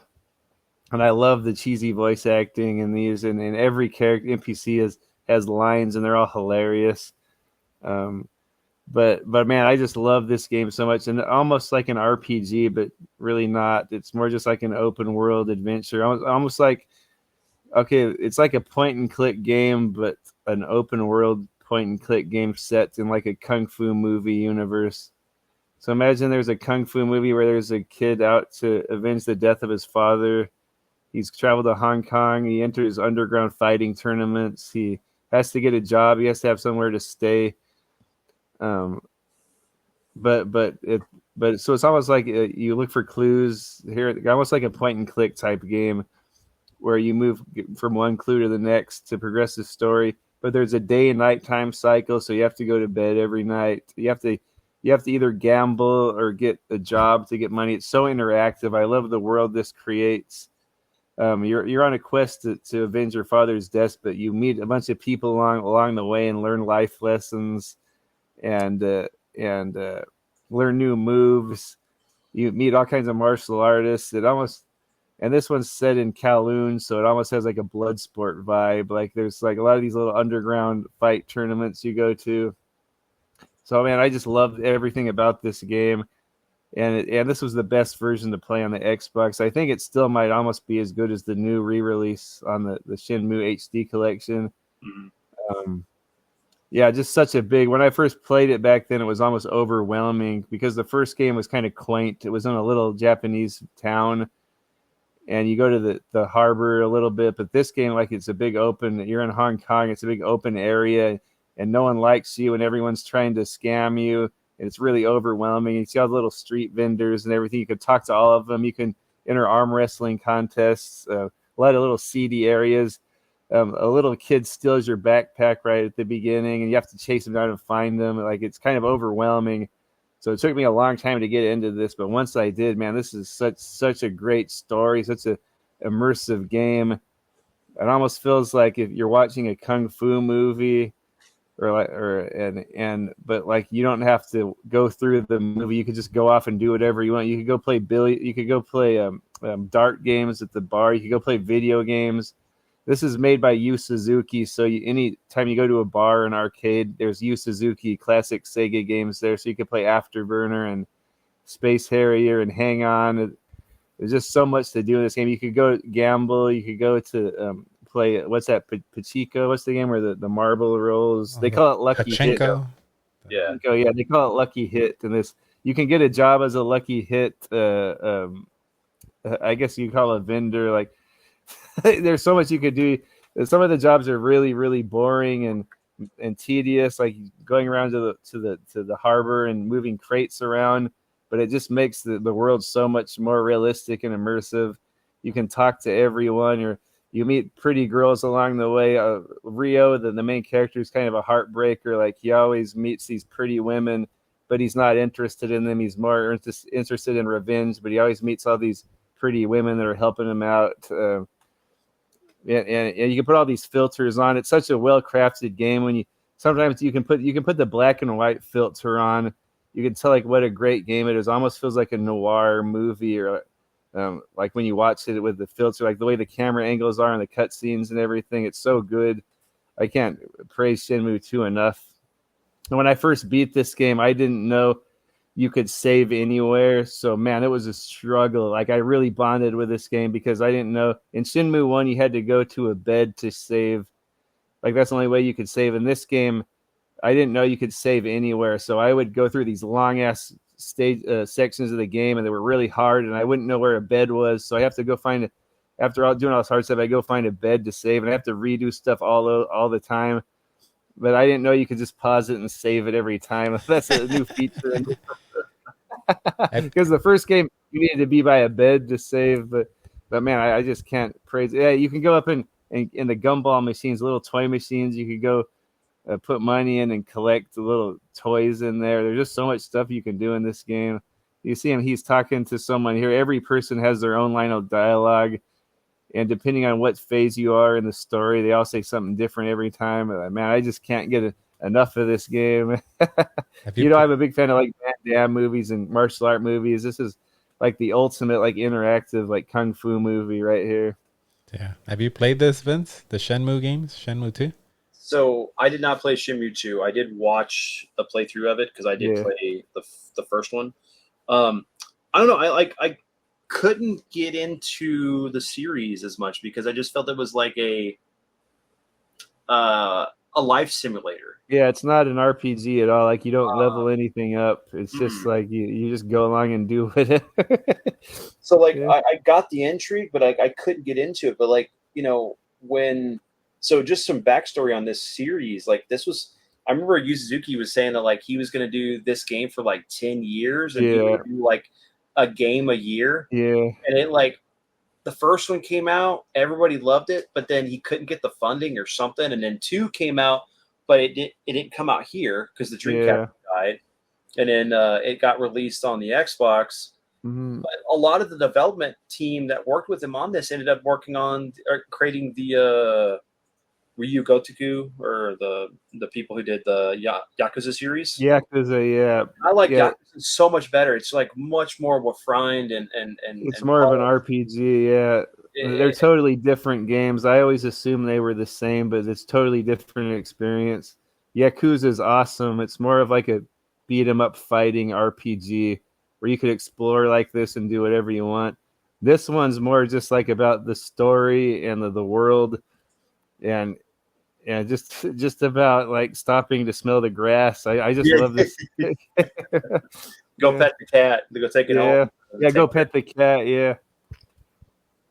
And I love the cheesy voice acting in these. And every character NPC has lines, and they're all hilarious. But man, I just love this game so much, and almost like an RPG, but really not. It's more just like an open world adventure, almost like it's like a point and click game, but an open world point and click game set in like a kung fu movie universe. So imagine there's a kung fu movie where there's a kid out to avenge the death of his father. He's traveled to Hong Kong. He enters underground fighting tournaments. He has to get a job. He has to have somewhere to stay. So it's almost like you look for clues here, almost like a point and click type game where you move from one clue to the next to progress the story. But there's a day and night time cycle, so you have to go to bed every night. You have to either gamble or get a job to get money. It's so interactive. I love the world this creates. You're on a quest to avenge your father's death, but you meet a bunch of people along the way and learn life lessons. And learn new moves. You meet all kinds of martial artists. And this one's set in Kowloon, so it almost has like a Bloodsport vibe. Like there's like a lot of these little underground fight tournaments you go to. So man, I just loved everything about this game, and this was the best version to play on the Xbox. I think it still might almost be as good as the new re-release on the Shenmue HD collection. Mm-hmm. Yeah, just such a big. When I first played it back then, it was almost overwhelming because the first game was kind of quaint. It was in a little Japanese town, and you go to the harbor a little bit. But this game, like it's a big open. You're in Hong Kong. It's a big open area, and no one likes you, and everyone's trying to scam you. And it's really overwhelming. You see all the little street vendors and everything. You can talk to all of them. You can enter arm wrestling contests. A lot of little seedy areas. A little kid steals your backpack right at the beginning, and you have to chase him down and find them. Like it's kind of overwhelming. So it took me a long time to get into this, but once I did, man, this is such a great story, such a immersive game. It almost feels like if you're watching a kung fu movie, but like you don't have to go through the movie. You could just go off and do whatever you want. You could go play You could go play dart games at the bar. You could go play video games. This is made by Yu Suzuki, so anytime you go to a bar or an arcade, there's Yu Suzuki classic Sega games there, so you can play Afterburner and Space Harrier and Hang On. There's just so much to do in this game. You could go gamble. You could go to play. What's that? Pachinko? What's the game where the marble rolls? They call it Lucky Hit. Yeah. Yeah, they call it Lucky Hit. And this, you can get a job as a Lucky Hit. I guess you call a vendor. Like, there's so much you could do. Some of the jobs are really, really boring and tedious, like going around to the harbor and moving crates around. But it just makes the world so much more realistic and immersive. You can talk to everyone. You meet pretty girls along the way. Rio, the main character, is kind of a heartbreaker. Like, he always meets these pretty women, but he's not interested in them. He's more interested in revenge, but he always meets all these pretty women that are helping him out. And you can put all these filters on. It's such a well-crafted game. Sometimes you can put the black and white filter on. You can tell like what a great game it is. It almost feels like a noir movie, or like when you watch it with the filter, like the way the camera angles are and the cut scenes and everything. It's so good. I can't praise Shenmue 2 enough. And when I first beat this game, I didn't know you could save anywhere. So, man, it was a struggle. Like, I really bonded with this game because I didn't know. In Shenmue 1, you had to go to a bed to save. Like, that's the only way you could save. In this game, I didn't know you could save anywhere. So I would go through these long-ass stage sections of the game, and they were really hard, and I wouldn't know where a bed was. So I have to go find it. After doing all this hard stuff, I go find a bed to save, and I have to redo stuff all the time. But I didn't know you could just pause it and save it every time. That's a new feature. Because the first game, you needed to be by a bed to save. But man, I just can't praise it. Yeah, you can go up in the gumball machines, little toy machines. You could go put money in and collect the little toys in there. There's just so much stuff you can do in this game. You see him, he's talking to someone here. Every person has their own line of dialogue. And depending on what phase you are in the story, they all say something different every time. Man, I just can't get enough of this game. I'm a big fan of like Van Damme movies and martial art movies. This is like the ultimate like interactive like kung fu movie right here. Yeah. Have you played this, Vince? The Shenmue games, Shenmue 2? So I did not play Shenmue 2. I did watch a playthrough of it because I did play the first one. I don't know. I couldn't get into the series as much because I just felt it was like a life simulator. Yeah, it's not an RPG at all. Like, you don't level anything up. It's just like you just go along and do whatever. So like I got the intrigue, but I couldn't get into it. But like, so just some backstory on this series. Like, I remember Yu Suzuki was saying that like he was going to do this game for like 10 years and he would do like a game a year. Yeah. And it like the first one came out, everybody loved it, but then he couldn't get the funding or something. And then 2 came out, but it didn't come out here because the Dreamcast died. And then it got released on the Xbox. Mm-hmm. But a lot of the development team that worked with him on this ended up working on or creating the Ryu Gotoku, or the people who did the Yakuza series. Yakuza, yeah. I like Yakuza so much better. It's like much more refined and it's more of an RPG, yeah. They're totally different games. I always assumed they were the same, but it's totally different experience. Yakuza is awesome. It's more of like a beat 'em up fighting RPG where you could explore like this and do whatever you want. This one's more just like about the story and the world, and just about like stopping to smell the grass. I just love this. Go pet the cat. Go take it home. Yeah, go pet the cat. Yeah.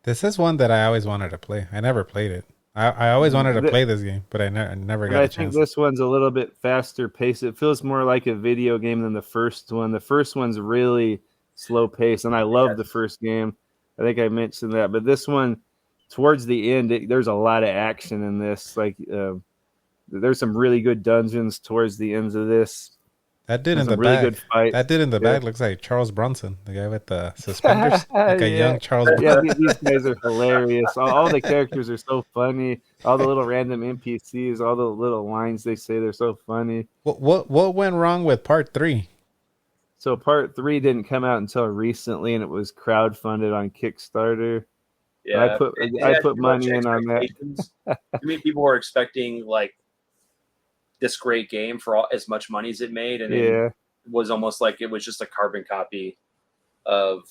This is one that I always wanted to play. I never played it. I always wanted to play this game, but I never got a chance. I think this one's a little bit faster paced. It feels more like a video game than the first one. The first one's really slow paced, and I love the first game. I think I mentioned that, but this one, towards the end, there's a lot of action in this. Like, there's some really good dungeons towards the ends of this. That dude in the really back. Good fight. That dude in the back looks like Charles Bronson, the guy with the suspenders, like a young Charles. Yeah, these guys are hilarious. All the characters are so funny. All the little random NPCs, all the little lines they say, they're so funny. What went wrong with Part 3? So Part 3 didn't come out until recently, and it was crowdfunded on Kickstarter. Yeah, I put money in on that. I mean, people were expecting like this great game for as much money as it made, and it was almost like it was just a carbon copy of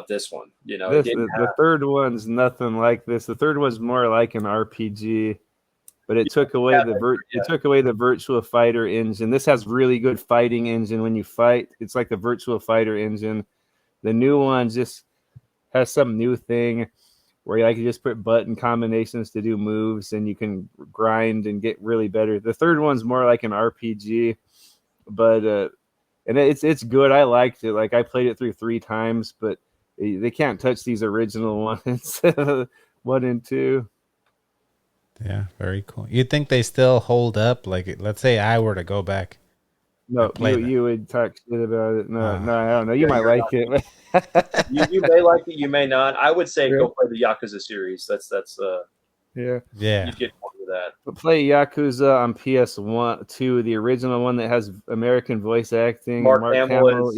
this one. You know, the third one's nothing like this. The third one's more like an RPG, but it took away the virtual fighter engine. This has really good fighting engine when you fight. It's like the virtual fighter engine. The new one just has some new thing where you just put button combinations to do moves, and you can grind and get really better. The third one's more like an RPG, but and it's good. I liked it. Like I played it through 3 times, but they can't touch these original ones, 1 and 2. Yeah, very cool. You think they still hold up? Like, let's say I were to go back. No, you would talk shit about it. No, I don't know. You might like it. you may like it, you may not. I would say go play the Yakuza series. That's yeah. You get more of that. But play Yakuza on PS1, 2, the original one that has American voice acting. Mark Hamill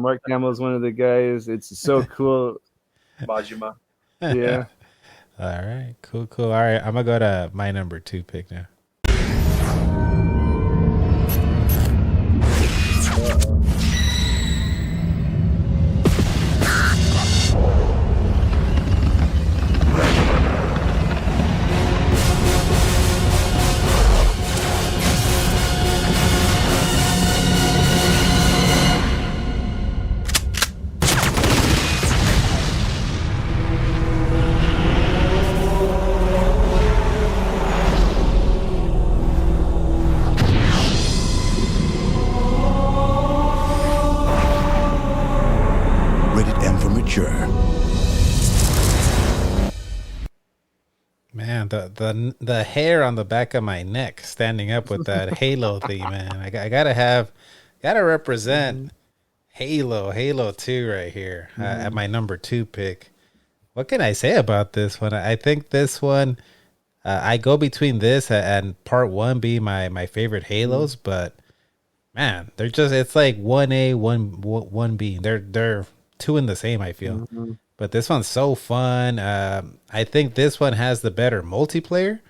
Mark Hamill is one of the guys. It's so cool. Majima. Yeah. All right, cool. All right, I'm gonna go to my number 2 pick now. Man, the hair on the back of my neck standing up with that Halo theme, man. I gotta represent Halo 2 right here at my number 2 pick. What can I say about this one? I think this one, I go between this and part 1 being my favorite Halos, but man, they're just, it's like 1A, 1B. They're 2 in the same, I feel. Mm-hmm. But this one's so fun. I think this one has the better multiplayer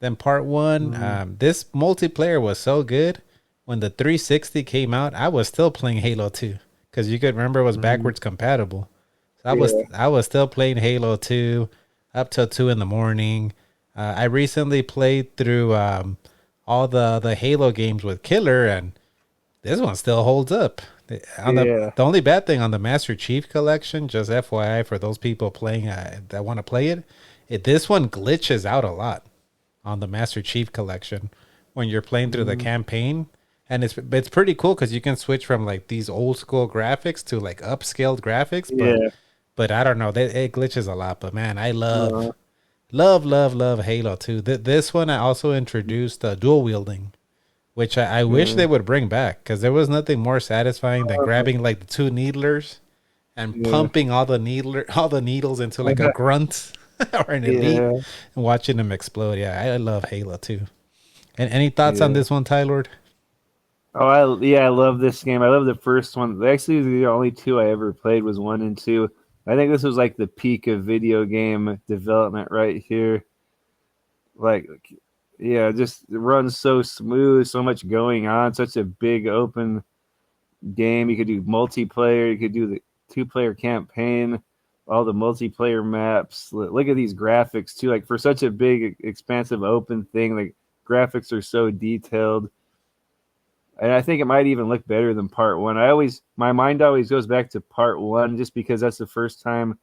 than part 1. Mm-hmm. This multiplayer was so good. When the 360 came out, I was still playing Halo 2 because you could remember it was backwards compatible. So I was still playing Halo 2 up till 2 in the morning. I recently played through all the Halo games with Killer, and this one still holds up. The only bad thing on the Master Chief Collection, just FYI for those people playing that want to play it, this one glitches out a lot on the Master Chief Collection when you're playing through the campaign. And it's pretty cool because you can switch from like these old school graphics to like upscaled graphics. But I don't know, it glitches a lot. But man, I love Halo 2. This one I also introduced dual wielding, which I wish they would bring back because there was nothing more satisfying than grabbing like the 2 needlers and pumping all the needles into like a grunt or an elite and watching them explode. Yeah, I love Halo 2. And any thoughts on this one, Tylord? Oh, I love this game. I love the first one. Actually, the only 2 I ever played was 1 and 2. I think this was like the peak of video game development right here. Just it runs so smooth, so much going on, such a big open game. You could do multiplayer, you could do the 2-player campaign, all the multiplayer maps. Look at these graphics too. Like for such a big, expansive, open thing, like graphics are so detailed. And I think it might even look better than part 1. My mind always goes back to part 1 just because that's the first time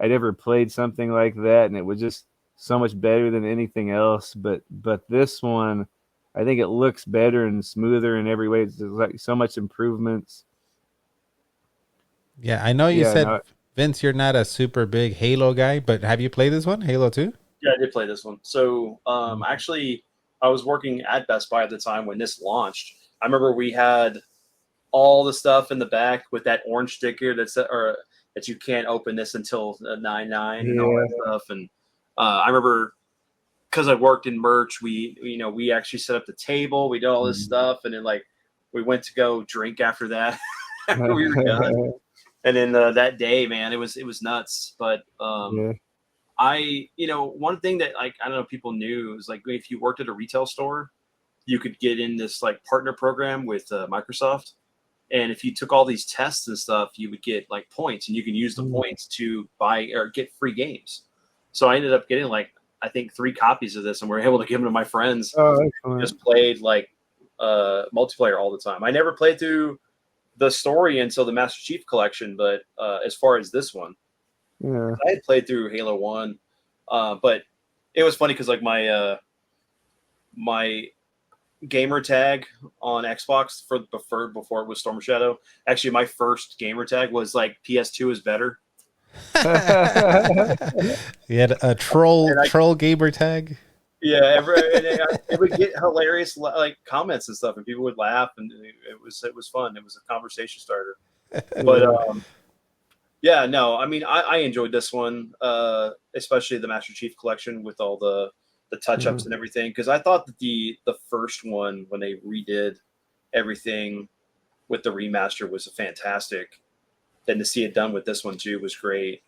I'd ever played something like that, and it was just so much better than anything else. But this one, I think it looks better and smoother in every way. There's like so much improvements. Yeah, I know you said, Vince, you're not a super big Halo guy, but have you played this one, Halo 2? Yeah, I did play this one. So actually, I was working at Best Buy at the time when this launched. I remember we had all the stuff in the back with that orange sticker that you can't open this until 9/9 and all that stuff. And I remember because I worked in merch, we actually set up the table. We did all this stuff, and then like we went to go drink after that. After we were done, and then that day, man, it was nuts. But one thing that like I don't know if people knew is like if you worked at a retail store, you could get in this like partner program with Microsoft, And if you took all these tests and stuff, you would get like points, and you can use the points to buy or get free games. So I ended up getting like, I think 3 copies of this, and we were able to give them to my friends. Just played like multiplayer all the time. I never played through the story until the Master Chief Collection, but as far as this one, I had played through Halo 1, but it was funny because like my gamer tag on Xbox before it was Storm Shadow. Actually, my first gamer tag was like PS2 is better. You had a troll gamer tag. Yeah, it would get hilarious like comments and stuff, and people would laugh, and it was fun. It was a conversation starter. But yeah, no, I mean, I enjoyed this one, especially the Master Chief Collection with all the touch-ups and everything, because I thought that the first one, when they redid everything with the remaster, was fantastic. Then to see it done with this one too was great.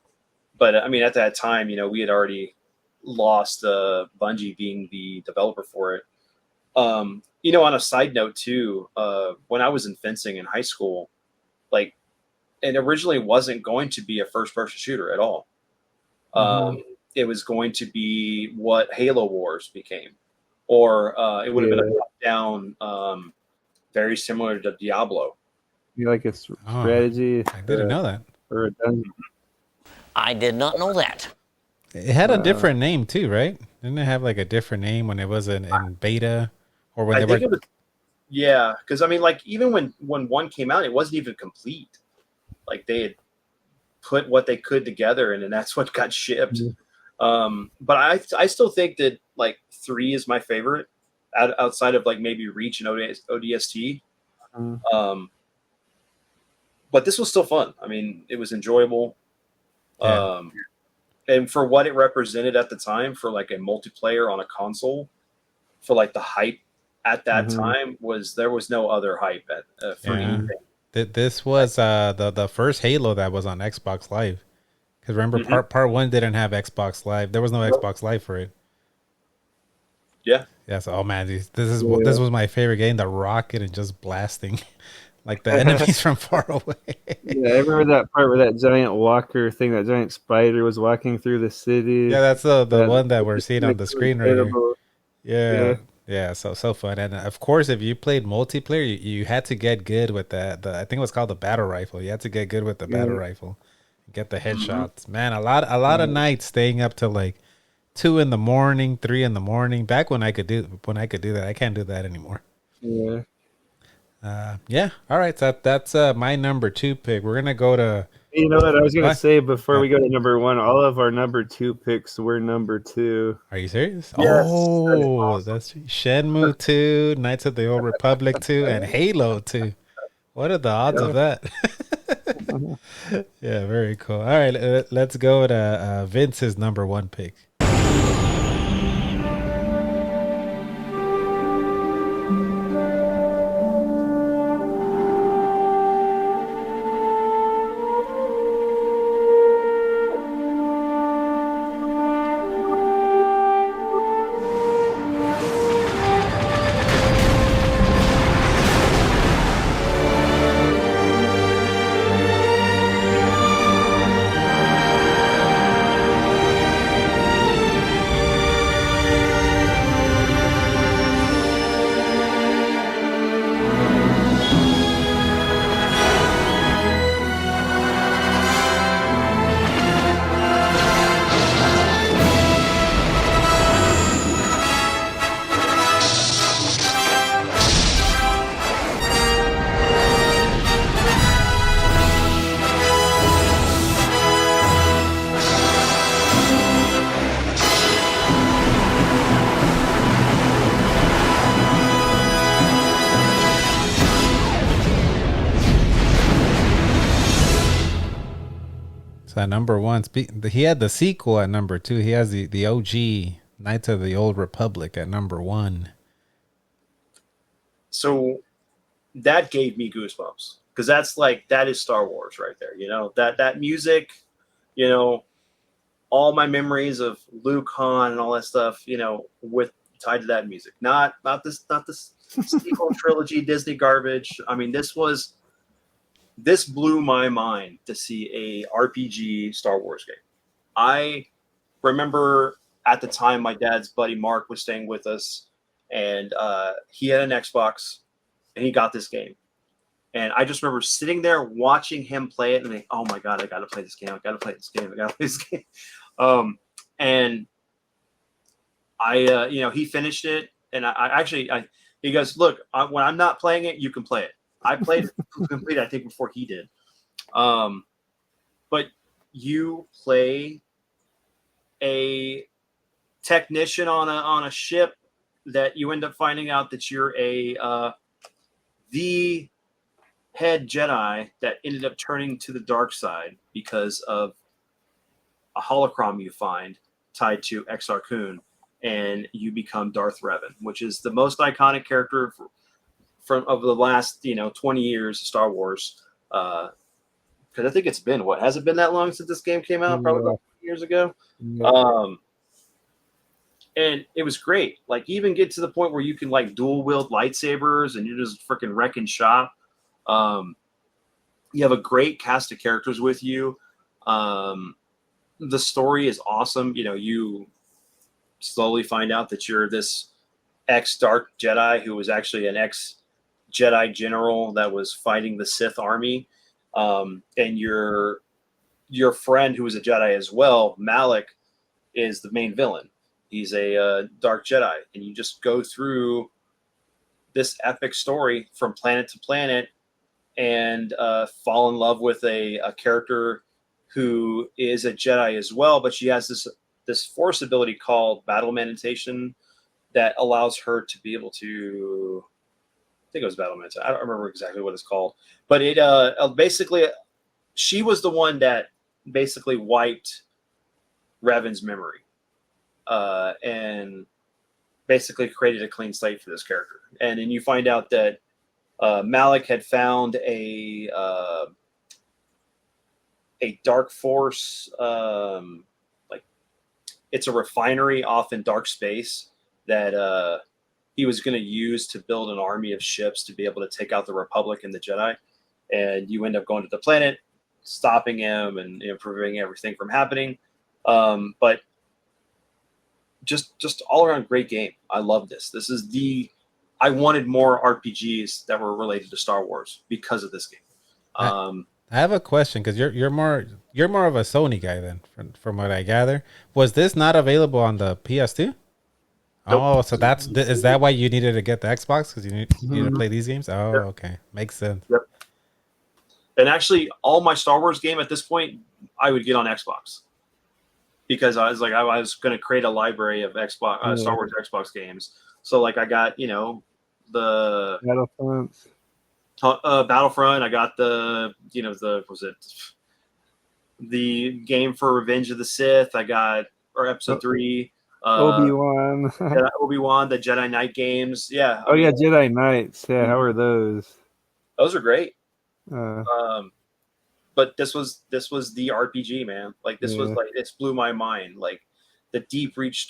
But I mean, at that time, you know, we had already lost Bungie being the developer for it. You know, on a side note too, when I was in fencing in high school, like, it originally wasn't going to be a first-person shooter at all. It was going to be what Halo Wars became, or it would have been a top-down, very similar to Diablo. You like a strategy? I didn't know that. Or a dungeon. I did not know that. It had a different name too, right? Didn't it have like a different name when it was in beta, or when I they think were? it was, yeah, because I mean, like, even when one came out, it wasn't even complete. Like, they had put what they could together, and then that's what got shipped. But I still think that like 3 is my favorite outside of like maybe Reach and ODST. But this was still fun. I mean, it was enjoyable. And for what it represented at the time, for like a multiplayer on a console, for like the hype at that time, there was no other hype for anything. This was the first Halo that was on Xbox Live. Because remember, part 1 didn't have Xbox Live. There was no Xbox Live for it. Yeah. Yeah. So, oh man, this was my favorite game. The rocket and just blasting like the enemies from far away. Yeah, I remember that part where that giant walker thing, that giant spider was walking through the city. Yeah, that's the one that we're seeing on the screen right here. Yeah. So fun. And of course, if you played multiplayer, you had to get good with that. I think it was called the battle rifle. You had to get good with the battle rifle. Get the headshots, man. A lot of nights staying up till like 2 in the morning, 3 in the morning. Back when I could do that, I can't do that anymore. Yeah. Yeah. All right. So that's my number 2 pick. We're gonna go to. You know what I was gonna say before we go to number 1? All of our number 2 picks were number 2. Are you serious? Yes. Oh, that's Shenmue 2, Knights of the Old Republic 2, and Halo 2. What are the odds of that? Yeah, very cool. All right, let's go to Vince's number 1 pick. So at number 1, he had the sequel at number 2. He has the OG Knights of the Old Republic at number 1. So that gave me goosebumps, because that is Star Wars right there. You know, that music, you know, all my memories of Luke, Han, and all that stuff, you know, with tied to that music. Not this sequel trilogy Disney garbage. I mean, this was this blew my mind to see a RPG Star Wars game. I remember at the time my dad's buddy Mark was staying with us, and he had an Xbox, and he got this game. And I just remember sitting there watching him play it, and thinking, "Oh my god, I got to play this game! I got to play this game! I got to play this game!" And I, he finished it, and he goes, "Look, when I'm not playing it, you can play it." I played it complete, I think, before he did. But you play a technician on a ship that you end up finding out that you're the head Jedi that ended up turning to the dark side because of a holocron you find tied to Exar Kun, and you become Darth Revan, which is the most iconic character of the last 20 years of Star Wars. Because I think it's been has it been that long since this game came out? Probably about 20 years ago. Yeah. And it was great. Like, you even get to the point where you can like dual wield lightsabers and you're just freaking wrecking shop. You have a great cast of characters with you. The story is awesome. You slowly find out that you're this ex-Dark Jedi who was actually an ex-Jedi general that was fighting the Sith army. And your friend, who was a Jedi as well, Malik, is the main villain. He's a Dark Jedi. And you just go through this epic story from planet to planet and fall in love with a character who is a Jedi as well, but she has this force ability called battle meditation that allows her to be able to, I think it was battle meditation, I don't remember exactly what it's called, but it basically, she was the one that basically wiped Revan's memory and basically created a clean slate for this character. And then you find out that Malik had found a dark force, it's a refinery off in dark space that he was going to use to build an army of ships to be able to take out the Republic and the Jedi. And you end up going to the planet, stopping him and preventing everything from happening. But just all around great game. I love this. I wanted more RPGs that were related to Star Wars because of this game. I have a question, because you're more of a Sony guy then, from what I gather. Was this not available on the PS2? Nope. Oh, so is that why you needed to get the Xbox, because you need to play these games? Oh, yep. Okay, makes sense. Yep. And actually, all my Star Wars game at this point, I would get on Xbox, because I was like, I was going to create a library of Xbox Star Wars Xbox games. So like, I got the Battlefront. I got the game for Revenge of the Sith. I got Episode 3. Obi-Wan. Obi-Wan, the Jedi Knight games. Yeah. Oh yeah, Jedi Knights. Yeah, how are those? Those are great. But this was the RPG, man. Like, this was like, it blew my mind. Like, the deep, rich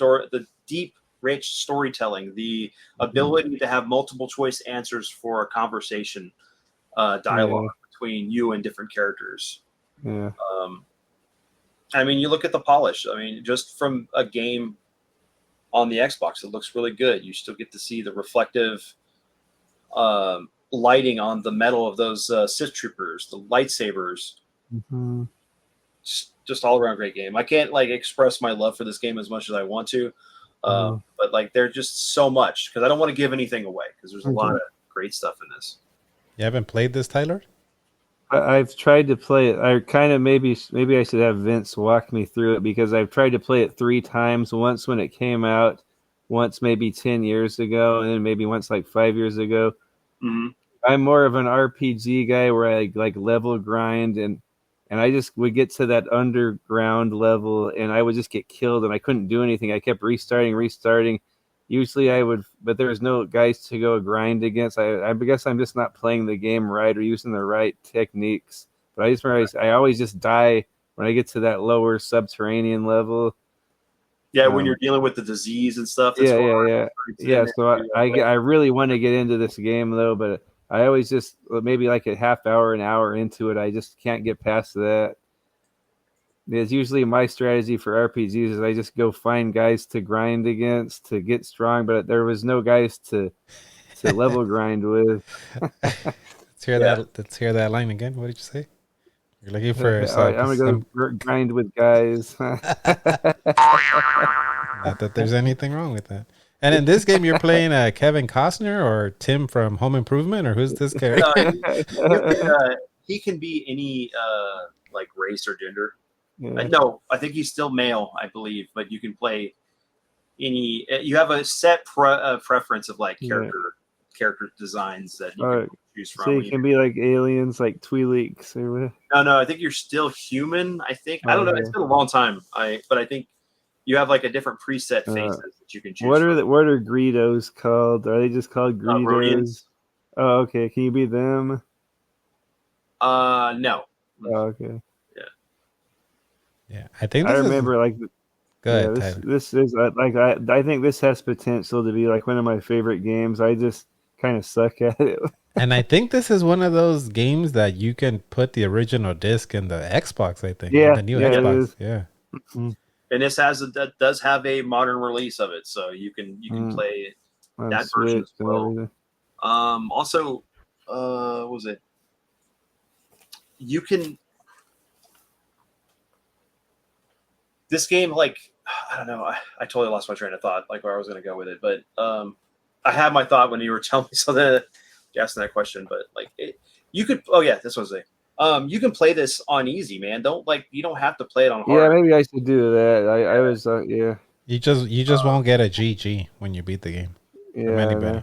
storytelling, the ability to have multiple choice answers for a conversation, dialogue between you and different characters. Yeah. I mean, you look at the polish. I mean, just from a game on the Xbox, it looks really good. You still get to see the reflective lighting on the metal of those Sith troopers, the lightsabers. Mm-hmm. Just all around great game. I can't express my love for this game as much as I want to, but there's just so much, because I don't want to give anything away, because there's a lot of great stuff in this. You haven't played this, Tylord? I've tried to play it. I kind of maybe I should have Vince walk me through it, because I've tried to play it 3 times. Once when it came out, once maybe 10 years ago, and then maybe once 5 years ago. Mm-hmm. I'm more of an RPG guy where I like level grind, and I just would get to that underground level and I would just get killed and I couldn't do anything. I kept restarting. Usually I would, but there was no guys to go grind against. I guess I'm just not playing the game right or using the right techniques. But I just remember I always just die when I get to that lower subterranean level. Yeah, when you're dealing with the disease and stuff. Yeah. So I really want to get into this game though, but I always just maybe like a half hour, an hour into it, I just can't get past that. It's usually my strategy for RPGs is I just go find guys to grind against to get strong, but there was no guys to level grind with. Let's hear that. Let's hear that line again. What did you say? You're looking for I'm gonna go grind with guys. Not that there's anything wrong with that. And in this game, you're playing Kevin Costner or Tim from Home Improvement, or who's this character? He can be any like race or gender. Yeah. No, I think he's still male, I believe, but you can play any. You have a set preference of like character designs that you can choose from. So you can be like aliens, like Twi'leks or No, I think you're still human. I think I don't know. It's been a long time. But I think you have like a different preset faces that you can choose. What are Greedos called? Are they just called Greedos? Rodians. Oh, okay. Can you be them? No. Oh, okay. Yeah, I think I remember like. Go ahead, this is like I think this has potential to be like one of my favorite games. I just kind of suck at it. And I think this is one of those games that you can put the original disc in the Xbox. I think. Yeah, the new Xbox. Yeah. And this does have a modern release of it, so you can play that version as well. Also, what was it? You can. This game, like, I don't know. I totally lost my train of thought, like where I was going to go with it. But I had my thought when you were telling me something, asking that question. But like, you could. Oh yeah, this was it. You can play this on easy, man. You don't have to play it on hard. Yeah, maybe I should do that. I was yeah. You just won't get a GG when you beat the game. Yeah,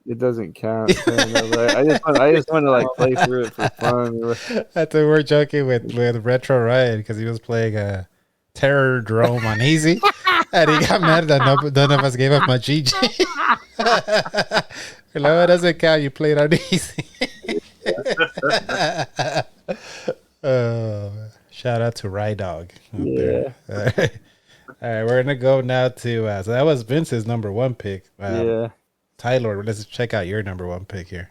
it doesn't count. I just want to like play through it for fun. That's why we're joking with Retro Riot because he was playing a Terror Drome on easy, and he got mad that none of us gave up my GG. No, it doesn't count. You played on easy. Shout out to Rydog. Yeah. All right, we're gonna go now to so that was Vince's number one pick. Yeah. Tylord, let's check out your number one pick here.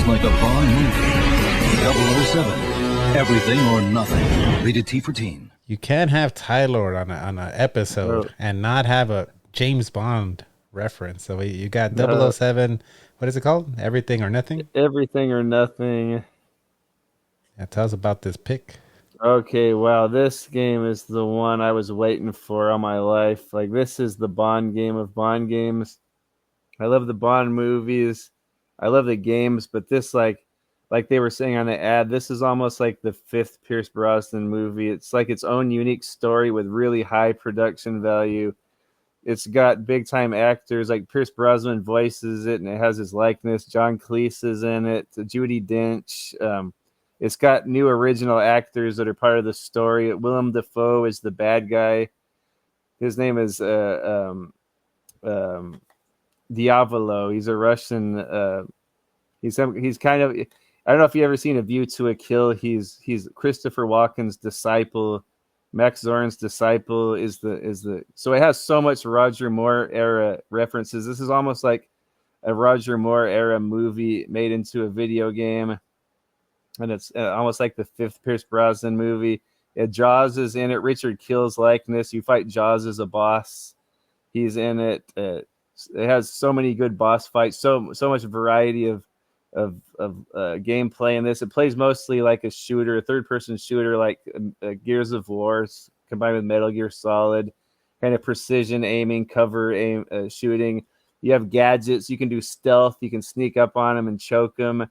Like a Bond movie. 007. Everything or nothing. Rated T for teen. You can't have Tylord on an episode and not have a James Bond reference. So you got 007. What is it called? Everything or Nothing? Everything or Nothing. Yeah, tell us about this pick. Okay, wow. This game is the one I was waiting for all my life. Like, this is the Bond game of Bond games. I love the Bond movies. I love the games, but this, like they were saying on the ad, this is almost like the fifth Pierce Brosnan movie. It's like its own unique story with really high production value. It's got big time actors, like Pierce Brosnan voices it, and it has his likeness. John Cleese is in it. Judi Dench. It's got new original actors that are part of the story. Willem Dafoe is the bad guy. His name is Diavolo. He's a Russian. He's kind of. I don't know if you ever seen A View to a Kill. He's Christopher Walken's disciple. Max Zorn's disciple is the. So it has so much Roger Moore era references. This is almost like a Roger Moore era movie made into a video game, and it's almost like the fifth Pierce Brosnan movie. Jaws is in it. Richard Kill's likeness. You fight Jaws as a boss. He's in it. It has so many good boss fights. So much variety of gameplay in this. It plays mostly like a shooter, a third-person shooter, like Gears of War combined with Metal Gear Solid. Kind of precision aiming, cover aim, shooting. You have gadgets. You can do stealth. You can sneak up on them and choke them.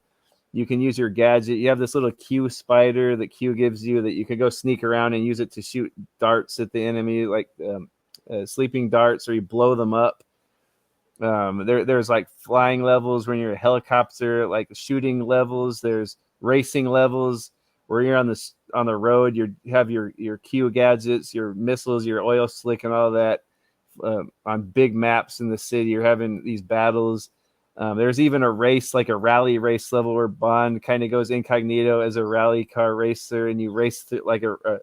You can use your gadget. You have this little Q spider that Q gives you that you can go sneak around and use it to shoot darts at the enemy, like sleeping darts, or you blow them up. There's like flying levels when you're a helicopter, like shooting levels. There's racing levels where you're on the road. You have your Q gadgets, your missiles, your oil slick, and all that. on big maps in the city. You're having these battles. There's even a race, like a rally race level, where Bond kind of goes incognito as a rally car racer, and you race through like a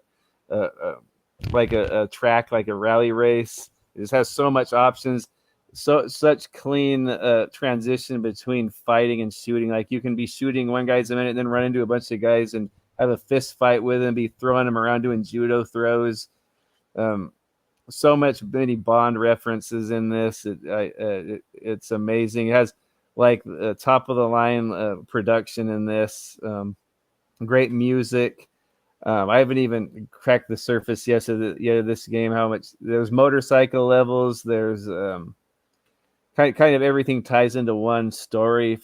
track, like a rally race. It just has so much options, such clean transition between fighting and shooting. Like you can be shooting one guy's a minute, and then run into a bunch of guys and have a fist fight with him, be throwing them around doing judo throws. So many Bond references in this. It's amazing. It has like top of the line production in this. Great music. I haven't even cracked the surface yet of this game. How much there's motorcycle levels. There's kind of everything ties into one story.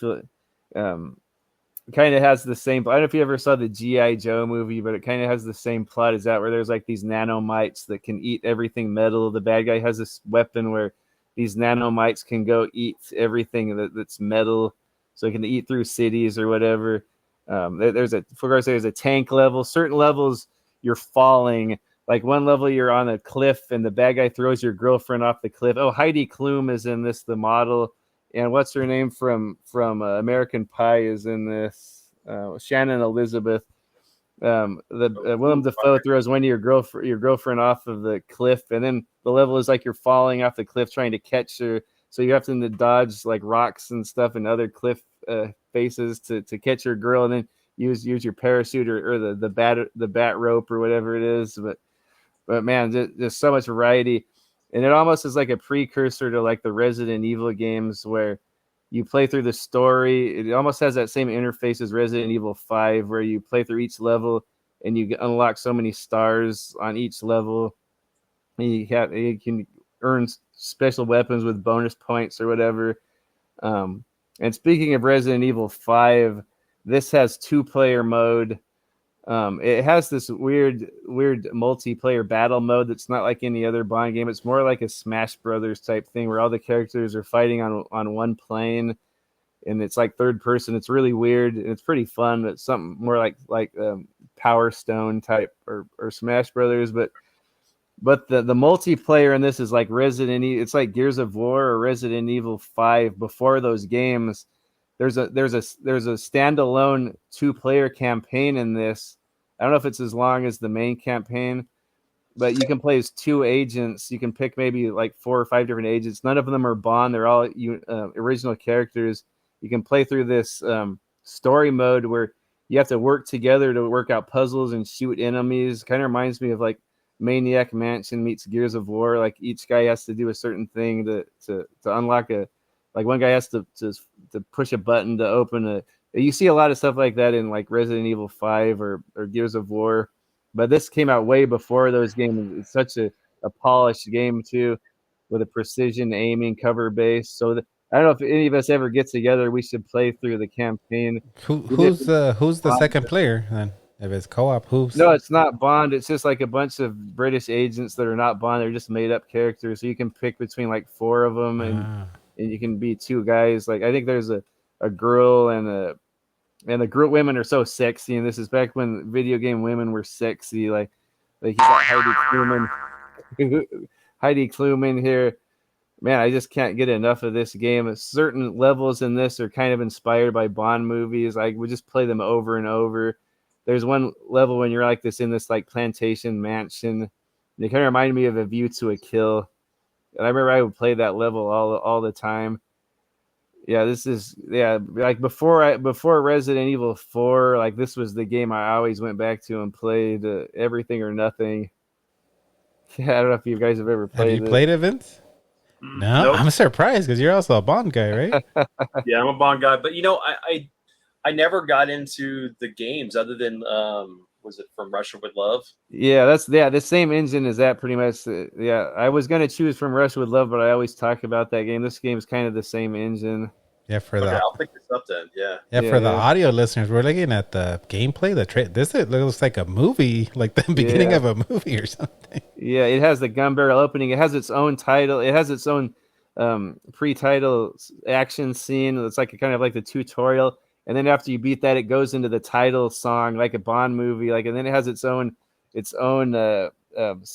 Kind of has the same. I don't know if you ever saw the G.I. Joe movie, but it kind of has the same plot as that, where there's like these nanomites that can eat everything metal. The bad guy has this weapon where these nanomites can go eat everything that's metal, so it can eat through cities or whatever. There's a tank level. Certain levels you're falling. Like one level you're on a cliff and the bad guy throws your girlfriend off the cliff. Oh, Heidi Klum is in this, the model. And what's her name from American Pie is in this. Shannon Elizabeth. Willem Dafoe throws one of your girlfriend off of the cliff, and then the level is like you're falling off the cliff trying to catch her. So you have to dodge like rocks and stuff and other cliff faces to catch your girl, and then use your parachute or the bat rope or whatever it is. But man, there's so much variety. And it almost is like a precursor to like the Resident Evil games where you play through the story. It almost has that same interface as Resident Evil 5, where you play through each level and you unlock so many stars on each level. And you can earn special weapons with bonus points or whatever. And speaking of Resident Evil 5, this has 2-player mode. It has this weird multiplayer battle mode that's not like any other Bond game. It's more like a Smash Brothers type thing where all the characters are fighting on one plane, and it's like third person. It's really weird and it's pretty fun. It's something more like Power Stone type or Smash Brothers, but the multiplayer in this is like Resident Evil. It's like Gears of War or Resident Evil 5 before those games. There's a standalone 2-player campaign in this. I don't know if it's as long as the main campaign, but you can play as 2 agents. You can pick maybe like 4 or 5 different agents. None of them are Bond. They're all original characters. You can play through this story mode where you have to work together to work out puzzles and shoot enemies. Kind of reminds me of like Maniac Mansion meets Gears of War. Like each guy has to do a certain thing to unlock like one guy has to push a button to open a. You see a lot of stuff like that in like Resident Evil 5 or Gears of War, but this came out way before those games. It's such a polished game too, with a precision aiming, cover base. So I don't know if any of us ever get together. We should play through the campaign. Who's the second player then? If it's co-op, who's? No, it's not Bond. It's just like a bunch of British agents that are not Bond. They're just made up characters. So you can pick between like 4 of them, and you can be 2 guys. Like I think there's a girl and the girl women are so sexy. And this is back when video game women were sexy. Like you got Heidi Klum here. Man, I just can't get enough of this game. Certain levels in this are kind of inspired by Bond movies. I would just play them over and over. There's one level when you're like this in this like plantation mansion. They kind of remind me of A View to a Kill. And I remember I would play that level all the time. Yeah, like before Resident Evil 4, like this was the game I always went back to and played. Everything or Nothing. Yeah, I don't know if you guys have ever played. Have you played it, Vince? No, nope. I'm surprised because you're also a Bond guy, right? Yeah, I'm a Bond guy, but I never got into the games other than was it From Russia with Love? Yeah, the same engine as that pretty much. Yeah, I was gonna choose From Russia with Love, but I always talk about that game. This game is kind of the same engine. Yeah, I'll pick this up then. Yeah. The audio listeners, we're looking at the gameplay. This looks like a movie, like the beginning of a movie or something. Yeah, it has the gun barrel opening. It has its own title. It has its own pre-title action scene. It's like kind of like the tutorial. And then after you beat that, it goes into the title song, like a Bond movie. And then it has its own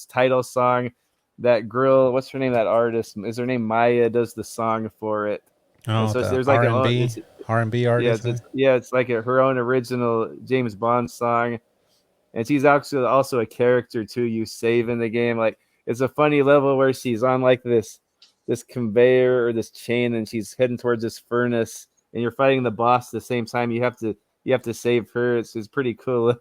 title song. that girl, what's her name? That artist, is her name Maya? Does the song for it? Oh, so the there's like R&B artist. It's like her own original James Bond song, and she's actually also a character too. You save in the game. Like it's a funny level where she's on like this conveyor or this chain, and she's heading towards this furnace, and you're fighting the boss at the same time. You have to save her. It's pretty cool.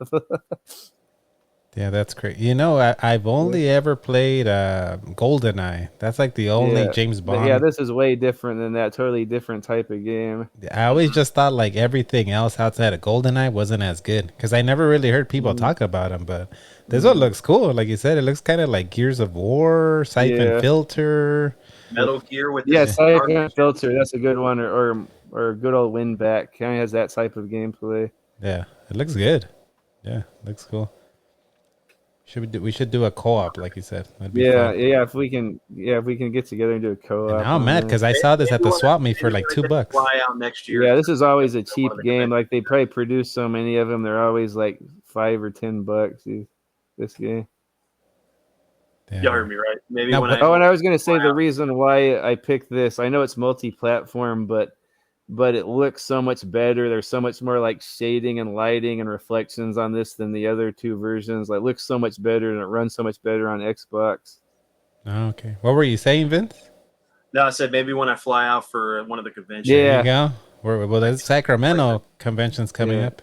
Yeah, that's great. I've only ever played GoldenEye. That's like the only James Bond. Yeah, this is way different than that. Totally different type of game. I always just thought like everything else outside of GoldenEye wasn't as good because I never really heard people talk about them. But this one looks cool. Like you said, it looks kind of like Gears of War, Siphon Filter. Metal Gear with Siphon Filter. That's a good one, or good old Winback. Kind of has that type of gameplay. Yeah, it looks good. Yeah, looks cool. We should do a co-op, like you said. That'd be fun. If we can get together and do a co-op. And now I'm mad because I saw this at the swap meet for like $2. Fly out next year. Yeah, this is always a cheap game. Like they probably produce so many of them, they're always like $5 or $10. This game. Yeah. You heard me right. Maybe and I was gonna say the reason why I picked this. I know it's multi-platform, but it looks so much better. There's so much more like shading and lighting and reflections on this than the other two versions. Like, it looks so much better and it runs so much better on Xbox. Oh, okay. What were you saying, Vince? No, I said maybe when I fly out for one of the conventions. Yeah. There you go. Well, there's Sacramento conventions coming up.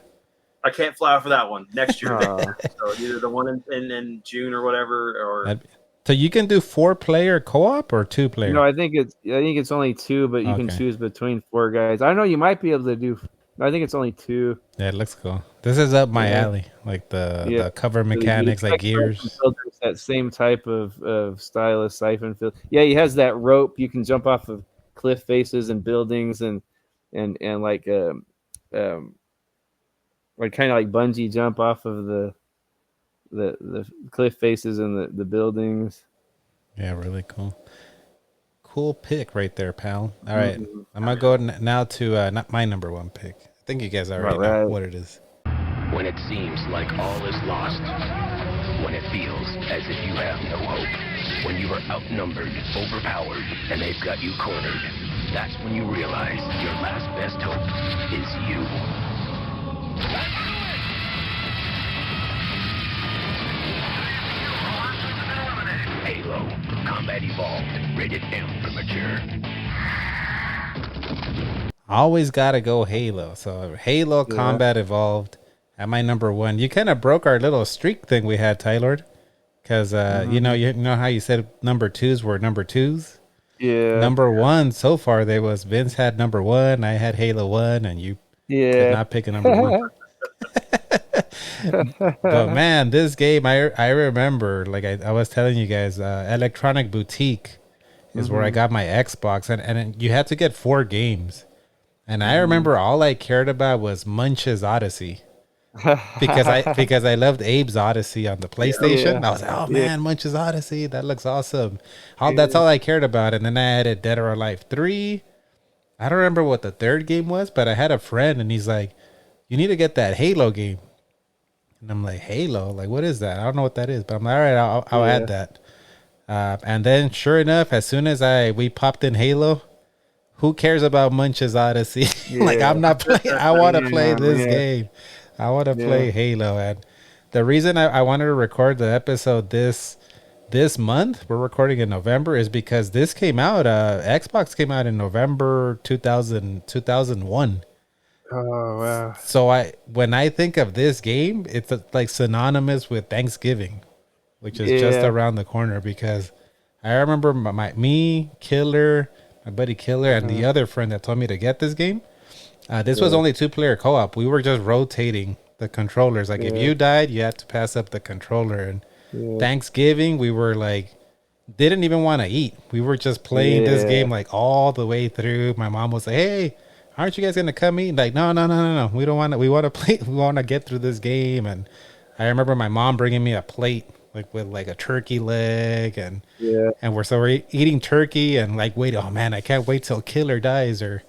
I can't fly out for that one next year. So either the one in June or whatever, or so you can do 4-player co-op or 2-player. No, I think it's only 2, but you can choose between 4 guys. I know you might be able to do. I think it's only 2. Yeah, it looks cool. This is up my alley, like the cover mechanics, like Gears. That same type of style of Siphon Filter. Yeah, he has that rope. You can jump off of cliff faces and buildings and like kind of like bungee jump off of the cliff faces and the buildings. Yeah, really cool pick right there, pal. All right, I'm gonna go now to not my number 1 pick. I think you guys already know what it is. When it seems like all is lost, when it feels as if you have no hope, when you are outnumbered, overpowered, and they've got you cornered, that's when you realize your last best hope is you. Halo, Combat Evolved, rated M for mature. Always gotta go Halo. So Halo Combat Evolved at my number 1. You kind of broke our little streak thing we had, Tylord, because you know how you said number 2s were number 2s. Yeah. Number 1 so far there was Vince had number 1, I had Halo 1, and you did not pick a number 1. But man, this game I remember, like I was telling you guys, Electronic Boutique is where I got my Xbox, and you had to get 4 games, and I remember all I cared about was Munch's Odyssey, because I loved Abe's Odyssey on the PlayStation. I was like, oh man, Munch's Odyssey, that looks awesome. That's all I cared about. And then I added Dead or Alive 3. I don't remember what the 3rd game was, but I had a friend and he's like, you need to get that Halo game. And I'm like, Halo? Like, what is that? I don't know what that is. But I'm like, all right, I'll add that. And then, sure enough, as soon as we popped in Halo, who cares about Munch's Odyssey? Like, I'm not playing. I want to play this game. I want to play Halo. And the reason I wanted to record the episode this month, we're recording in November, is because this came out. Xbox came out in November 2001. Oh wow! So when I think of this game, it's like synonymous with Thanksgiving, which is just around the corner. Because I remember me, Killer, my buddy Killer, and the other friend that told me to get this game. This was only 2-player co-op. We were just rotating the controllers. Like if you died, you had to pass up the controller. And Thanksgiving, we were like, didn't even want to eat. We were just playing this game like all the way through. My mom was like, "Hey, aren't you guys gonna come eat?" Like, no. We don't want to. We want to play. We want to get through this game. And I remember my mom bringing me a plate like with like a turkey leg, and we're eating turkey and like, wait, oh man, I can't wait till Killer dies or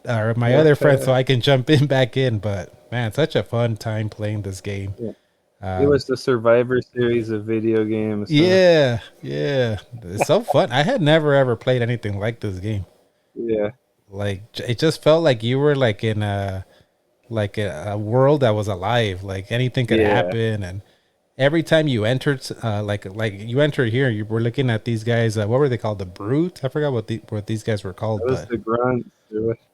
my other friend so I can jump back in. But man, such a fun time playing this game. It was the Survivor series of video games. Yeah, yeah, it's so fun. I had never ever played anything like this game. Yeah, like it just felt like you were like in a world that was alive. Like anything could happen, and every time you entered, like you entered here, you were looking at these guys. What were they called? The Brute? I forgot what these guys were called. That was But the Grunt.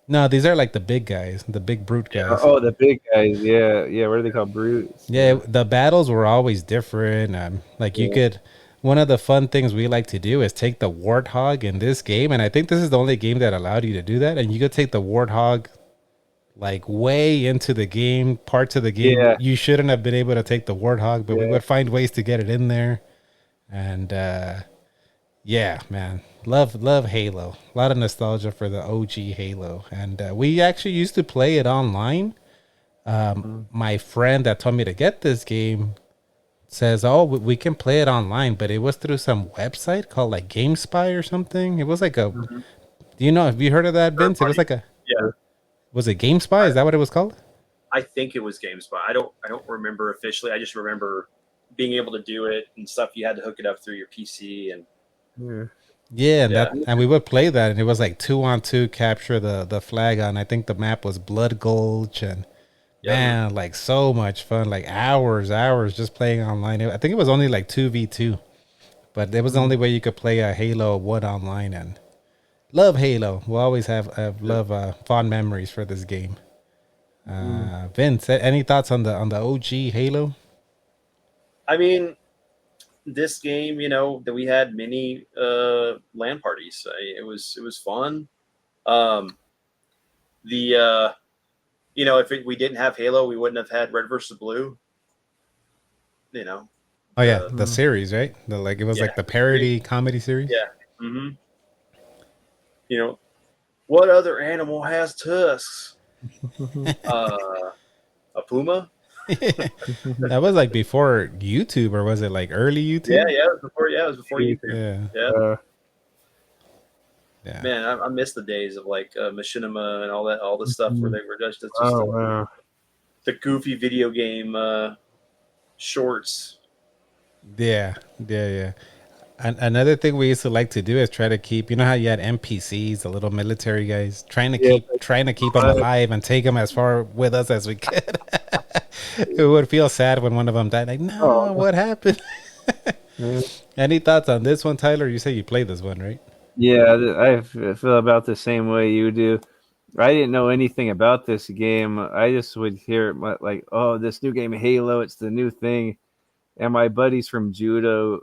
no, these are like the big guys, the big brute guys. Oh, the big guys. Yeah, yeah. What are they called? Brutes. Yeah, the battles were always different. Like you could. One of the fun things we like to do is take the Warthog in this game, and I think this is the only game that allowed you to do that. And you could take the Warthog like way into the game, parts of the game. Yeah. You shouldn't have been able to take the Warthog, but we would find ways to get it in there. And yeah, man, love Halo. A lot of nostalgia for the OG Halo, and we actually used to play it online. My friend that told me to get this game says, "Oh, we can play it online," but it was through some website called like GameSpy or something. It was like a, do you know? Have you heard of that, Vince? It was like a, was it GameSpy? Is that what it was called? I think it was GameSpy. I don't remember officially. I just remember being able to do it and stuff. You had to hook it up through your PC and Yeah, and we would play that, and it was like 2-on-2 capture the flag on. I think the map was Blood Gulch, and man, like so much fun, like hours just playing online. I think it was only like 2v2, but it was the only way you could play a Halo 1 online. And love Halo. We'll always have fond memories for this game. Vince, any thoughts on the OG Halo? I mean, this game, you know, that we had many LAN parties. It was fun. You know, if we didn't have Halo, we wouldn't have had Red versus Blue. You know. Oh yeah, the series, right? It was like the parody comedy series. Yeah. Mm-hmm. You know, what other animal has tusks? A puma. That was like before YouTube, or was it like early YouTube? Yeah, it was before YouTube. Yeah. Yeah. Man, I miss the days of like Machinima and all the stuff where they were just the goofy video game shorts. Yeah. And another thing we used to like to do is try to keep, you know how you had NPCs, the little military guys, trying to keep them alive and take them as far with us as we could. It would feel sad when one of them died. Like, no, what happened? Any thoughts on this one, Tyler? You say you played this one, right? Yeah, I feel about the same way you do. I didn't know anything about this game. I just would hear it like, oh, this new game, Halo, it's the new thing. And my buddies from Judo,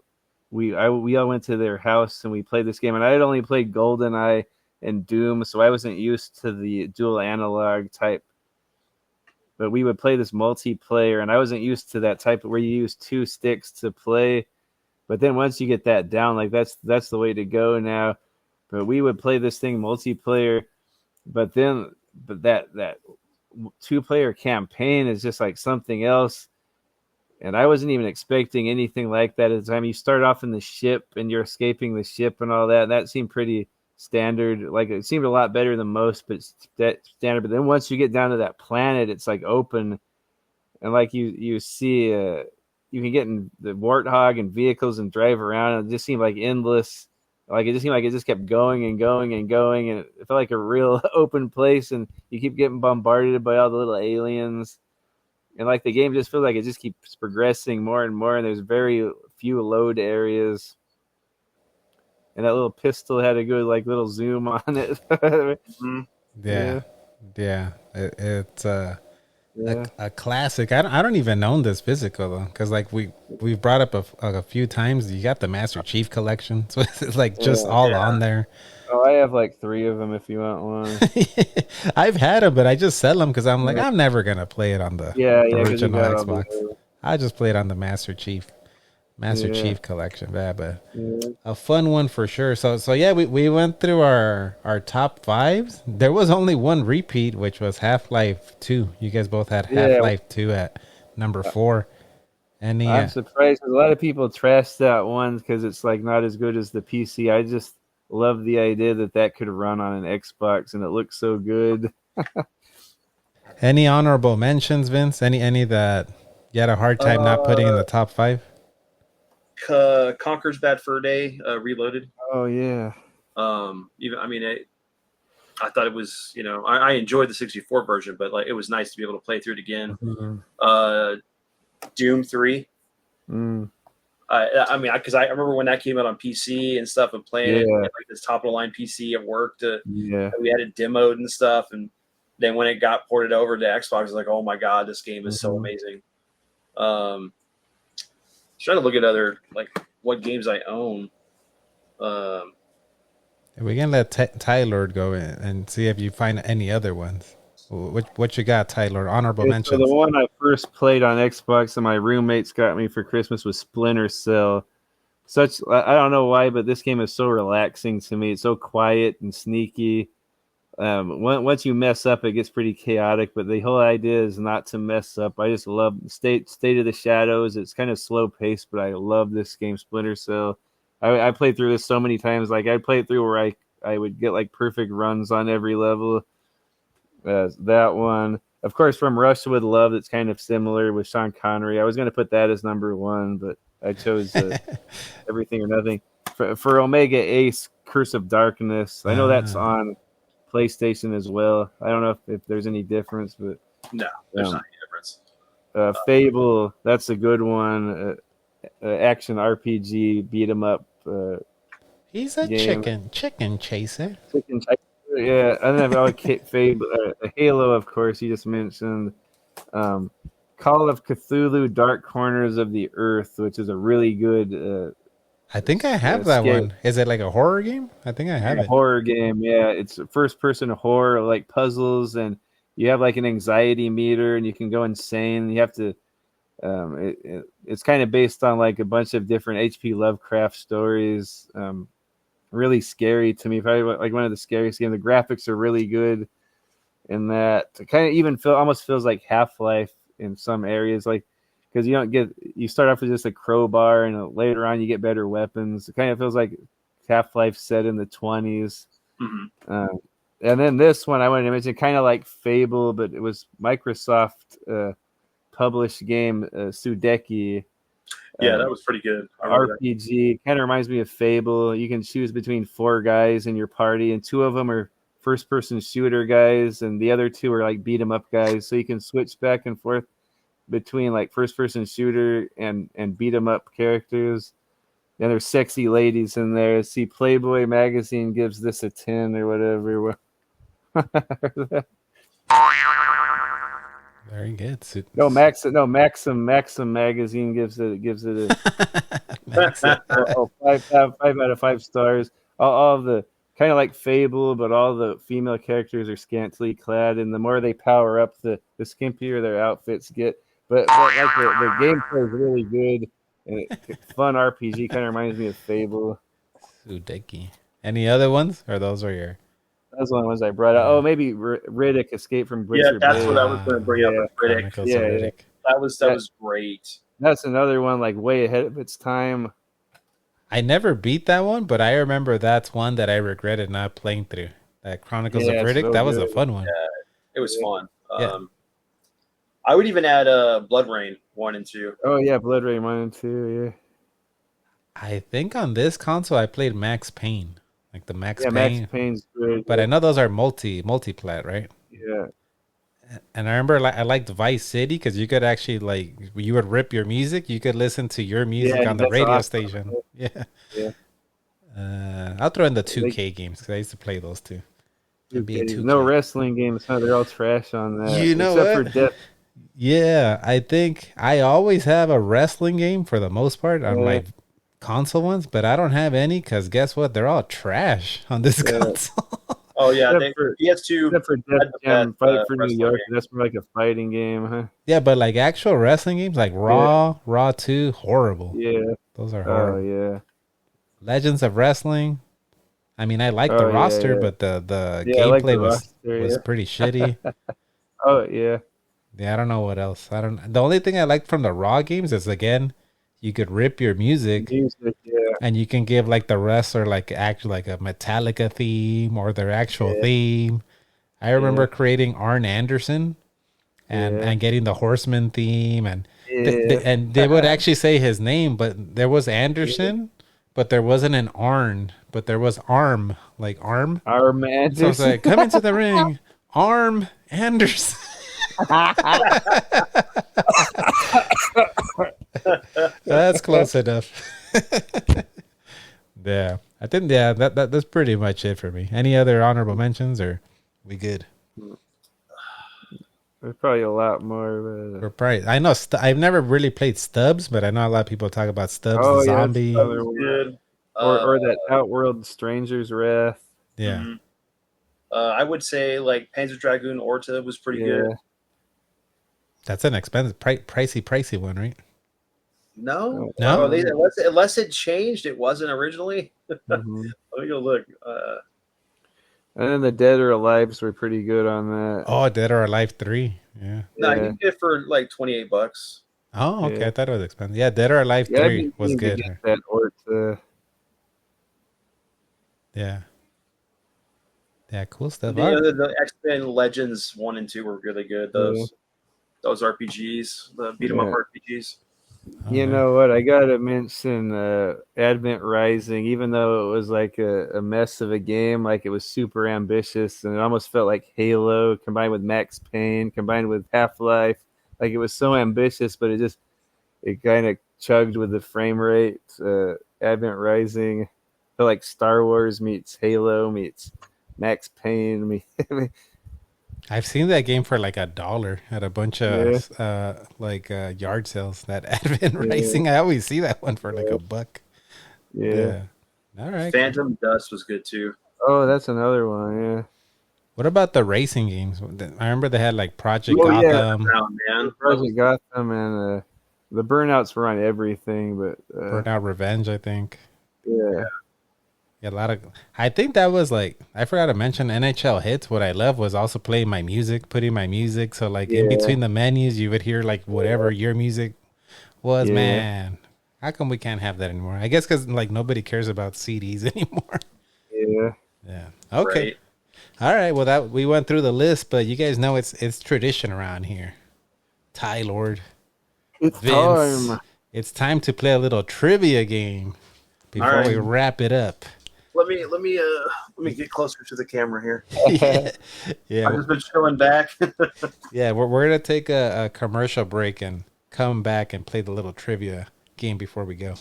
we all went to their house and we played this game. And I had only played GoldenEye and Doom, so I wasn't used to the dual analog type. But we would play this multiplayer, and I wasn't used to that type where you use two sticks to play. But then once you get that down, like that's the way to go now. But we would play this thing multiplayer, but that 2-player campaign is just like something else. And I wasn't even expecting anything like that at the time. You start off in the ship and you're escaping the ship and all that. And that seemed pretty standard. Like it seemed a lot better than most, but that standard. But then once you get down to that planet, it's like open, and like you see you can get in the Warthog and vehicles and drive around, and it just seemed like endless. Like it just seemed like it just kept going and going and going, and it felt like a real open place, and you keep getting bombarded by all the little aliens. And like the game just feels like it just keeps progressing more and more, and there's very few load areas. And that little pistol had a good like little zoom on it. Yeah. It's a classic. I don't even own this physical though, because like we've brought up a few times. You got the Master Chief collection, so it's like just all on there. Oh, I have like 3 of them if you want one. I've had them, but I just sell them because I'm like, I'm never gonna play it on the original Xbox. I just play it on the Master Chief collection. But a fun one for sure. So yeah, we went through our top 5s. There was only one repeat, which was Half-Life 2. You guys both had Half-Life 2 at number 4. And I'm surprised. A lot of people trash that one because it's like not as good as the PC. I just love the idea that could run on an Xbox and it looks so good. Any honorable mentions, Vince? Any that You had a hard time not putting in the top 5? Conker's Bad Fur Day Reloaded. Oh yeah. I thought it was, I enjoyed the 64 version, but like it was nice to be able to play through it again. Doom 3. Because I remember when that came out on PC and stuff, and playing it like this top of the line PC at work. We had it demoed and stuff, and then when it got ported over to Xbox, I was like, oh my god, this game is so amazing. Trying to look at other what games I own. We can let Tylord go in and see if you find any other ones. What you got, Tylord? Honorable mentions. So the one I first played on Xbox and my roommates got me for Christmas was Splinter Cell. I don't know why, but this game is so relaxing to me. It's so quiet and sneaky. Once you mess up, it gets pretty chaotic. But the whole idea is not to mess up. I just love State of the Shadows. It's kind of slow paced, but I love this game, Splinter Cell. I played through this so many times. Like I played through where I would get like perfect runs on every level. That one, of course, From Russia with Love. That's kind of similar with Sean Connery. I was going to put that as number 1, but I chose Everything or Nothing. For Omega Ace, Curse of Darkness. I know that's on PlayStation as well. I don't know if there's any difference, but no, there's not any difference. Fable, that's a good one. Action RPG, beat 'em up. He's a chicken chaser. Chicken chaser. Yeah, and then I Fable, Halo, of course. You just mentioned Call of Cthulhu: Dark Corners of the Earth, which is a really good. I think I have that one. Is it like a horror game? I think I have it. A horror game, yeah. It's a first-person horror, like puzzles, and you have like an anxiety meter, and you can go insane. You have to. It's kind of based on like a bunch of different H.P. Lovecraft stories. Really scary to me. Probably like one of the scariest games. The graphics are really good in that. It kind of even almost feels like Half-Life in some areas, like because you start off with just a crowbar and later on you get better weapons. It kind of feels like Half-Life set in the 20s. And then this one I wanted to mention, kind of like Fable, but it was Microsoft published game, Sudeki. Yeah, that was pretty good. RPG. Kind of reminds me of Fable. You can choose between 4 guys in your party, and 2 of them are first-person shooter guys, and the other 2 are like beat-em-up guys. So you can switch back and forth between like first-person shooter and beat-em-up characters. And there's sexy ladies in there. See, Playboy magazine gives this a 10 or whatever. Very good. Maxim magazine gives it a 5 out of 5 stars. All of the kind of like Fable, but all the female characters are scantily clad, and the more they power up, the skimpier their outfits get. But like the gameplay is really good, and fun RPG. Kind of reminds me of Fable. Sudeki. Any other ones, or those are your? Those are the ones I brought out. Oh, maybe Riddick, Escape from Blizzard. Yeah, that's what I was going to bring up with Riddick. Yeah. That was great. That's another one like way ahead of its time. I never beat that one, but I remember that's one that I regretted not playing through. That Chronicles of Riddick, so that was a fun one. Yeah, it was fun. I would even add Blood Rain 1 and 2. Oh yeah, Blood Rain 1 and 2. Yeah. I think on this console I played Max Payne. Like the Max Payne. Max Payne's good. But I know those are multi-plat, right? Yeah. And I remember I liked Vice City because you could actually you would rip your music. You could listen to your music on the radio station. Yeah. I'll throw in the 2K games because I used to play those too. No wrestling games. No, they're all trash on that. You know what? Yeah, I think I always have a wrestling game for the most part on my console ones, but I don't have any because guess what? They're all trash on this console. Oh yeah, PS2. Except for Def Jam Fight for New York. Game. That's more like a fighting game, huh? Yeah, but like actual wrestling games, like Raw 2, horrible. Yeah, those are horrible. Oh yeah. Legends of Wrestling. I mean, I like the roster, but the gameplay was pretty shitty. Oh yeah. Yeah, I don't know what else. The only thing I liked from the Raw games is again, you could rip your music, and you can give like the wrestler act like a Metallica theme or their actual theme. I remember creating Arn Anderson and getting the Horseman theme, and And they would actually say his name, but there was Anderson, but there wasn't an Arn, but there was Arm, like Arm. Arm Anderson. So it's like, come into the ring, Arm Anderson. That's close enough. Yeah, I think that's pretty much it for me. Any other honorable mentions, or we good? There's probably a lot more. But... We're probably. I know. I've never really played Stubbs, but I know a lot of people talk about Stubbs, the zombie, good. Or that Outworld Stranger's Wrath. Yeah. Mm-hmm. I would say like Panzer Dragoon Orta was pretty good. That's an expensive, pricey one, right? No. No? Unless it changed, it wasn't originally. Mm-hmm. Let me go look. And then the Dead or Alives were pretty good on that. Oh, Dead or Alive 3. Yeah. No, you can get it for like $28. Oh, okay. I thought it was expensive. Yeah, Dead or Alive 3 was good. That Orta. Yeah. Yeah, cool stuff. The X-Men Legends 1 and 2 were really good. Those RPGs, the beat 'em up RPGs. You know what? I gotta mention Advent Rising, even though it was like a mess of a game, like it was super ambitious and it almost felt like Halo combined with Max Payne, combined with Half-Life. Like it was so ambitious, but it kind of chugged with the frame rate. Advent Rising felt like Star Wars meets Halo meets Max Payne. I've seen that game for like $1 at a bunch of yard sales. That Advent Racing, I always see that one for like $1. Yeah. All right. Phantom Dust was good too. Oh, that's another one. Yeah. What about the racing games? I remember they had like Project Gotham. Man. Project Gotham and the Burnouts were on everything, but Burnout Revenge, I think. Yeah. Yeah, I think that was like, I forgot to mention NHL Hits. What I love was also playing my music, putting my music. So like in between the menus, you would hear like whatever your music was. Man, how come we can't have that anymore? I guess because like nobody cares about CDs anymore. Yeah. Okay. Right. All right. Well, we went through the list, but you guys know it's tradition around here. Tylord, it's Vince, time. It's time to play a little trivia game before we wrap it up. Let me get closer to the camera here. Yeah. I've just been chilling back. Yeah, we're gonna take a commercial break and come back and play the little trivia game before we go.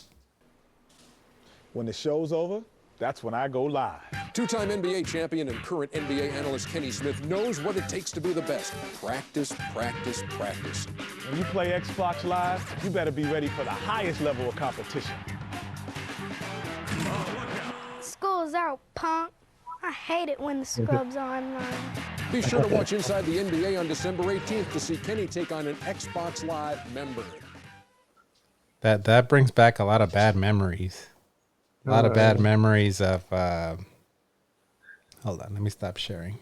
When the show's over, that's when I go live. Two-time NBA champion and current NBA analyst Kenny Smith knows what it takes to be the best. Practice, practice, practice. When you play Xbox Live, you better be ready for the highest level of competition. School's out, punk. I hate it when the scrubs are online. Be sure to watch Inside the NBA on December 18th to see Kenny take on an Xbox Live member. That brings back a lot of bad memories. A lot of bad memories of hold on, let me stop sharing.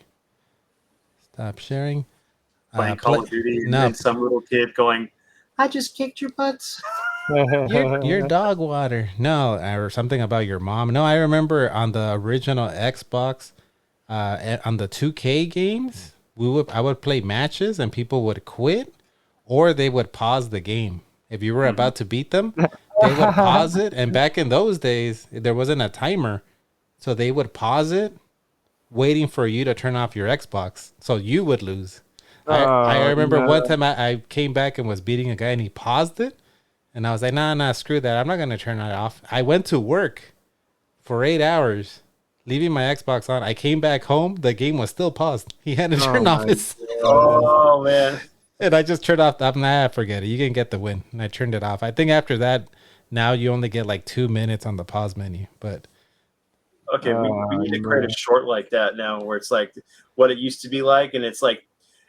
Playing Call of Duty and some little kid going, I just kicked your butts. Your dog water. No, or something about your mom. No, I remember on the original Xbox, on the 2K games, I would play matches and people would quit or they would pause the game. If you were about to beat them, they would pause it. And back in those days, there wasn't a timer. So they would pause it, waiting for you to turn off your Xbox. So you would lose. I remember one time I came back and was beating a guy and he paused it. And I was like, nah, screw that. I'm not going to turn it off. I went to work for 8 hours, leaving my Xbox on. I came back home. The game was still paused. He had to turn off his... Oh, man. And I just turned off. Forget it. You can get the win. And I turned it off. I think after that, now you only get like 2 minutes on the pause menu. But okay, we need to create a short like that now, where it's like what it used to be like, and it's like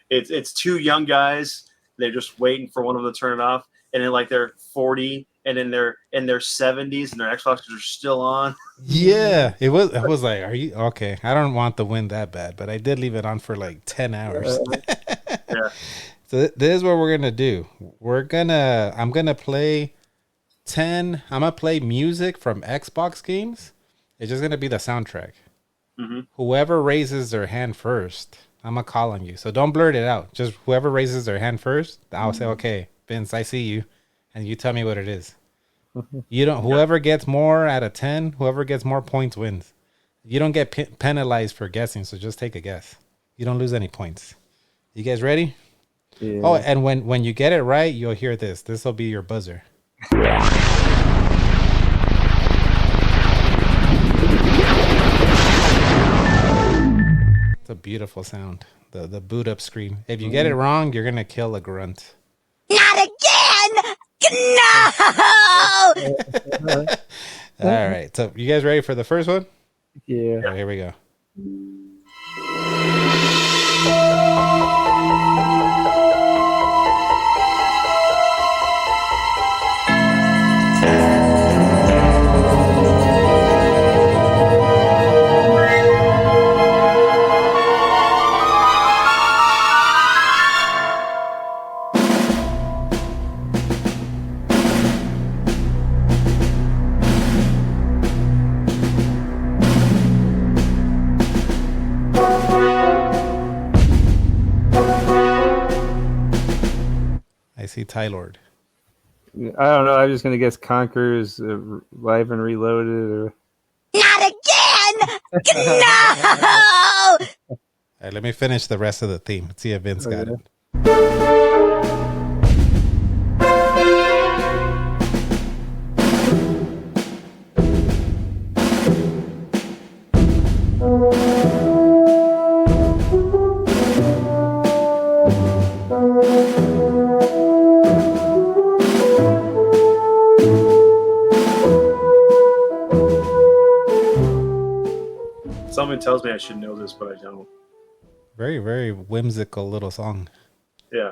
it's two young guys. They're just waiting for one of them to turn it off, and then like they're 40, and then they're in their 70s, and their Xboxes are still on. Yeah, I was like, are you okay? I don't want the win that bad, but I did leave it on for like 10 hours. Yeah. So this is what we're gonna do. I'm gonna play I'm gonna play music from Xbox games. It's just gonna be the soundtrack. Mm-hmm. Whoever raises their hand first, I'm gonna call on you. So don't blurt it out. Just whoever raises their hand first, I'll say, okay, Vince, I see you, and you tell me what it is. You don't. Whoever gets more out of 10, whoever gets more points wins. You don't get penalized for guessing, so just take a guess. You don't lose any points. You guys ready? Yeah. Oh, and when you get it right, you'll hear this. This will be your buzzer. It's a beautiful sound. The boot up screen. If you get it wrong, you're gonna kill a grunt. Not again! No! All right. So you guys ready for the first one? Yeah. All right, here we go. I see Tylord. I don't know. I'm just gonna guess Conquerors Live and Reloaded. Or... Not again! No! All right, let me finish the rest of the theme. Let's see if Vince got it. Something tells me I should know this, but I don't. Very, very whimsical little song. Yeah.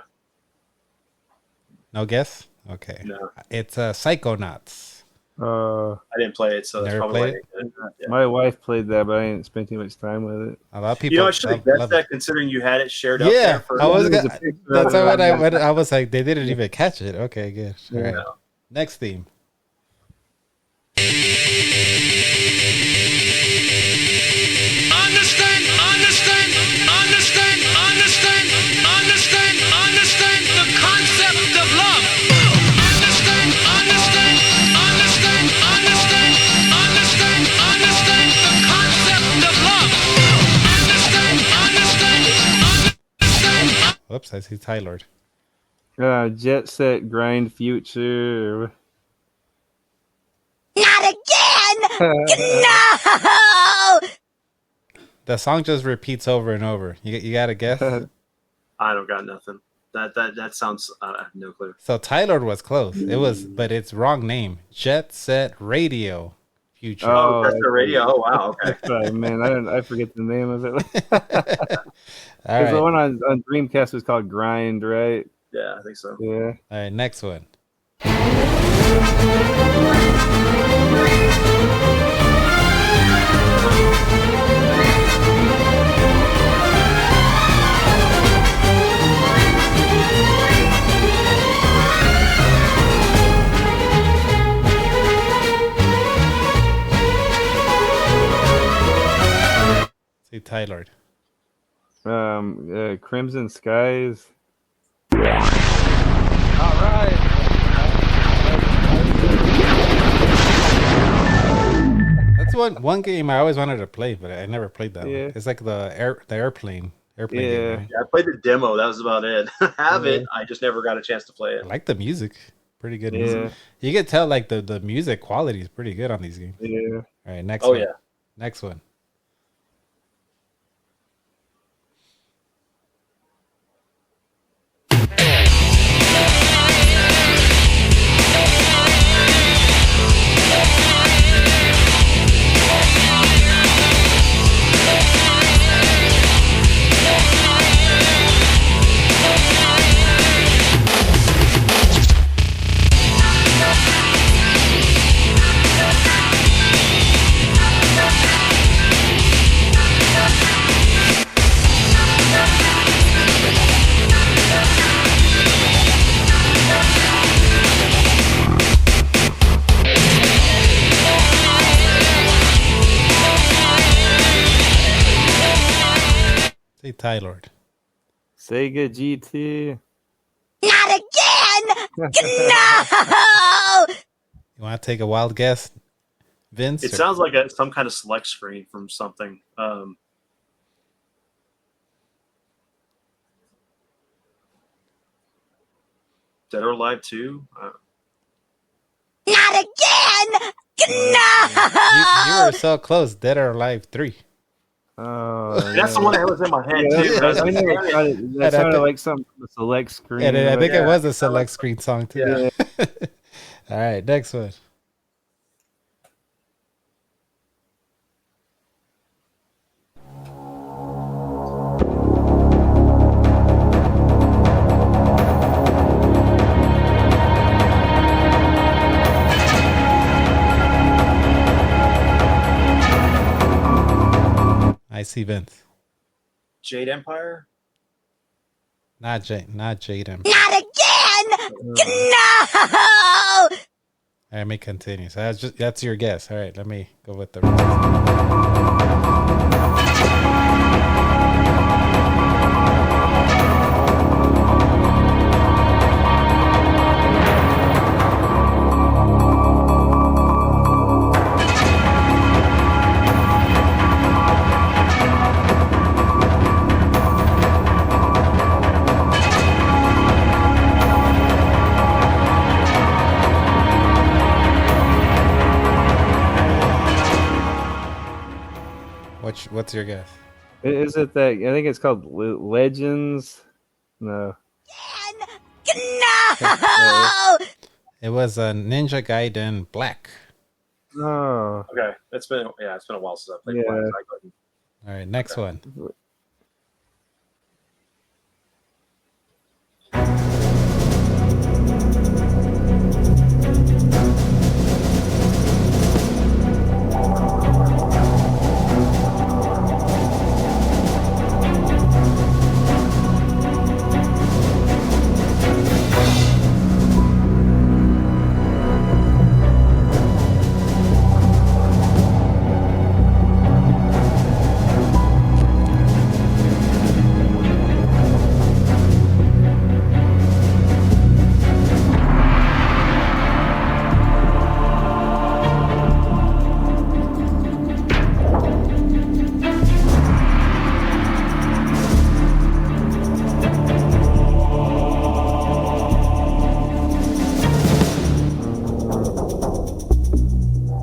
No guess? Okay. No. It's Psychonauts. I didn't play it, so that's Never probably played why I didn't. Yeah. My wife played that, but I didn't spend too much time with it. A lot of people. You know, I should have guessed that considering you had it shared up Yeah, there for I was. That's what I was like. They didn't even catch it. Okay, good. All right. No. Next theme. Understand the concept of love. Understand the concept of love. Understand. Whoops, I see Tylord. Jet Set Grind Future. Not again! No! The song just repeats over and over. You got to guess. I don't got nothing. That sounds. I have no clue. So Tylord was close. It was, but it's wrong name. Jet Set Radio Future. Oh, that's the radio. Oh, wow. Okay. Sorry, man. I forget the name of it. All right. The right. one on Dreamcast was called Grind, right? Yeah, I think so. Yeah. All right, next one. See Tylord. Crimson Skies. That's one game I always wanted to play, but I never played that Yeah. one. It's like the airplane game. Right? Yeah, I played the demo. That was about it. I have it. I just never got a chance to play it. I like the music. Pretty good Yeah. music. You can tell like the music quality is pretty good on these games. Yeah. All right, next Oh, one. yeah. Next one. Say Tylord. Sega GT. Not again! No! You want to take a wild guess, Vince? It or- sounds like some kind of select screen from something. Dead or Alive 2? Not again! You were so close. Dead or Alive 3. Oh, That's the one that was in my head, yeah, too. I never got it. That sounded like something from a select screen. And I think but- it was a select screen song too. Yeah. All right, next one. I see Vince. Jade Empire? Not Jaden. Not again! No! All right, let me continue. So that's your guess. All right, let me go with the rest. What's your guess? Is it that? I think it's called Legends. No. No! It was a Ninja Gaiden Black. Oh. Okay. It's been a while since I played Yeah. Black. All right, next one.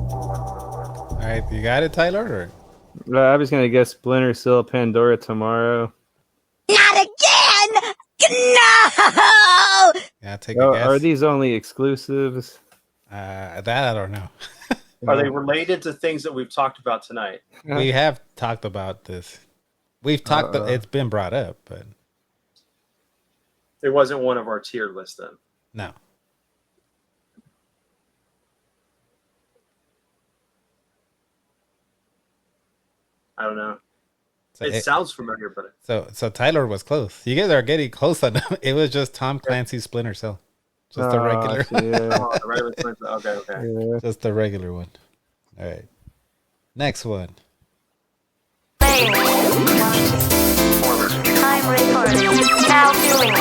All right, you got it, Tyler? Or? I was gonna guess Splinter Cell Pandora Tomorrow. Not again! No! Yeah, take a guess. Are these only exclusives? That I don't know. Are they related to things that we've talked about tonight? We have talked about this. We've talked. It's been brought up, but It wasn't one of our tier lists then. no. I don't know. So It sounds familiar, but So Tyler was close. You guys are getting close enough. It was just Tom Clancy's Splinter Cell. Just the regular. Oh, the regular Splinter Cell. Okay. Just the regular one. All right. Next one. Time recording. Now doing.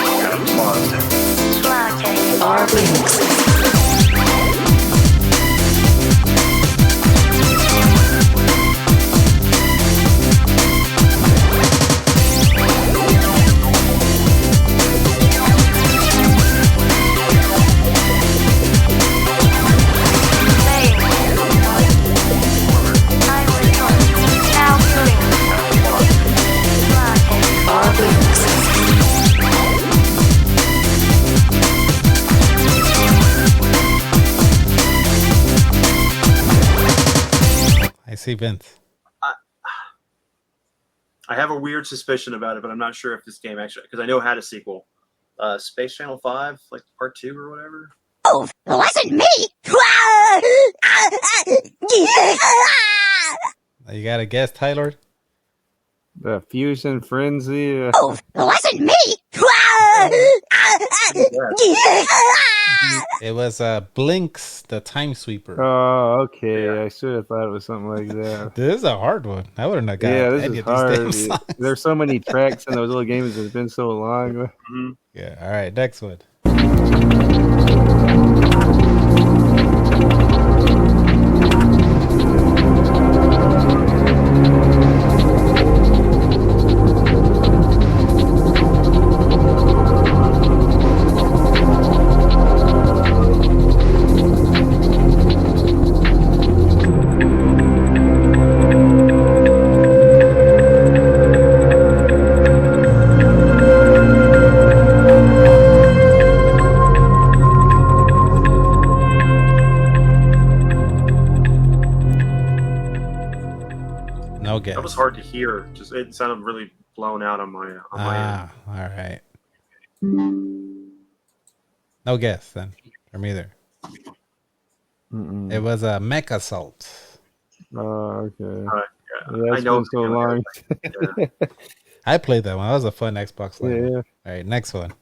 I see Vince. I have a weird suspicion about it, but I'm not sure if this game actually, because I know it had a sequel. Space Channel 5, like part 2 or whatever. Oh, it wasn't me! You got a guess, Tyler? The Fusion Frenzy. Oh, it wasn't me! It was Blinks, the Time Sweeper. Oh, okay. I should have thought it was something like that. This is a hard one. I wouldn't have got This any is of hard. these damn songs. There's so many tracks in those little games. It's been so long. Yeah. All right. Next one. to hear. Just it sounded really blown out on my end. All right. No guess then from either. It was a Mech Assault. Oh, okay. I know been so long. I played that one. That was a fun Xbox Live. Yeah. All right, next one.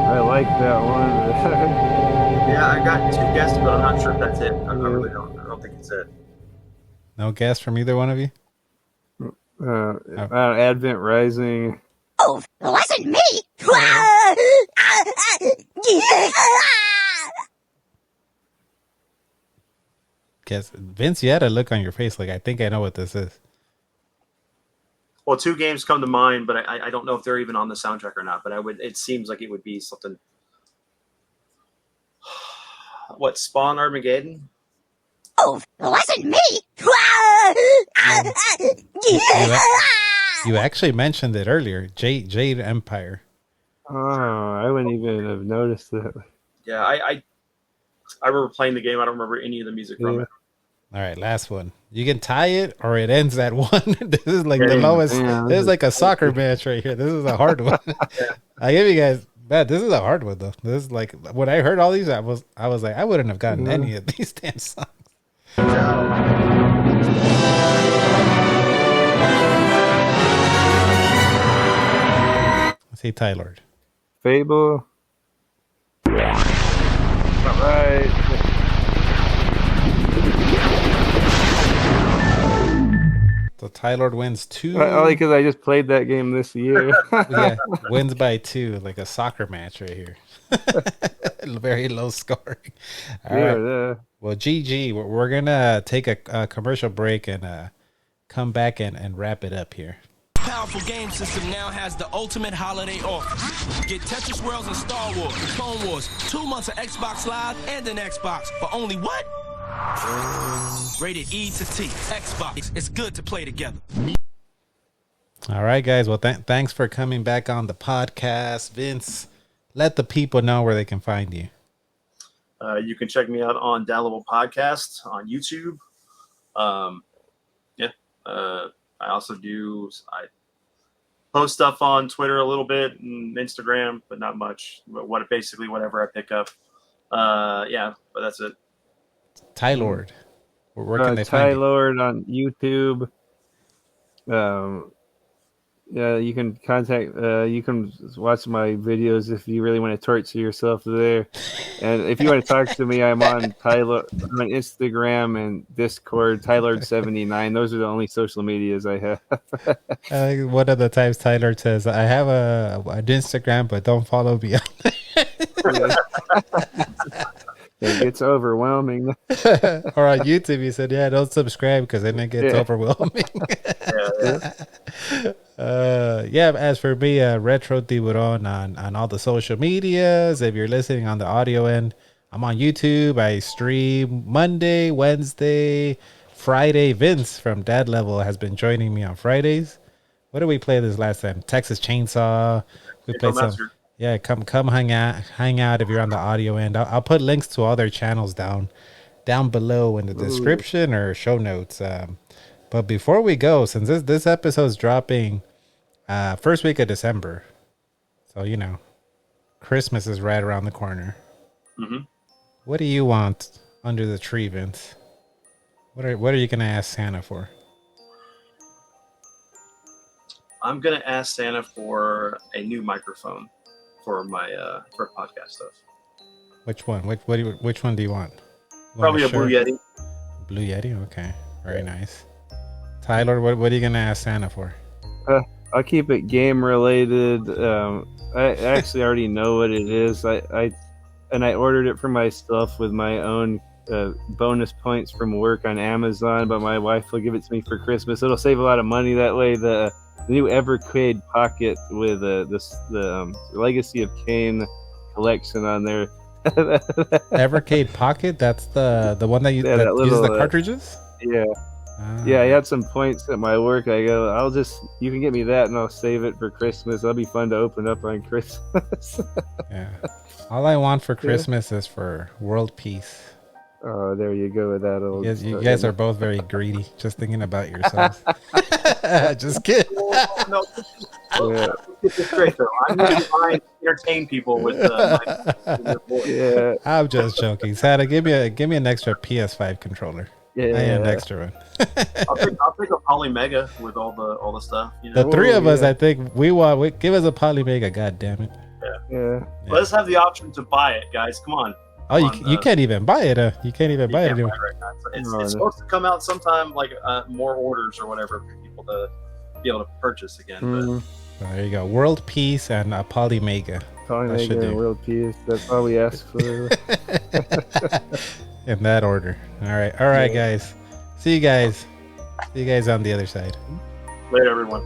I like that one. Yeah, I got 2 guesses, but I'm not sure if that's it. I really don't. I don't think it's it. No guess from either one of you? Advent Rising. Oh, it wasn't me. Guess Vince, you had a look on your face like I think I know what this is. Well, 2 games come to mind, but I don't know if they're even on the soundtrack or not. But it seems like it would be something. What, Spawn Armageddon? Oh, it wasn't me. You actually mentioned it earlier. Jade Empire. Oh, I wouldn't even have noticed that. Yeah, I remember playing the game. I don't remember any of the music from it. All right, last one. You can tie it or it ends at 1. This is like the lowest. This is like a soccer match right here. This is a hard one. I give you guys that. This is a hard one though. This is like when I heard all these, I was like, I wouldn't have gotten any of these damn songs. Let's see, Tylord. Fable. All right. So Tylord wins 2. Only because I just played that game this year. Yeah, wins by 2, like a soccer match right here. Very low scoring. All right. Yeah. Well, GG, we're gonna take a commercial break and come back and wrap it up here. Powerful game system now has the ultimate holiday offer. Get Tetris Worlds and Star Wars, Clone Wars, 2 months of Xbox Live and an Xbox for only what? Rated E to T. Xbox. It's good to play together. All right, guys. Well, thanks for coming back on the podcast. Vince, let the people know where they can find you. You can check me out on Downloadable Podcast on YouTube. I also I post stuff on Twitter a little bit and Instagram, but not much. But basically whatever I pick up. But that's it. Tylord. Where can they find you? Tylord on YouTube. Yeah, you can contact. You can watch my videos if you really want to torture yourself there. And if you want to talk to me, I'm on Tylord on Instagram and Discord. Tylord79. Those are the only social medias I have. One of the times Tylord says, "I have an Instagram, but don't follow me." It gets overwhelming. Or on YouTube, he said, "Yeah, don't subscribe because then it gets overwhelming." As for me, Retro Tiburon on all the social medias. If you're listening on the audio end, I'm on YouTube. I stream Monday, Wednesday, Friday. Vince from Dad Level has been joining me on Fridays. What did we play this last time? Texas Chainsaw. We played some. Yeah, come hang out if you're on the audio end. I'll put links to all their channels down below in the description or show notes. But before we go, since this episode's dropping first week of December, so Christmas is right around the corner. Mm-hmm. What do you want under the tree, Vince? What are you gonna ask Santa for? I'm gonna ask Santa for a new microphone for my for podcast stuff. Which one? Which one do you want? Probably a Blue Yeti. Blue Yeti, okay, very nice. Tylord, what are you gonna ask Santa for? I'll keep it game related. I actually already know what it is. I ordered it for myself with my own bonus points from work on Amazon, but my wife will give it to me for Christmas. It'll save a lot of money that way. The new Evercade Pocket with the Legacy of Kain collection on there. Evercade Pocket. That's the one that uses the cartridges. Yeah. Yeah, I had some points at my work. I go, you can get me that and I'll save it for Christmas. That'll be fun to open up on Christmas. Yeah. All I want for Christmas is for world peace. Oh, there you go with that old. You guys are both very greedy, just thinking about yourselves. Just kidding. No, it's straight though. I'm going to try and entertain people with my voice. Yeah. I'm just joking. Santa, give me an extra PS5 controller. Yeah, I need an extra one. I'll take a Polymega with all the stuff. You The know? three of us, I think give us a Polymega. God damn it! Yeah. Let's have the option to buy it, guys. Come on. You can't even buy it. You can't even buy it anymore. Right now. It's supposed to come out sometime, like more orders or whatever for people to be able to purchase again. So there you go. World peace and a Polymega. Polymega and world peace. That's all we ask for. In that order. All right, guys. See you guys on the other side. Later, everyone.